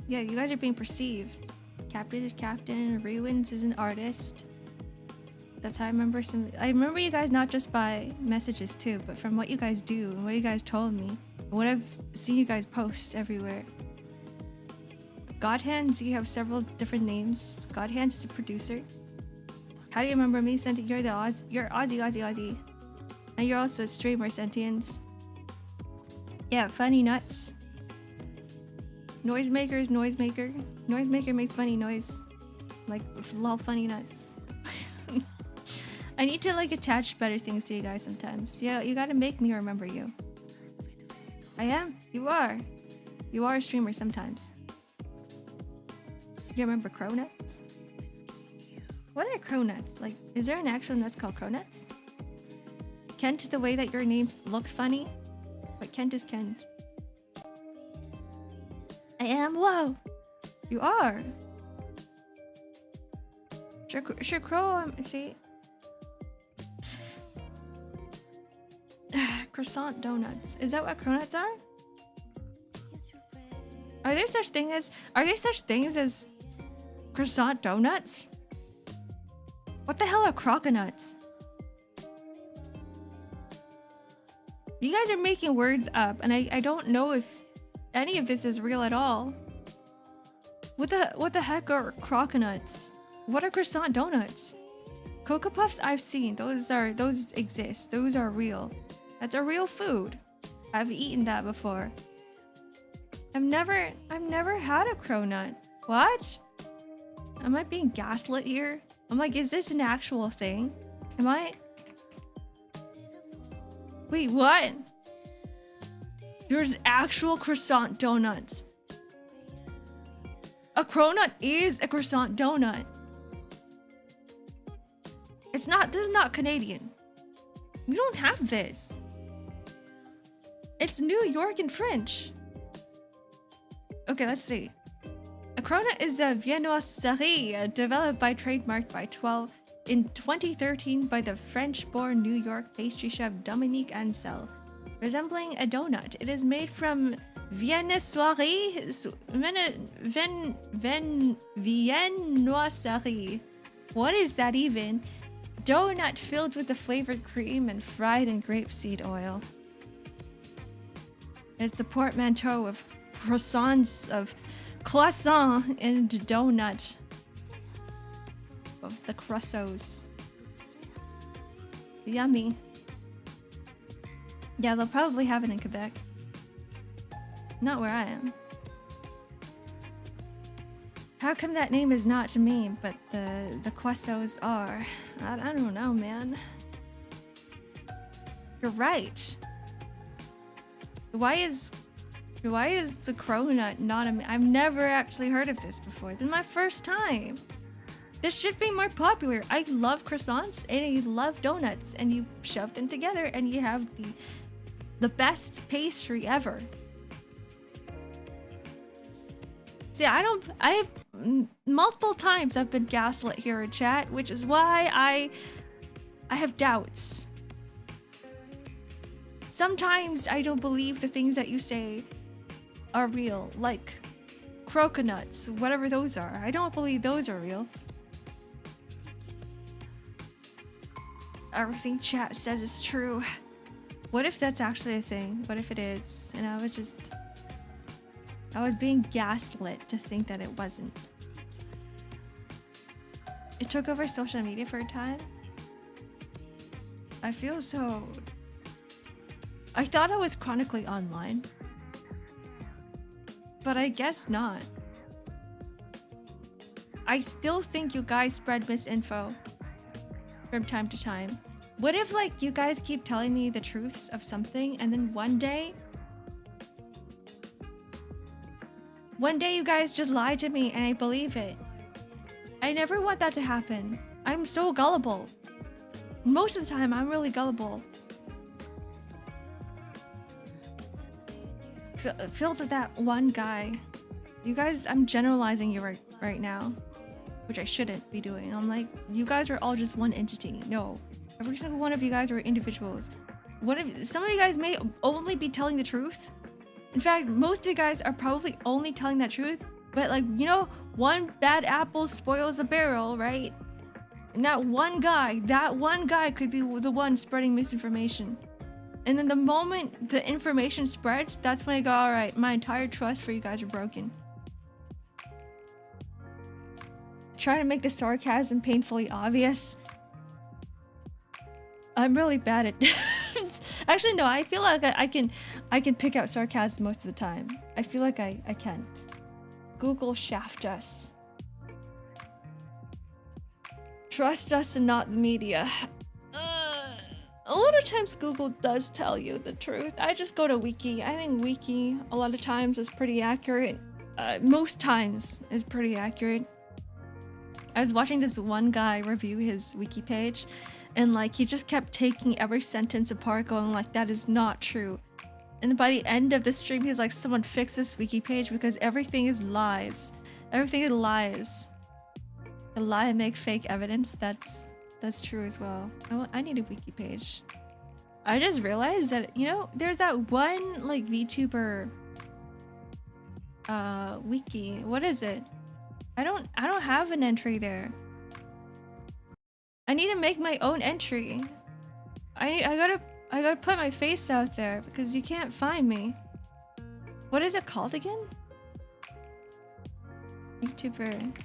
Yeah, you guys are being perceived. Captain is Captain, Ruins is an artist. That's how I remember I remember you guys not just by messages too, but from what you guys do and what you guys told me. And what I've seen you guys post everywhere. Godhands, you have several different names. Godhands is a producer. How do you remember me? You're you're Aussie. And you're also a streamer, Sentience. Yeah, funny nuts. Noisemaker is noisemaker. Noisemaker makes funny noise. Like, lol, funny nuts. I need to like attach better things to you guys sometimes. Yeah, you gotta make me remember you. I am. You are. You are a streamer sometimes. You remember Cronuts? What are Cronuts? Like, is there an actual nuts called Cronuts? Kent, the way that your name looks funny. But Kent is Kent. I am. Whoa. You are. Sure, Crow. See. Croissant donuts. Is that what cronuts are? Are there such things as croissant donuts? What the hell are croconuts? You guys are making words up, and I don't know if any of this is real at all. What the heck are croconuts? What are croissant donuts? Cocoa Puffs I've seen. Those exist. Those are real. That's a real food. I've eaten that before. I've never had a cronut. What? Am I being gaslit here? I'm like, is this an actual thing? Am I? Wait, what? There's actual croissant donuts. A cronut is a croissant donut. This is not Canadian. We don't have this. It's New York and French. Okay, let's see. A cronut is a viennoiserie developed by trademarked by 12 in 2013 by the French-born New York pastry chef Dominique Ansel. Resembling a donut, it is made from viennoiserie. What is that even? Donut filled with the flavored cream and fried in grapeseed oil. It's the portmanteau of croissant and donut. Of the crussos. Yummy. Yeah, they'll probably have it in Quebec. Not where I am. How come that name is not to me, but the Questos are? I don't know, man. You're right. Why is the cronut not a? I've never actually heard of this before. This is my first time. This should be more popular. I love croissants and I love donuts, and you shove them together and you have the best pastry ever. See, multiple times I've been gaslit here in chat, which is why I have doubts. Sometimes I don't believe the things that you say are real, like croconuts, whatever those are. I don't believe those are real. Everything chat says is true. What if that's actually a thing? What if it is? And I was being gaslit to think that it wasn't. It took over social media for a time. I feel so... I thought I was chronically online. But I guess not. I still think you guys spread misinfo from time to time. What if, like, you guys keep telling me the truths of something and then one day you guys just lie to me and I believe it? I never want that to happen. I'm so gullible. Most of the time, I'm really gullible. Filter that one guy. You guys, I'm generalizing you right now, which I shouldn't be doing. I'm like, you guys are all just one entity. No, every single one of you guys are individuals. Some of you guys may only be telling the truth. In fact, most of you guys are probably only telling that truth. But like, you know, one bad apple spoils the barrel, right? And that one guy could be the one spreading misinformation. And then the moment the information spreads, that's when I go, all right, my entire trust for you guys are broken. Trying to make the sarcasm painfully obvious. I'm really bad at... Actually, no, I feel like I can pick out sarcasm most of the time. I feel like I can. Google shaft us. Trust us and not the media. A lot of times Google does tell you the truth. I just go to Wiki. I think Wiki a lot of times is pretty accurate. Most times is pretty accurate. I was watching this one guy review his Wiki page and like he just kept taking every sentence apart going like that is not true. And by the end of the stream he's like, someone fix this Wiki page because everything is lies. Everything is lies. The lie and make fake evidence, that's true as well. I need a Wiki page. I just realized that, you know, there's that one like VTuber wiki. What is it? I don't have an entry there. I need to make my own entry. I gotta put my face out there because you can't find me. What is it called again? VTuber.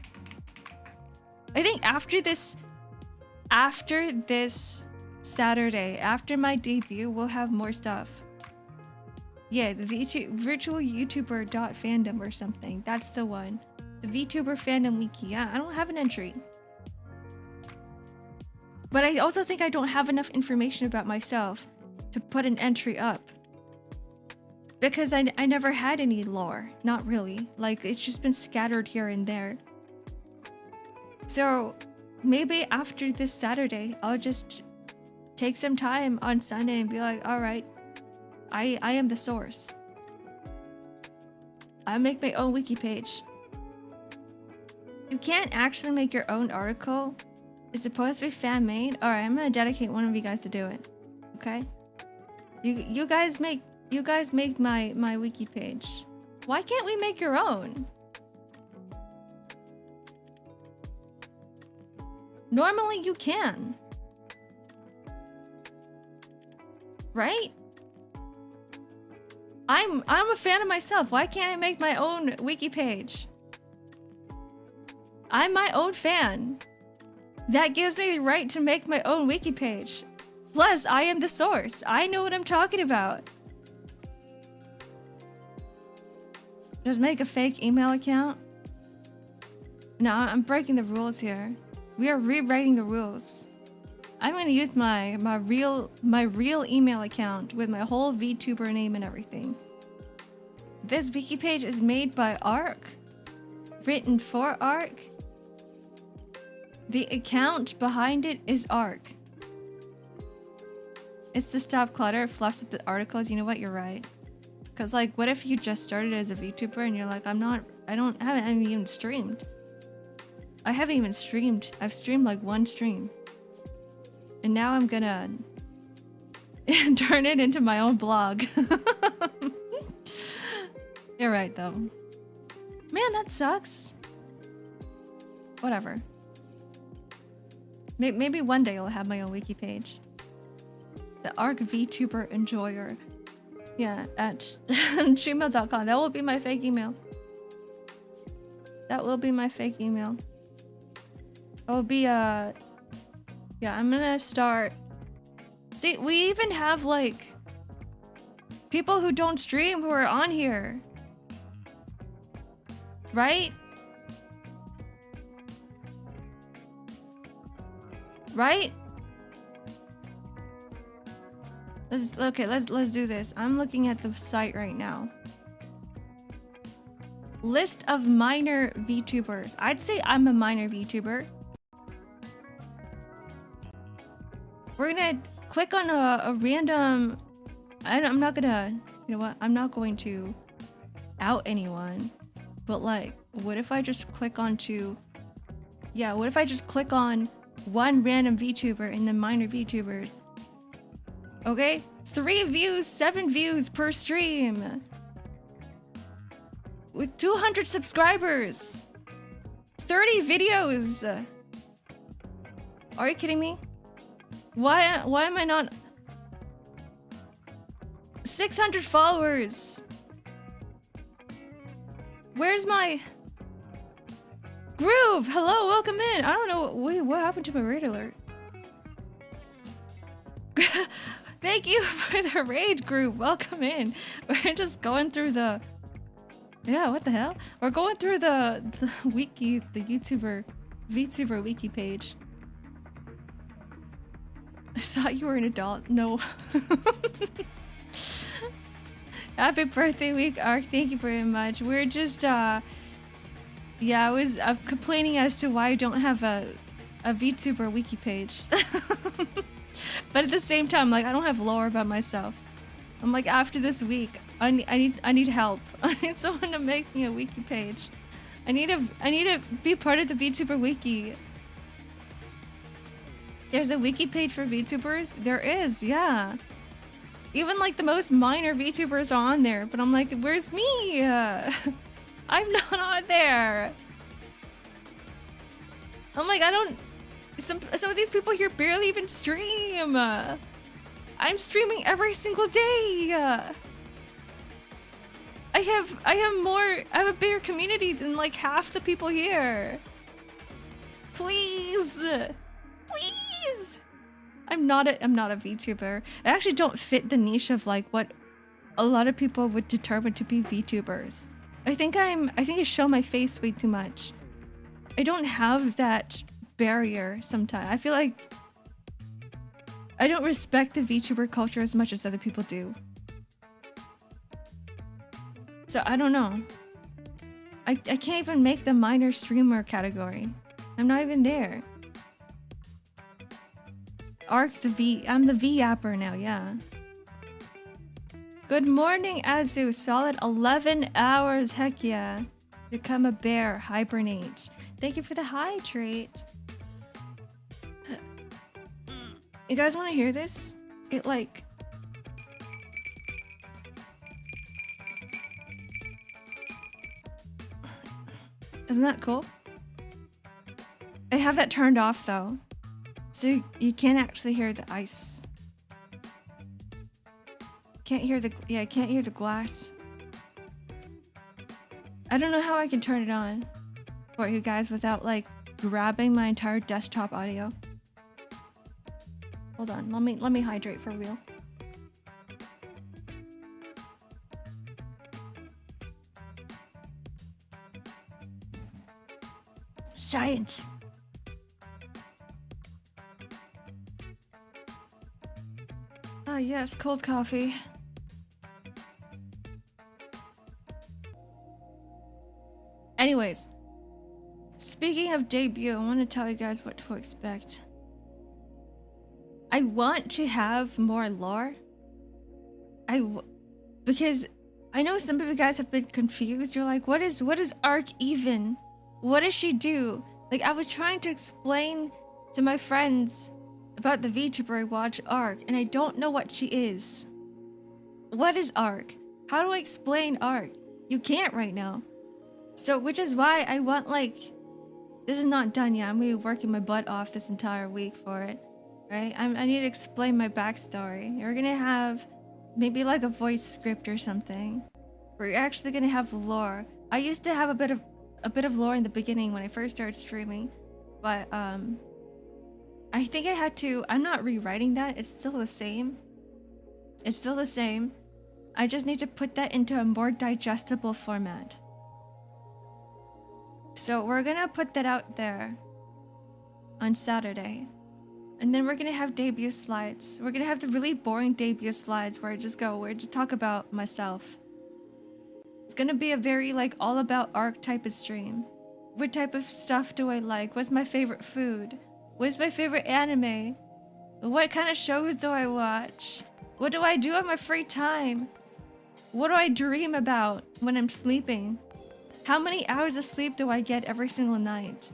I think after this Saturday, after my debut, we'll have more stuff. Yeah, the virtual YouTuber.fandom or something. That's the one. The VTuber fandom wiki. Yeah, I don't have an entry. But I also think I don't have enough information about myself to put an entry up. Because I never had any lore. Not really. Like, it's just been scattered here and there. So, maybe after this Saturday, I'll just take some time on Sunday and be like, alright, I am the source. I'll make my own wiki page. You can't actually make your own article. It's supposed to be fan-made. Alright, I'm gonna dedicate one of you guys to do it. Okay? You guys make my wiki page. Why can't we make your own? Normally you can. Right? I'm a fan of myself. Why can't I make my own wiki page? I'm my own fan. That gives me the right to make my own wiki page. Plus, I am the source. I know what I'm talking about. Just make a fake email account? No, I'm breaking the rules here. We are rewriting the rules. I'm gonna use my real email account with my whole VTuber name and everything. This wiki page is made by Ark, written for Ark. The account behind it is Ark. It's to stop clutter, fluffs up the articles. You know what? You're right. Cause like, what if you just started as a VTuber and you're like, I I haven't even streamed. I haven't even streamed. I've streamed like one stream. And now I'm gonna turn it into my own blog. You're right though. Man, that sucks. Whatever. Maybe one day I'll have my own wiki page. The Arc VTuber Enjoyer. Yeah, at gmail.com. That will be my fake email. That will be my fake email. It will be yeah, I'm gonna start. See, we even have like people who don't stream who are on here. Right? Right? Let's do this. I'm looking at the site right now. List of minor VTubers. I'd say I'm a minor VTuber. We're gonna click on a random. I'm not gonna. You know what? I'm not going to out anyone. But like, what if I just click onto? Yeah, what if I just click on one random VTuber and then minor VTubers? Okay, 3 views, 7 views per stream. With 200 subscribers. 30 videos. Are you kidding me? Why am I not 600 followers? Where's my Groove? Hello, welcome in. I don't know. Wait, what happened to my raid alert? Thank you for the raid, Groove. Welcome in. We're just going through the. Yeah, what the hell? We're going through the wiki, the VTuber wiki page. I thought you were an adult. No. Happy birthday week, Ark. Thank you very much. We're just yeah, I'm complaining as to why I don't have a VTuber wiki page. But at the same time, like, I don't have lore about myself. I'm like, after this week, I need help. I need someone to make me a wiki page. I need to be part of the VTuber wiki. There's a wiki page for VTubers? There is, yeah. Even like the most minor VTubers are on there, but I'm like, where's me? I'm not on there. I'm like, I don't. Some of these people here barely even stream. I'm streaming every single day. I have a bigger community than like half the people here. Please, please. I'm not a VTuber. I actually don't fit the niche of like what a lot of people would determine to be VTubers. I think I show my face way too much. I don't have that barrier sometimes. I feel like I don't respect the VTuber culture as much as other people do. So I don't know. I can't even make the minor streamer category. I'm not even there. Arc the V. I'm the V apper now, yeah. Good morning, Azu. Solid 11 hours. Heck yeah. Become a bear. Hibernate. Thank you for the hydrate. You guys want to hear this? It like... Isn't that cool? I have that turned off though. So you can't actually hear the ice. Can't hear the... Yeah, I can't hear the glass. I don't know how I can turn it on for you guys without like grabbing my entire desktop audio. Hold on, let me hydrate for real. Science. Ah yes, cold coffee. Anyways, speaking of debut, I want to tell you guys what to expect. I want to have more lore. Because I know some of you guys have been confused. You're like, what is Ark even? What does she do? Like, I was trying to explain to my friends about the VTuber I watch, Ark, and I don't know what she is. What is Ark? How do I explain Ark? You can't right now. So, which is why I want, like, this is not done yet. I'm gonna be working my butt off this entire week for it, right? I need to explain my backstory. We're gonna have maybe like a voice script or something. We're actually gonna have lore. I used to have a bit of lore in the beginning when I first started streaming, but I think I had to. I'm not rewriting that. It's still the same. It's still the same. I just need to put that into a more digestible format. So we're gonna put that out there on Saturday. And then we're gonna have debut slides. We're gonna have the really boring debut slides where I just talk about myself. It's gonna be a very like all about Ark type of stream. What type of stuff do I like? What's my favorite food? What's my favorite anime? What kind of shows do I watch? What do I do in my free time? What do I dream about when I'm sleeping? How many hours of sleep do I get every single night?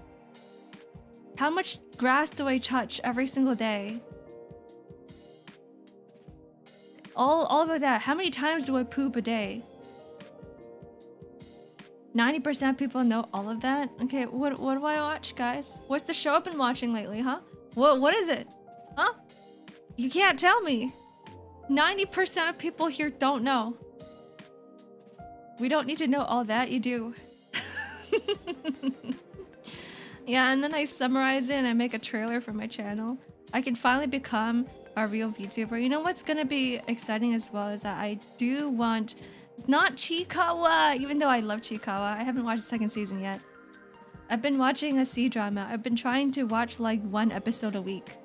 How much grass do I touch every single day? All about that. How many times do I poop a day? 90% of people know all of that. Okay, what do I watch, guys? What's the show I've been watching lately, huh? What is it? Huh? You can't tell me. 90% of people here don't know. We don't need to know all that, you do. Yeah, and then I summarize it and I make a trailer for my channel. I can finally become a real VTuber. You know what's gonna be exciting as well is that I do want, not Chikawa, even though I love Chikawa. I haven't watched the second season yet. I've been watching a C-drama. I've been trying to watch like one episode a week.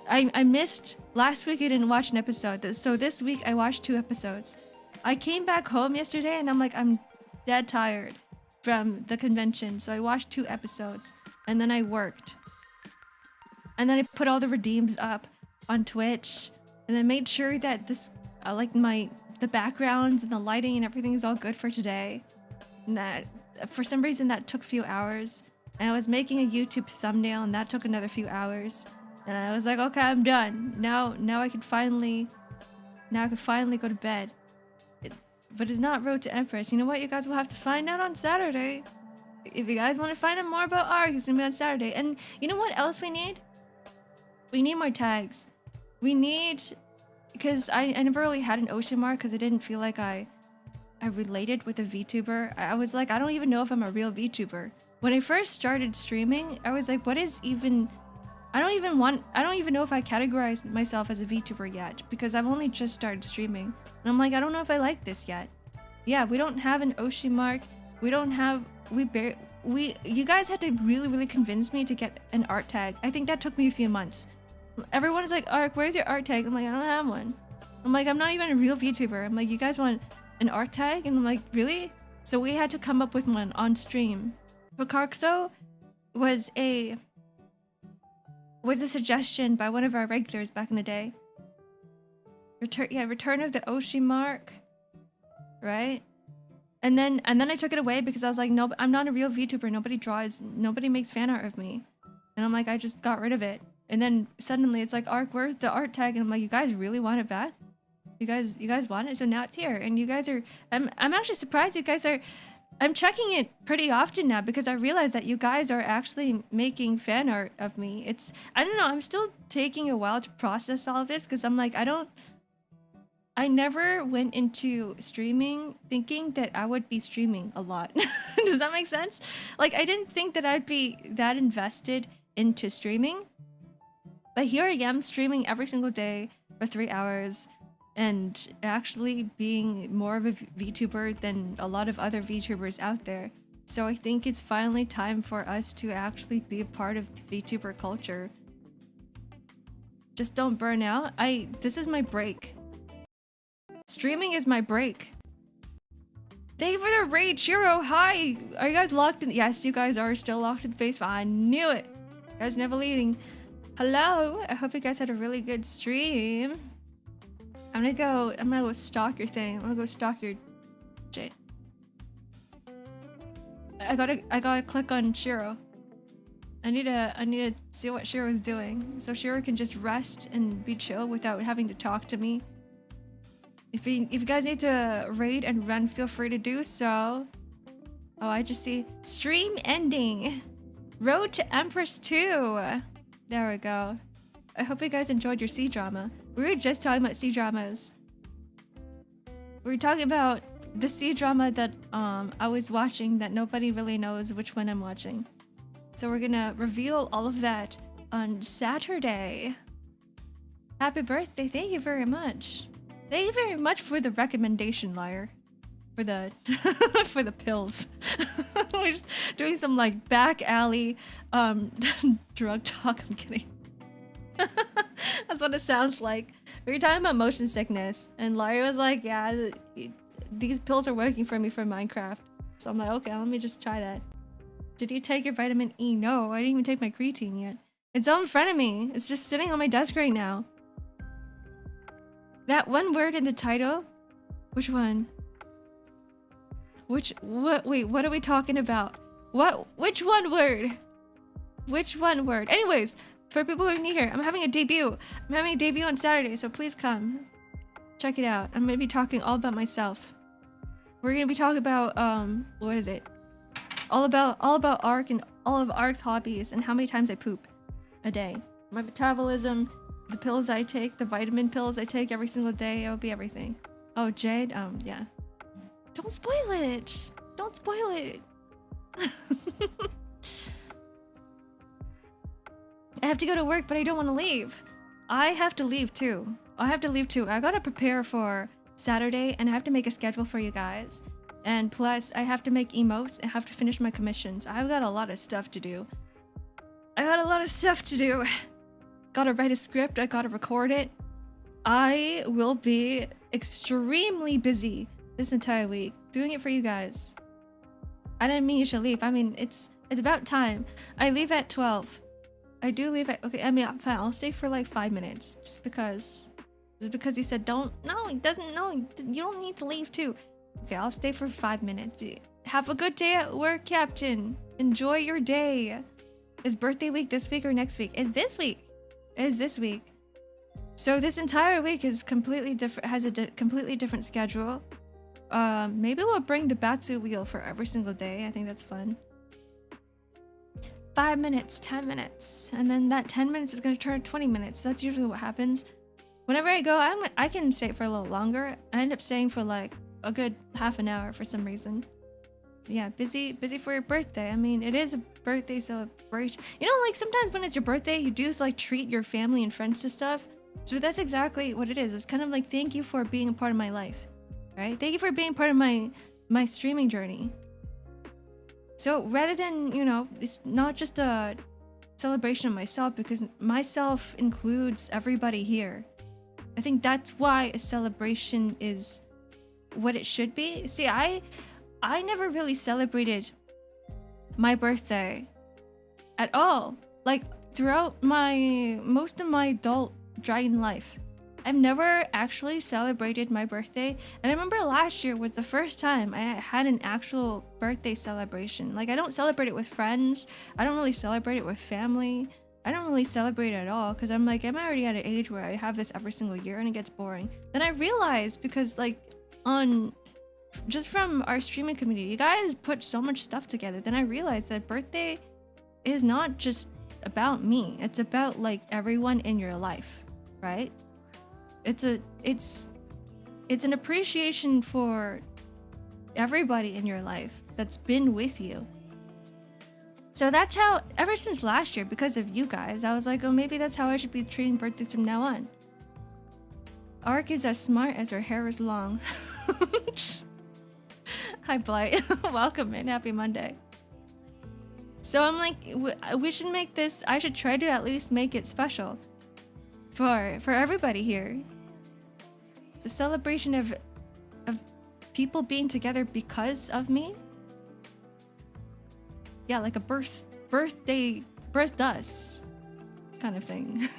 I missed, last week I didn't watch an episode, so this week I watched 2 episodes. I came back home yesterday and I'm like, I'm dead tired from the convention, so I watched 2 episodes and then I worked. And then I put all the redeems up on Twitch and then made sure that this, like the backgrounds and the lighting and everything is all good for today. And that, for some reason, that took a few hours. And I was making a YouTube thumbnail and that took another few hours. And I was like, okay, I'm done. Now I can finally go to bed. But it's not Road to Empress. You know what? You guys will have to find out on Saturday. If you guys want to find out more about Ark, it's gonna be on Saturday. And you know what else we need? We need more tags. We need, because I never really had an ocean mark because I didn't feel like I related with a VTuber. I was like, I don't even know if I'm a real VTuber. When I first started streaming, I was like, what is even, I don't even know if I categorize myself as a VTuber yet because I've only just started streaming. And I'm like, I don't know if I like this yet. Yeah, we don't have an ocean mark. We don't have, you guys had to really convince me to get an art tag. I think that took me a few months. Everyone is like, Ark, where's your art tag? I'm like, I don't have one. I'm like, I'm not even a real VTuber. I'm like, you guys want an art tag? And I'm like, really? So we had to come up with one on stream. Picarxo was a suggestion by one of our regulars back in the day. Return of the Oshi mark, right? And then I took it away because I was like, no, I'm not a real VTuber. Nobody makes fan art of me. And I'm like, I just got rid of it. And then suddenly it's like, Ark, where's the art tag? And I'm like, you guys really want it back? You guys want it? So now it's here. And you guys are, I'm actually surprised you guys are, I'm checking it pretty often now because I realize that you guys are actually making fan art of me. I don't know, I'm still taking a while to process all of this because I'm like, I never went into streaming thinking that I would be streaming a lot. Does that make sense? Like, I didn't think that I'd be that invested into streaming. But here I am streaming every single day for 3 hours and actually being more of a VTuber than a lot of other VTubers out there. So I think it's finally time for us to actually be a part of the VTuber culture. Just don't burn out. This is my break. Streaming is my break. Thank you for the raid, Shiro. Hi. Are you guys locked in? Yes, you guys are still locked in the basement. I knew it. You guys are never leaving. Hello. I hope you guys had a really good stream. I'm gonna go stalk your thing. I'm gonna go stalk your shit. I gotta click on Shiro. I need to see what Shiro's doing, so Shiro can just rest and be chill without having to talk to me. If you guys need to raid and run, feel free to do so. Oh, I just see stream ending. Road to Empress 2. There we go. I hope you guys enjoyed your C-drama. We were just talking about C-dramas. We were talking about the C-drama that I was watching that nobody really knows which one I'm watching. So we're gonna reveal all of that on Saturday. Happy birthday, thank you very much. Thank you very much for the recommendation, Liar. For the for the pills. We're just doing some like back alley drug talk. I'm kidding. That's what it sounds like. We were talking about motion sickness, and Larry was like, yeah, these pills are working for me for Minecraft. So I'm like, okay, let me just try that. Did you take your vitamin E? No, I didn't even take my creatine yet. It's all in front of me. It's just sitting on my desk right now. That one word in the title? Which one? Wait, what are we talking about? Which one word? Which one word? Anyways, for people who are new here, I'm having a debut. I'm having a debut on Saturday, so please come. Check it out. I'm gonna be talking all about myself. We're gonna be talking about, what is it? All about Ark and all of Ark's hobbies and how many times I poop a day. My metabolism, the pills I take, the vitamin pills I take every single day, it'll be everything. Oh, Jade, yeah. Don't spoil it! Don't spoil it! I have to go to work, but I don't want to leave. I have to leave too. I gotta prepare for Saturday, and I have to make a schedule for you guys. And plus, I have to make emotes. I have to finish my commissions. I've got a lot of stuff to do. Gotta write a script. I gotta record it. I will be extremely busy this entire week doing it for you guys. I didn't mean you should leave. I mean, it's about time. I leave at 12. I do leave at, okay, I mean, fine, I'll stay for like 5 minutes just because he said you don't need to leave too. Okay, I'll stay for 5 minutes. Have a good day at work, Captain. Enjoy your day. Is birthday week this week or next week? Is this week. So this entire week is completely different, has a completely different schedule. Maybe we'll bring the Batsu wheel for every single day. I think that's fun. 5 minutes, 10 minutes, and then that 10 minutes is gonna turn 20 minutes. That's usually what happens. Whenever I go, I can stay for a little longer. I end up staying for like a good half an hour for some reason. Yeah, busy for your birthday. I mean, it is a birthday celebration. You know, like sometimes when it's your birthday, you do like treat your family and friends to stuff. So that's exactly what it is. It's kind of like, thank you for being a part of my life, right? Thank you for being part of my streaming journey. So rather than, you know, it's not just a celebration of myself, because myself includes everybody here. I think that's why a celebration is what it should be. See, I never really celebrated my birthday at all. Like throughout most of my adult dragon life, I've never actually celebrated my birthday. And I remember last year was the first time I had an actual birthday celebration. Like I don't celebrate it with friends. I don't really celebrate it with family. I don't really celebrate it at all because I'm like, I'm already at an age where I have this every single year and it gets boring. Then I realized, because like just from our streaming community, you guys put so much stuff together. Then I realized that birthday is not just about me. It's about like everyone in your life, right? It's an appreciation for everybody in your life that's been with you. So that's how, ever since last year, because of you guys, I was like, oh, maybe that's how I should be treating birthdays from now on. Ark is as smart as her hair is long. Hi, Blight. Welcome in. Happy Monday. So I'm like, we should make this, I should try to at least make it special for everybody here. It's a celebration of people being together because of me. Yeah, like a birthday, birthed us kind of thing.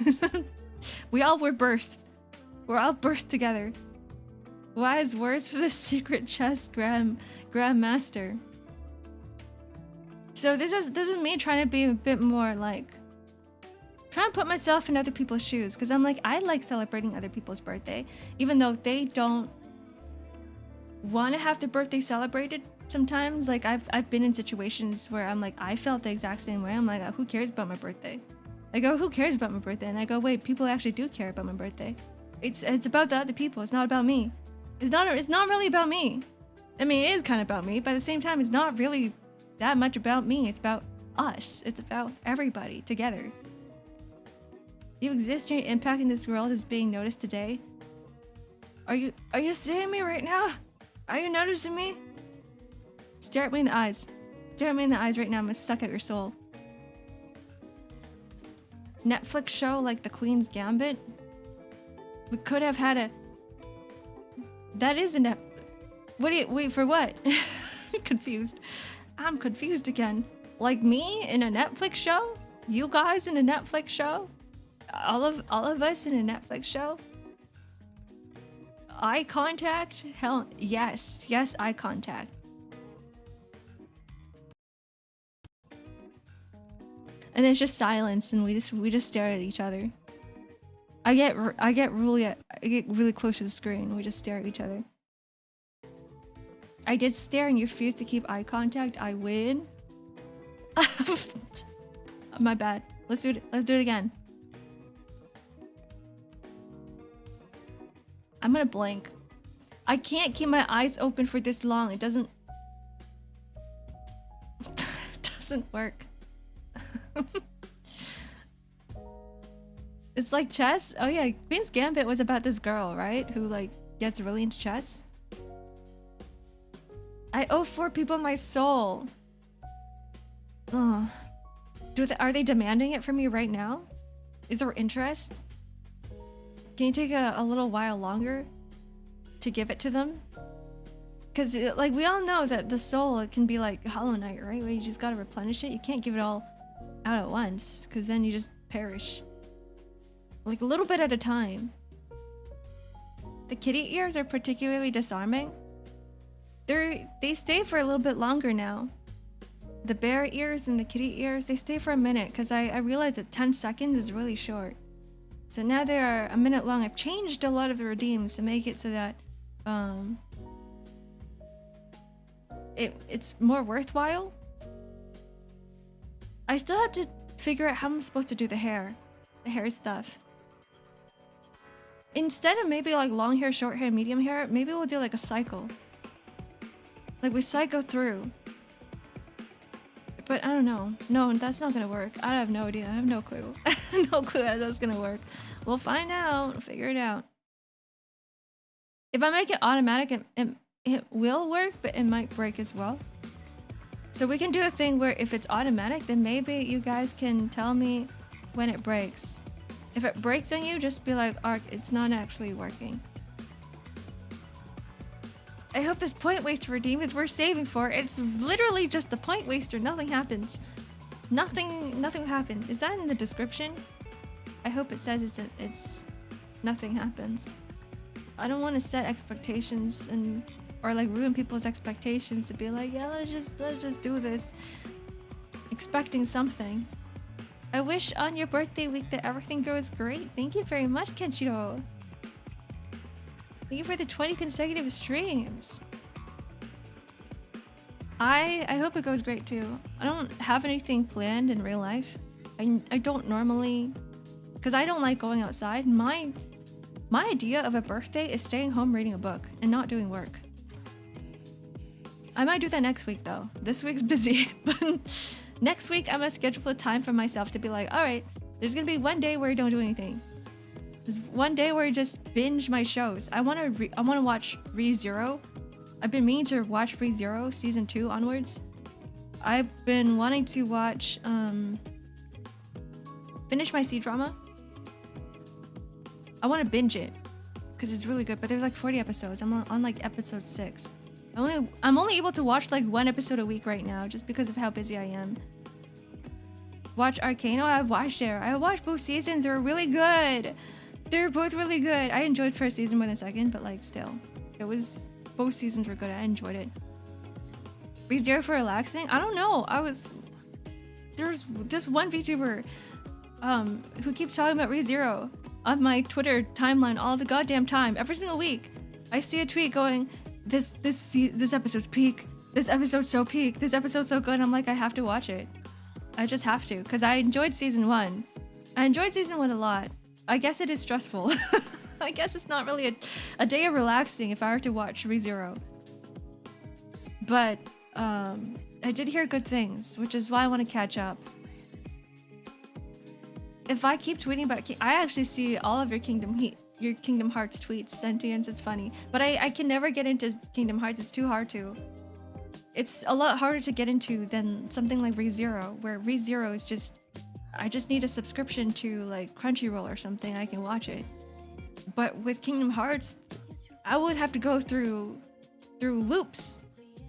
We all were birthed We're all birthed together. Wise words for the secret chess grandmaster. So this is me trying to be a bit more like trying to put myself in other people's shoes, because I'm like, I like celebrating other people's birthday, even though they don't want to have their birthday celebrated. Sometimes, like I've been in situations where I'm like, I felt the exact same way. I'm like, who cares about my birthday? I go, who cares about my birthday? And I go, wait, people actually do care about my birthday. It's about the other people. It's not about me. It's not really about me. I mean, it is kind of about me, but at the same time, it's not really that much about me. It's about us. It's about everybody together. You exist and your impact in this world is being noticed today. Are you seeing me right now? Are you noticing me? Stare at me in the eyes. Stare at me in the eyes right now. I'm gonna suck at your soul. Netflix show like The Queen's Gambit. We could have had a... That is a net... Wait, for what? I'm confused. I'm confused again. Like me in a Netflix show? You guys in a Netflix show? All of us in a Netflix show? Eye contact? Hell, yes, eye contact. And it's just silence, and we just stare at each other. I get really close to the screen. We just stare at each other. I did stare, and you refused to keep eye contact. I win. My bad. Let's do it. Let's do it again. I'm gonna blink. I can't keep my eyes open for this long. It doesn't work. It's like chess. Oh yeah, Queen's Gambit was about this girl, right? Who like gets really into chess. I owe 4 people my soul. Oh. Are they demanding it from me right now? Is there interest? Can you take a little while longer to give it to them? Because like we all know that the soul, it can be like Hollow Knight, right? Where you just gotta replenish it. You can't give it all out at once, because then you just perish. Like a little bit at a time. The kitty ears are particularly disarming. They stay for a little bit longer now. The bear ears and the kitty ears, they stay for a minute, because I realized that 10 seconds is really short. So now they are a minute long. I've changed a lot of the redeems to make it so that it's more worthwhile. I still have to figure out how I'm supposed to do the hair stuff. Instead of maybe like long hair, short hair, medium hair, maybe we'll do like a cycle. Like we cycle through. But I don't know. No, that's not gonna work. I have no idea. I have no clue. No clue how that's gonna work. We'll find out. We'll figure it out. If I make it automatic, it will work, but it might break as well. So we can do a thing where if it's automatic, then maybe you guys can tell me when it breaks. If it breaks on you, just be like, Ark, it's not actually working. I hope this point waster redeem is worth saving for. It's literally just a point waster. Nothing happens. Nothing will happen. Is that in the description? I hope it says it's nothing happens. I don't want to set expectations or like ruin people's expectations to be like, yeah, let's just do this, expecting something. I wish on your birthday week that everything goes great. Thank you very much, Kenshiro. Thank you for the 20 consecutive streams. I hope it goes great too. I don't have anything planned in real life. I don't normally, because I don't like going outside. My idea of a birthday is staying home reading a book and not doing work. I might do that next week though. This week's busy, but next week I'm gonna schedule a time for myself to be like, all right, there's gonna be one day where you don't do anything. There's one day where I just binge my shows. I wanna watch ReZero. I've been meaning to watch ReZero season 2 onwards. I've been wanting to watch finish my C-drama. I want to binge it because it's really good, but there's like 40 episodes. I'm on like episode 6. I'm only able to watch like 1 episode a week right now just because of how busy I am. Watch Arcane. Oh, I've watched it. I watched both seasons. They were really good. They're both really good. I enjoyed first season more than second, but like still, it was both seasons were good. I enjoyed it. ReZero for relaxing? I don't know. There's this one VTuber who keeps talking about ReZero on my Twitter timeline all the goddamn time. Every single week, I see a tweet going, "This episode's peak. This episode's so peak. This episode's so good." I'm like, I have to watch it. I just have to, because I enjoyed season 1. I enjoyed season 1 a lot. I guess it is stressful. I guess it's not really a day of relaxing if I were to watch ReZero. But I did hear good things, which is why I want to catch up. If I keep tweeting about I actually see all of your Kingdom Hearts tweets, Sentience, it's funny. But I can never get into Kingdom Hearts, it's too hard to. It's a lot harder to get into than something like ReZero, where ReZero is just, I just need a subscription to like Crunchyroll or something, I can watch it. But with Kingdom Hearts, I would have to go through loops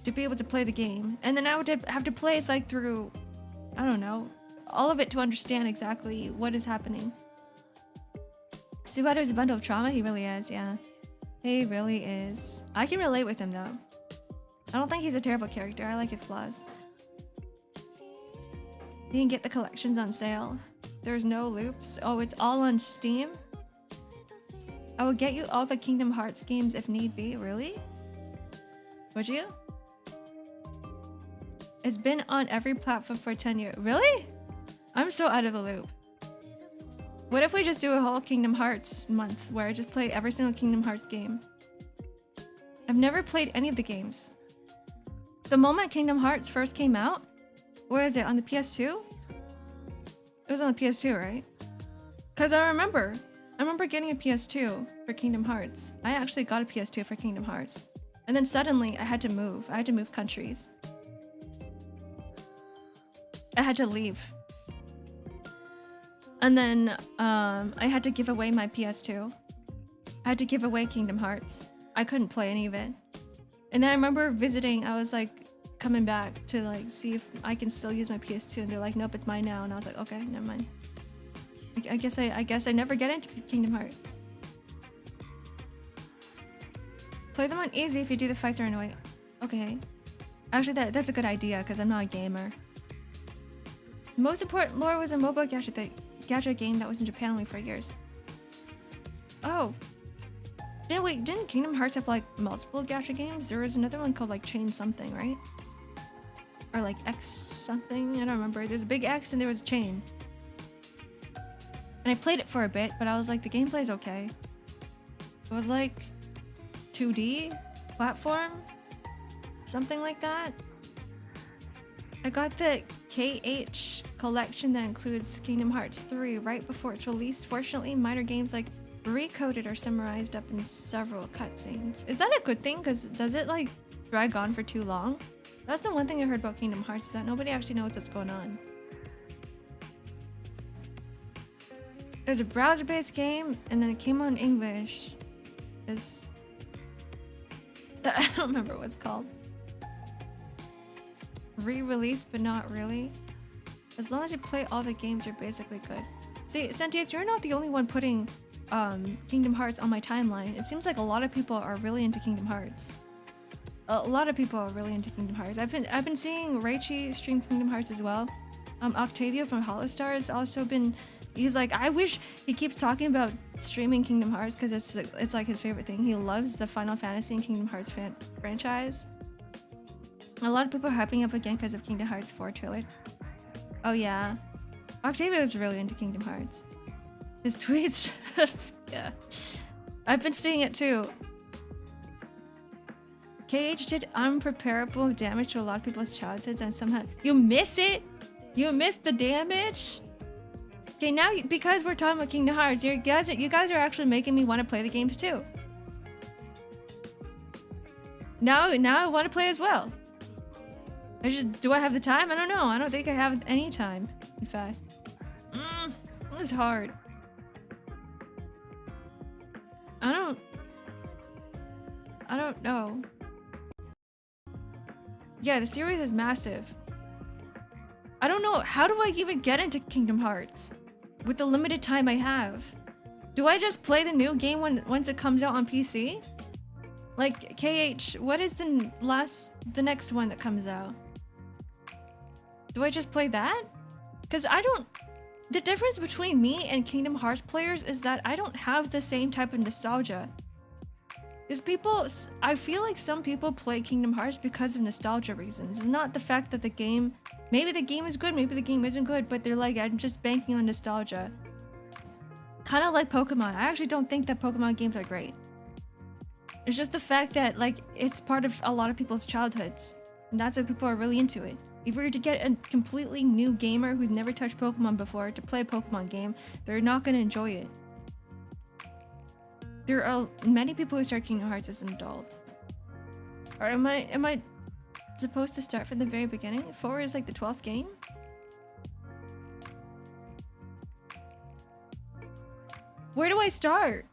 to be able to play the game. And then I would have to play it like through, I don't know, all of it to understand exactly what is happening. Subaru is a bundle of trauma? He really is, yeah. He really is. I can relate with him though. I don't think he's a terrible character. I like his flaws. You can get the collections on sale. There's no loops. Oh, it's all on Steam? I will get you all the Kingdom Hearts games if need be. Really? Would you? It's been on every platform for 10 years. Really? I'm so out of the loop. What if we just do a whole Kingdom Hearts month where I just play every single Kingdom Hearts game? I've never played any of the games. The moment Kingdom Hearts first came out, where is it? On the PS2? It was on the PS2, right? Because I remember getting a PS2 for Kingdom Hearts. I actually got a PS2 for Kingdom Hearts. And then suddenly I had to move. I had to move countries. I had to leave. And then I had to give away my PS2. I had to give away Kingdom Hearts. I couldn't play any of it. And then I remember visiting, I was like coming back to like see if I can still use my PS2, and they're like, nope, it's mine now. And I was like, okay, never mind. I guess I never get into Kingdom Hearts. Play them on easy if you do the fights are annoying. Okay. Actually, that's a good idea because I'm not a gamer. Most important lore was a mobile gacha game that was in Japan only for years. Oh. Didn't Kingdom Hearts have like multiple gacha games? There was another one called like Chain something, right? Or like X something? I don't remember. There's a big X and there was a chain. And I played it for a bit, but I was like, the gameplay's okay. It was like 2D platform, something like that. I got the KH collection that includes Kingdom Hearts 3 right before its release. Fortunately, minor games like Recoded are summarized up in several cutscenes. Is that a good thing? Because does it like drag on for too long? That's the one thing I heard about Kingdom Hearts, is that nobody actually knows what's going on. It was a browser-based game, and then it came out in English. I don't remember what it's called. Re-released, but not really. As long as you play all the games, you're basically good. See, Sentience, you're not the only one putting Kingdom Hearts on my timeline. It seems like a lot of people are really into Kingdom Hearts. A lot of people are really into Kingdom Hearts. I've been seeing Raichi stream Kingdom Hearts as well. Octavio from Hollowstar has also been. He's like, I wish he keeps talking about streaming Kingdom Hearts because it's like his favorite thing. He loves the Final Fantasy and Kingdom Hearts franchise. A lot of people are hyping up again because of Kingdom Hearts 4 trailer. Oh yeah, Octavio is really into Kingdom Hearts. His tweets, yeah, I've been seeing it too. KH did unpreparable damage to a lot of people's childhoods, and somehow you miss it. You missed the damage. Okay, now because we're talking about Kingdom Hearts, you guys are actually making me want to play the games too. Now I want to play as well. Do I have the time? I don't know. I don't think I have any time. In fact, this is hard. I don't know. Yeah, the series is massive. I don't know. How do I even get into Kingdom Hearts with the limited time I have? Do I just play the new game once it comes out on PC? Like, KH, what is the next one that comes out? Do I just play that? Because the difference between me and Kingdom Hearts players is that I don't have the same type of nostalgia. I feel like some people play Kingdom Hearts because of nostalgia reasons. It's not the fact that maybe the game is good, maybe the game isn't good, but they're like, I'm just banking on nostalgia. Kind of like Pokemon. I actually don't think that Pokemon games are great. It's just the fact that, like, it's part of a lot of people's childhoods. And that's why people are really into it. If we were to get a completely new gamer who's never touched Pokemon before to play a Pokemon game, they're not going to enjoy it. There are many people who start Kingdom Hearts as an adult. Or am I supposed to start from the very beginning? 4 is like the 12th game? Where do I start?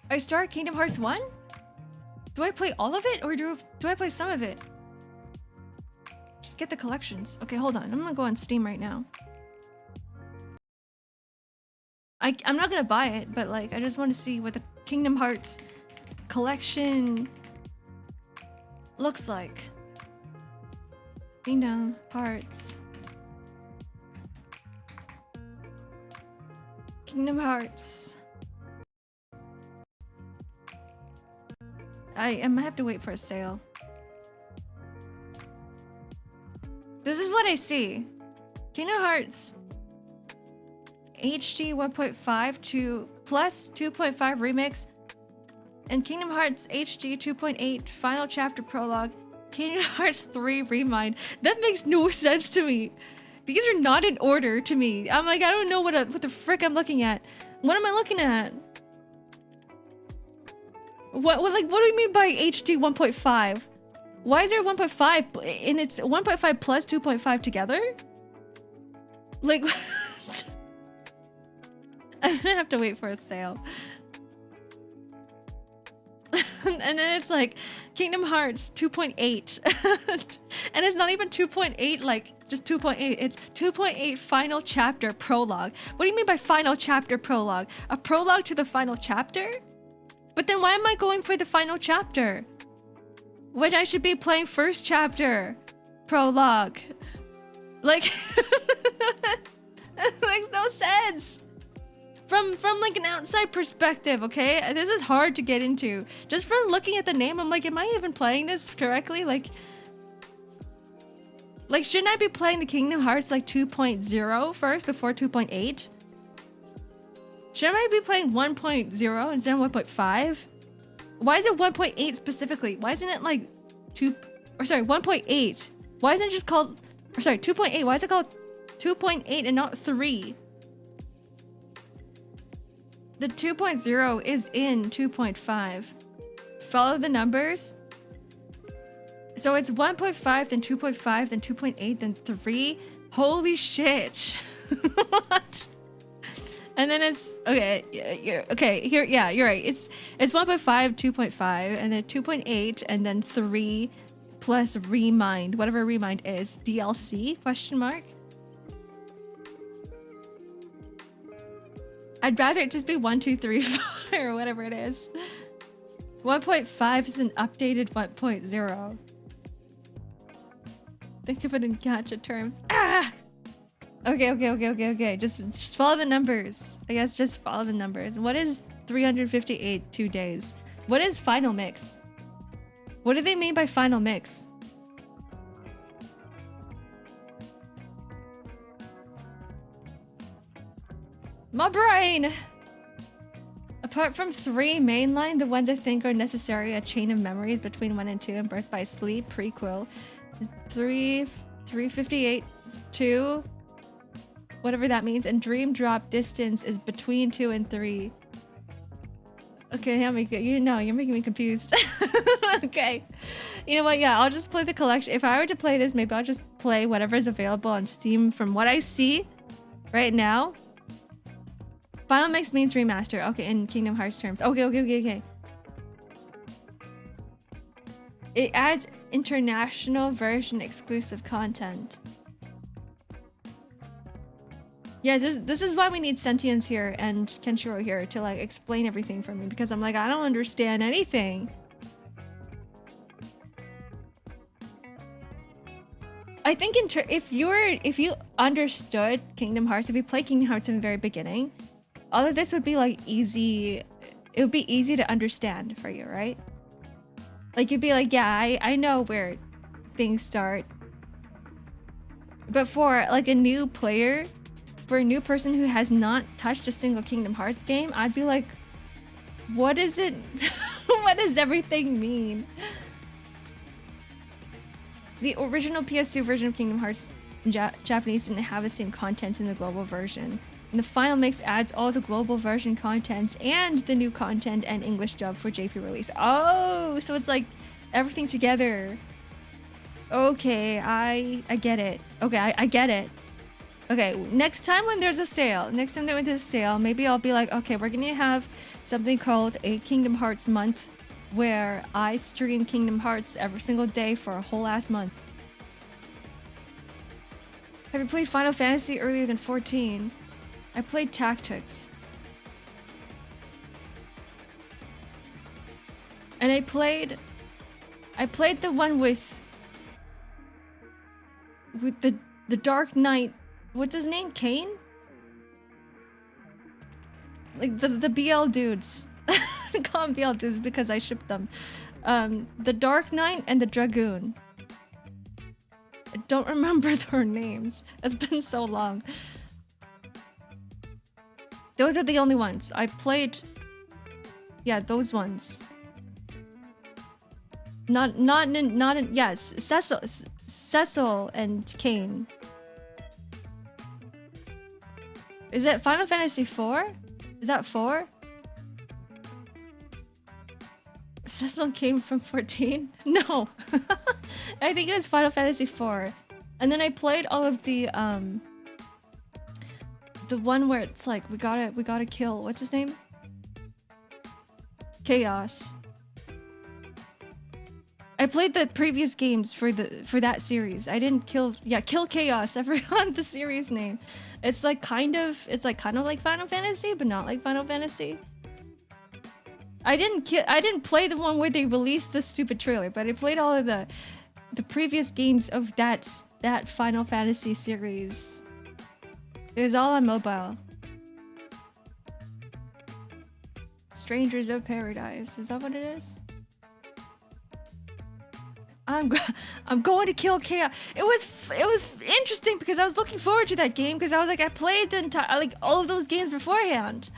I start Kingdom Hearts 1? Do I play all of it or do I play some of it? Just get the collections. Okay, hold on. I'm gonna go on Steam right now. I'm not gonna buy it, but like I just want to see what the Kingdom Hearts collection looks like. Kingdom Hearts. Kingdom Hearts. I might have to wait for a sale. This is what I see. Kingdom Hearts HD 1.5 to plus 2.5 remix and Kingdom Hearts HD 2.8 final chapter prologue. Kingdom Hearts 3 Remind. That makes no sense to me. These are not in order to me. I'm like, I don't know what the frick I'm looking at. What am I looking at? What do you mean by HD 1.5? Why is there 1.5 and it's 1.5 plus 2.5 together? Like, I'm gonna have to wait for a sale. And then it's like Kingdom Hearts 2.8 and it's not even 2.8 like just 2.8, it's 2.8 final chapter prologue. What do you mean by final chapter prologue? A prologue to the final chapter? But then why am I going for the final chapter when I should be playing first chapter prologue? Like it makes no sense. From like an outside perspective, okay? This is hard to get into. Just from looking at the name, I'm like, am I even playing this correctly? Like shouldn't I be playing the Kingdom Hearts like 2.0 first before 2.8? Shouldn't I be playing 1.0 instead of 1.5? Why is it 1.8 specifically? Why isn't it like 1.8? Why isn't it just called, 2.8? Why is it called 2.8 and not 3? The 2.0 is in 2.5. Follow the numbers. So it's 1.5, then 2.5, then 2.8, then 3. Holy shit. What? And then it's okay. Here, yeah, you're right. It's 1.5, 2.5, and then 2.8, and then 3 plus Remind, whatever Remind is, DLC question mark. I'd rather it just be 1, 2, 3, 4 or whatever it is. 1.5 is an updated 1.0. Think of it in gacha terms. Ah! Okay. Just follow the numbers. I guess just follow the numbers. What is 358 2 days? What is final mix? What do they mean by final mix? My brain! Apart from 3 mainline, the ones I think are necessary, a chain of memories between 1 and 2 and Birth by Sleep, prequel. 358, 2, whatever that means, and Dream Drop Distance is between 2 and 3. Okay, you're making me confused. Okay. You know what, yeah, I'll just play the collection. If I were to play this, maybe I'll just play whatever is available on Steam from what I see right now. Final mix means remaster. Okay, in Kingdom Hearts terms. Okay. It adds international version exclusive content. Yeah, this is why we need Sentience here and Kenshiro here to like explain everything for me, because I'm like, I don't understand anything. I think if you understood Kingdom Hearts, if you played Kingdom Hearts in the very beginning, all of this would be like easy. It would be easy to understand for you, right? Like you'd be like, yeah, I know where things start. But for like a new player, for a new person who has not touched a single Kingdom Hearts game, I'd be like, what is it? What does everything mean? The original PS2 version of Kingdom Hearts in Japanese didn't have the same content in the global version. And the final mix adds all the global version contents and the new content and English dub for JP release. Oh, so it's like everything together. Okay, I get it. Okay, I get it. Okay, next time when there's a sale, maybe I'll be like, okay, we're gonna have something called a Kingdom Hearts month where I stream Kingdom Hearts every single day for a whole ass month. Have you played Final Fantasy earlier than 14? I played Tactics. And I played the one with the Dark Knight. What's his name? Kane? Like the BL dudes. I call them BL dudes because I ship them. The Dark Knight and the Dragoon. I don't remember their names. It's been so long. Those are the only ones. I played... Yeah, those ones. Yes, Cecil and Kane. Is it Final Fantasy 4? Is that 4? Cecil came from 14? No. I think it was Final Fantasy 4. And then I played all of the one where it's like we gotta kill, what's his name? Chaos. I played the previous games for that series. I didn't kill Chaos. I forgot the series name. It's like kind of like Final Fantasy, but not like Final Fantasy. I didn't play the one where they released the stupid trailer, but I played all of the previous games of that Final Fantasy series. It was all on mobile. Strangers of Paradise. Is that what it is? I'm going to kill Chaos. It was interesting because I was looking forward to that game because I was like, I played the entire all of those games beforehand.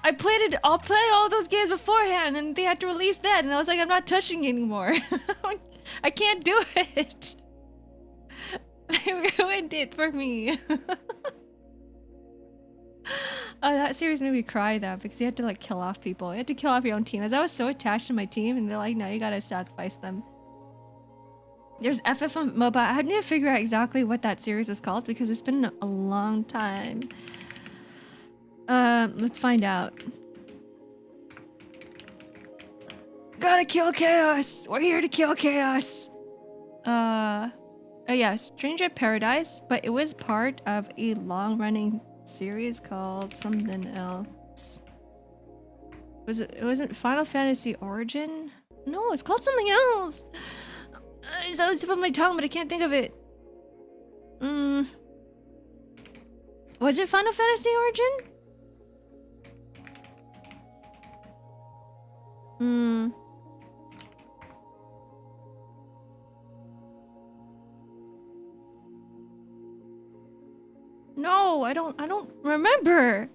I'll play all those games beforehand, and they had to release that, and I was like, I'm not touching it anymore. I can't do it. They ruined it for me. That series made me cry though because you had to like kill off people. You had to kill off your own team. As I was so attached to my team, and they're like, no, you gotta sacrifice them. There's FF on mobile. I need to figure out exactly what that series is called because it's been a long time. Let's find out. Gotta kill Chaos! We're here to kill Chaos! Oh yeah, Stranger Paradise, but it was part of a long-running series called something else. It wasn't Final Fantasy Origin? No, it's called something else! It's on the tip of my tongue, but I can't think of it. Was it Final Fantasy Origin? No, I don't remember.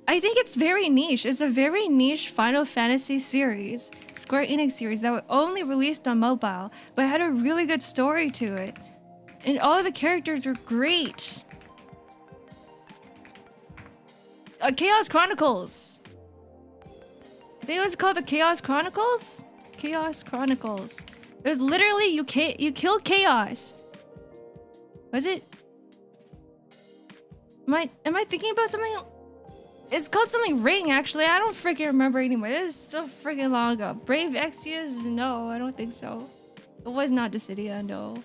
I think it's very niche. It's a very niche Final Fantasy series, Square Enix series that were only released on mobile, but had a really good story to it. And all of the characters are great. Chaos Chronicles. I think it was called the Chaos Chronicles? Chaos Chronicles. It was literally you kill Chaos. Was it? Am I thinking about something? It's called something Ring, actually. I don't freaking remember anymore. This is so freaking long ago. Brave Exvius? No, I don't think so. It was not Dissidia, no.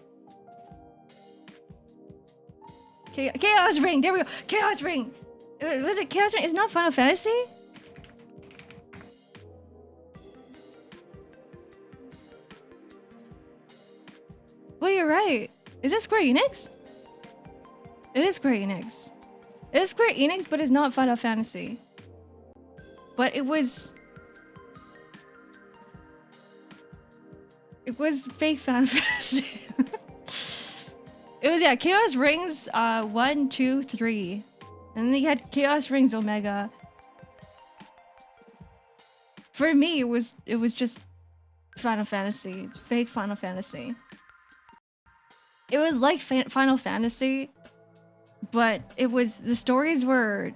Chaos Ring. There we go. Chaos Ring. Was it Chaos Ring? It's not Final Fantasy. Well, you're right. Is that Square Enix? It is Square Enix. It is Square Enix, but it's not Final Fantasy. But it was fake Final Fantasy. It was, yeah, Chaos Rings 1, 2, 3. And then you had Chaos Rings Omega. For me, it was just Final Fantasy. Fake Final Fantasy. It was like Final Fantasy, but the stories were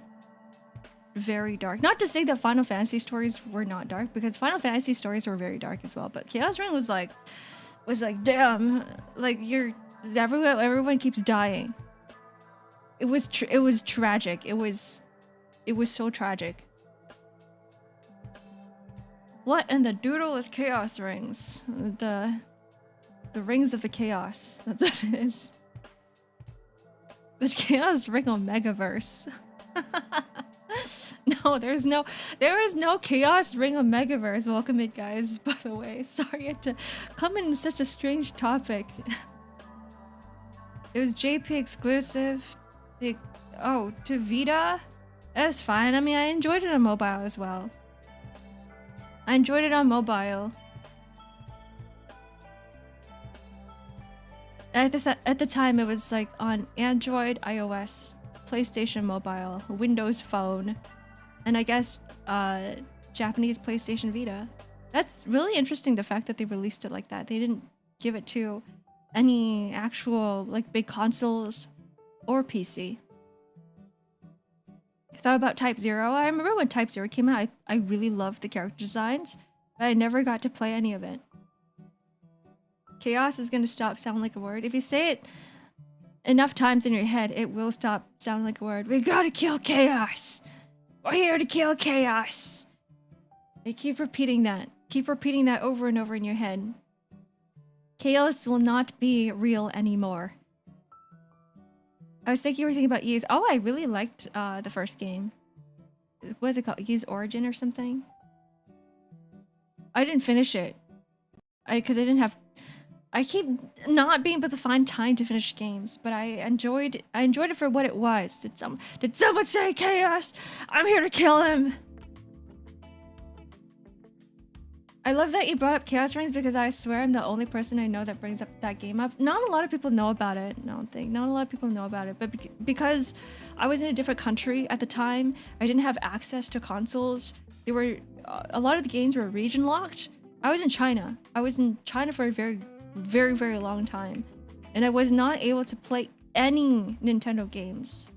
very dark. Not to say that Final Fantasy stories were not dark, because Final Fantasy stories were very dark as well. But Chaos Ring was like, damn, like everyone keeps dying. It was tragic. It was so tragic. What in the doodle is Chaos Rings? The rings of the chaos. That's what it is. The Chaos Ring Omegaverse. No, there is no Chaos Ring Omegaverse. Welcome it, guys, by the way. Sorry I had to come in such a strange topic. It was JP exclusive. To Vita? That's fine. I mean, I enjoyed it on mobile as well. I enjoyed it on mobile. At the time, it was like on Android, iOS, PlayStation Mobile, Windows Phone, and I guess Japanese PlayStation Vita. That's really interesting, the fact that they released it like that. They didn't give it to any actual like big consoles or PC. Thought about Type 0. I remember when Type 0 came out, I really loved the character designs, but I never got to play any of it. Chaos is gonna stop sounding like a word. If you say it enough times in your head, it will stop sounding like a word. We gotta kill chaos! We're here to kill chaos! I keep repeating that. Keep repeating that over and over in your head. Chaos will not be real anymore. I was thinking everything about Ys. Oh, I really liked the first game. What is it called? Ys Origin or something? I didn't finish it. Because I didn't have... I keep not being able to find time to finish games, but I enjoyed it for what it was. Did someone say chaos? I'm here to kill him. I love that you brought up Chaos Rings, because I swear I'm the only person I know that brings up that game up. Not a lot of people know about it. I don't think. Not a lot of people know about it, but because I was in a different country at the time, I didn't have access to consoles. There were a lot of the games were region locked. I was in China. I was in China for a very, very, very long time, and I was not able to play any Nintendo games.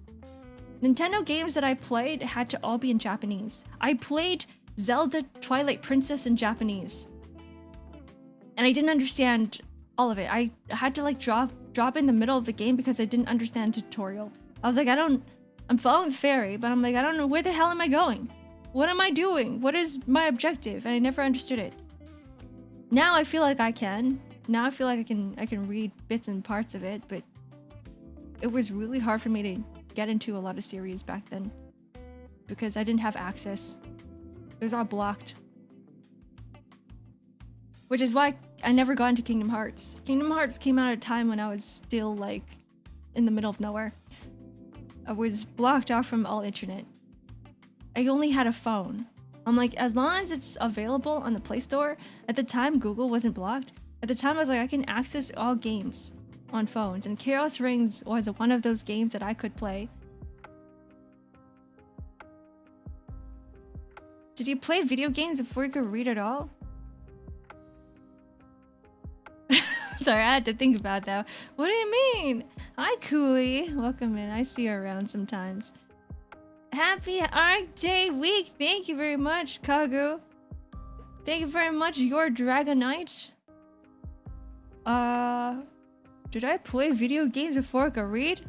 Nintendo games that I played had to all be in Japanese. I played Zelda Twilight Princess in Japanese, and I didn't understand all of it. I had to like drop in the middle of the game because I didn't understand the tutorial. I was like, I'm following the fairy, but I'm like, I don't know, where the hell am I going? What am I doing? What is my objective? And I never understood it. Now I feel like I can. Now I feel like I can read bits and parts of it, but it was really hard for me to get into a lot of series back then because I didn't have access. It was all blocked. Which is why I never got into Kingdom Hearts. Kingdom Hearts came out at a time when I was still like in the middle of nowhere. I was blocked off from all internet. I only had a phone. I'm like, as long as it's available on the Play Store, at the time Google wasn't blocked. At the time I was like, I can access all games on phones, and Chaos Rings was one of those games that I could play. Did you play video games before you could read at all? Sorry, I had to think about that. What do you mean? Hi, Cooley. Welcome in. I see you around sometimes. Happy Arc Day week. Thank you very much, Kagu. Thank you very much, your Dragonite. Did I play video games before I could read?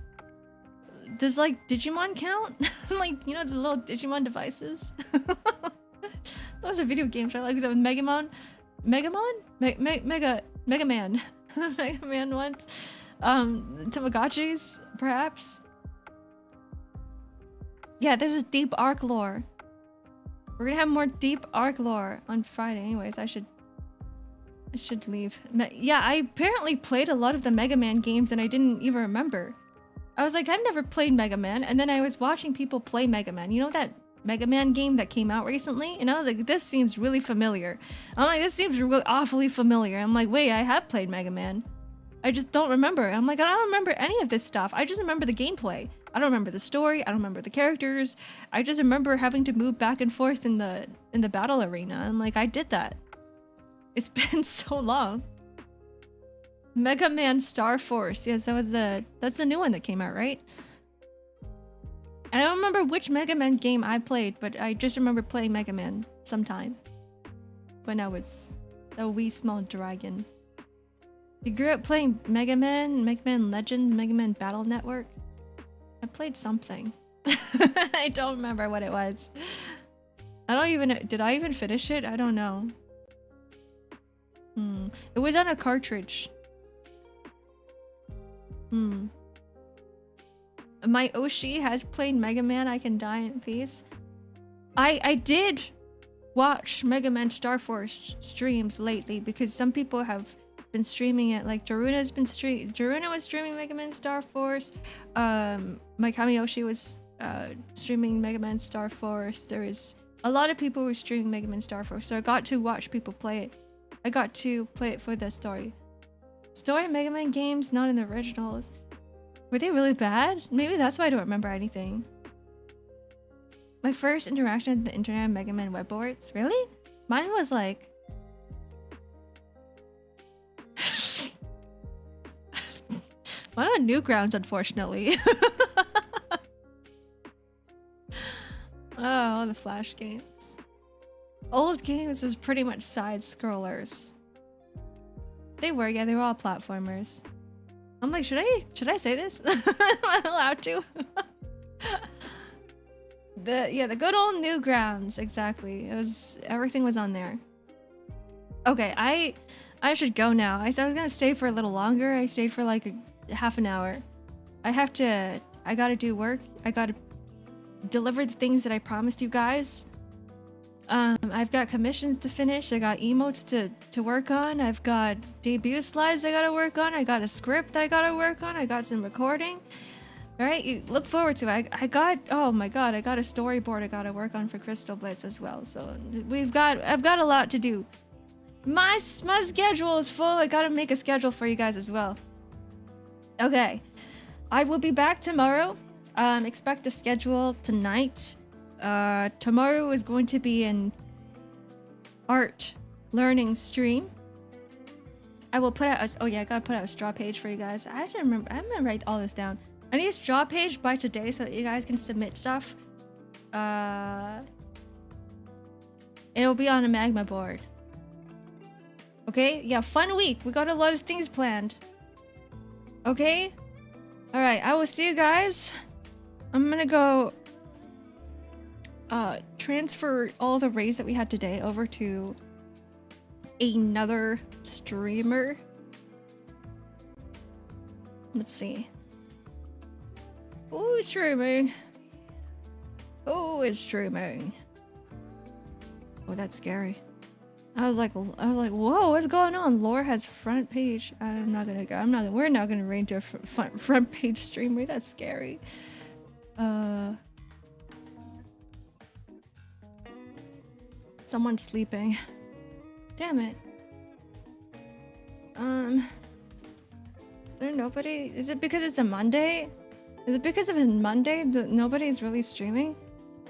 Does like Digimon count? Like, you know, the little Digimon devices? Those are video games, right? Like the Megamon? Mega Man. Mega Man once. Tamagotchis, perhaps. Yeah, this is deep Ark lore. We're gonna have more deep Ark lore on Friday. Anyways, I should leave. Yeah, I apparently played a lot of the Mega Man games and I didn't even remember. I was like, I've never played Mega Man, and then I was watching people play Mega Man. You know that Mega Man game that came out recently? And I was like, this seems really familiar. I'm like, this seems really awfully familiar. I'm like, wait, I have played Mega Man. I just don't remember. I'm like, I don't remember any of this stuff. I just remember the gameplay. I don't remember the story. I don't remember the characters. I just remember having to move back and forth in the battle arena. I'm like, I did that. It's been so long. Mega Man Star Force. Yes, that's the new one that came out, right? I don't remember which Mega Man game I played, but I just remember playing Mega Man sometime when I was a wee small dragon. You grew up playing Mega Man Legends, Mega Man Battle Network? I played something. I don't remember what it was. Did I even finish it? I don't know. It was on a cartridge. My Oshi has played Mega Man, I Can Die in Peace. I did watch Mega Man Star Force streams lately because some people have been streaming it. Like Daruna was streaming Mega Man Star Force. My Kamiyoshi was streaming Mega Man Star Force. There is a lot of people who were streaming Mega Man Star Force, so I got to watch people play it. I got to play it for the story. Story Mega Man games, not in the originals. Were they really bad? Maybe that's why I don't remember anything. My first interaction with the internet and Mega Man web boards? Really? Mine was like... Mine on Newgrounds, unfortunately. Oh, the Flash games. Old games was pretty much side-scrollers. They were, yeah, they were all platformers. I'm like, should I say this? Am I allowed to? The good old Newgrounds, exactly. Everything was on there. Okay, I should go now. I said I was gonna stay for a little longer. I stayed for like a half an hour. I gotta do work. I gotta deliver the things that I promised you guys. I've got commissions to finish. I got emotes to work on. I've got debut slides I gotta work on. I got a script that I gotta work on. I got some recording. All right, you look forward to it. Oh my god, I got a storyboard I gotta work on for Crystal Blitz as well. So I've got a lot to do. My schedule is full. I gotta make a schedule for you guys as well. Okay, I will be back tomorrow. Expect a schedule tonight. Tomorrow is going to be an art learning stream. I will put out I gotta put out a straw page for you guys. I have to remember, I'm gonna write all this down. I need a straw page by today so that you guys can submit stuff. It'll be on a magma board. Okay, yeah, fun week. We got a lot of things planned. Okay? Alright, I will see you guys. I'm gonna go transfer all the raids that we had today over to another streamer. Let's see. Who's streaming? Who is streaming? Oh, that's scary. I was like, whoa, what's going on? Lore has front page. We're not gonna raid to a front page streamer. That's scary. Someone's sleeping. Damn it. Is there nobody? Is it because it's a Monday? Is it because of a Monday that nobody's really streaming?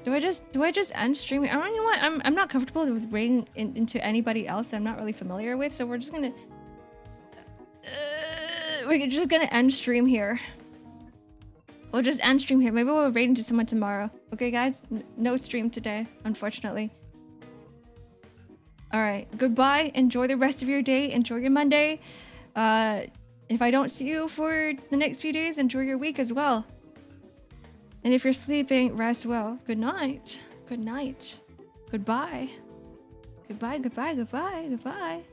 Do I just end streaming? I don't know what. I'm not comfortable with raiding into anybody else that I'm not really familiar with, so we're just gonna end stream here. We'll just end stream here. Maybe we'll raid into someone tomorrow. Okay, guys? No stream today, unfortunately. Alright, goodbye. Enjoy the rest of your day. Enjoy your Monday. If I don't see you for the next few days, enjoy your week as well. And if you're sleeping, rest well. Good night. Good night. Goodbye. Goodbye, goodbye, goodbye, goodbye.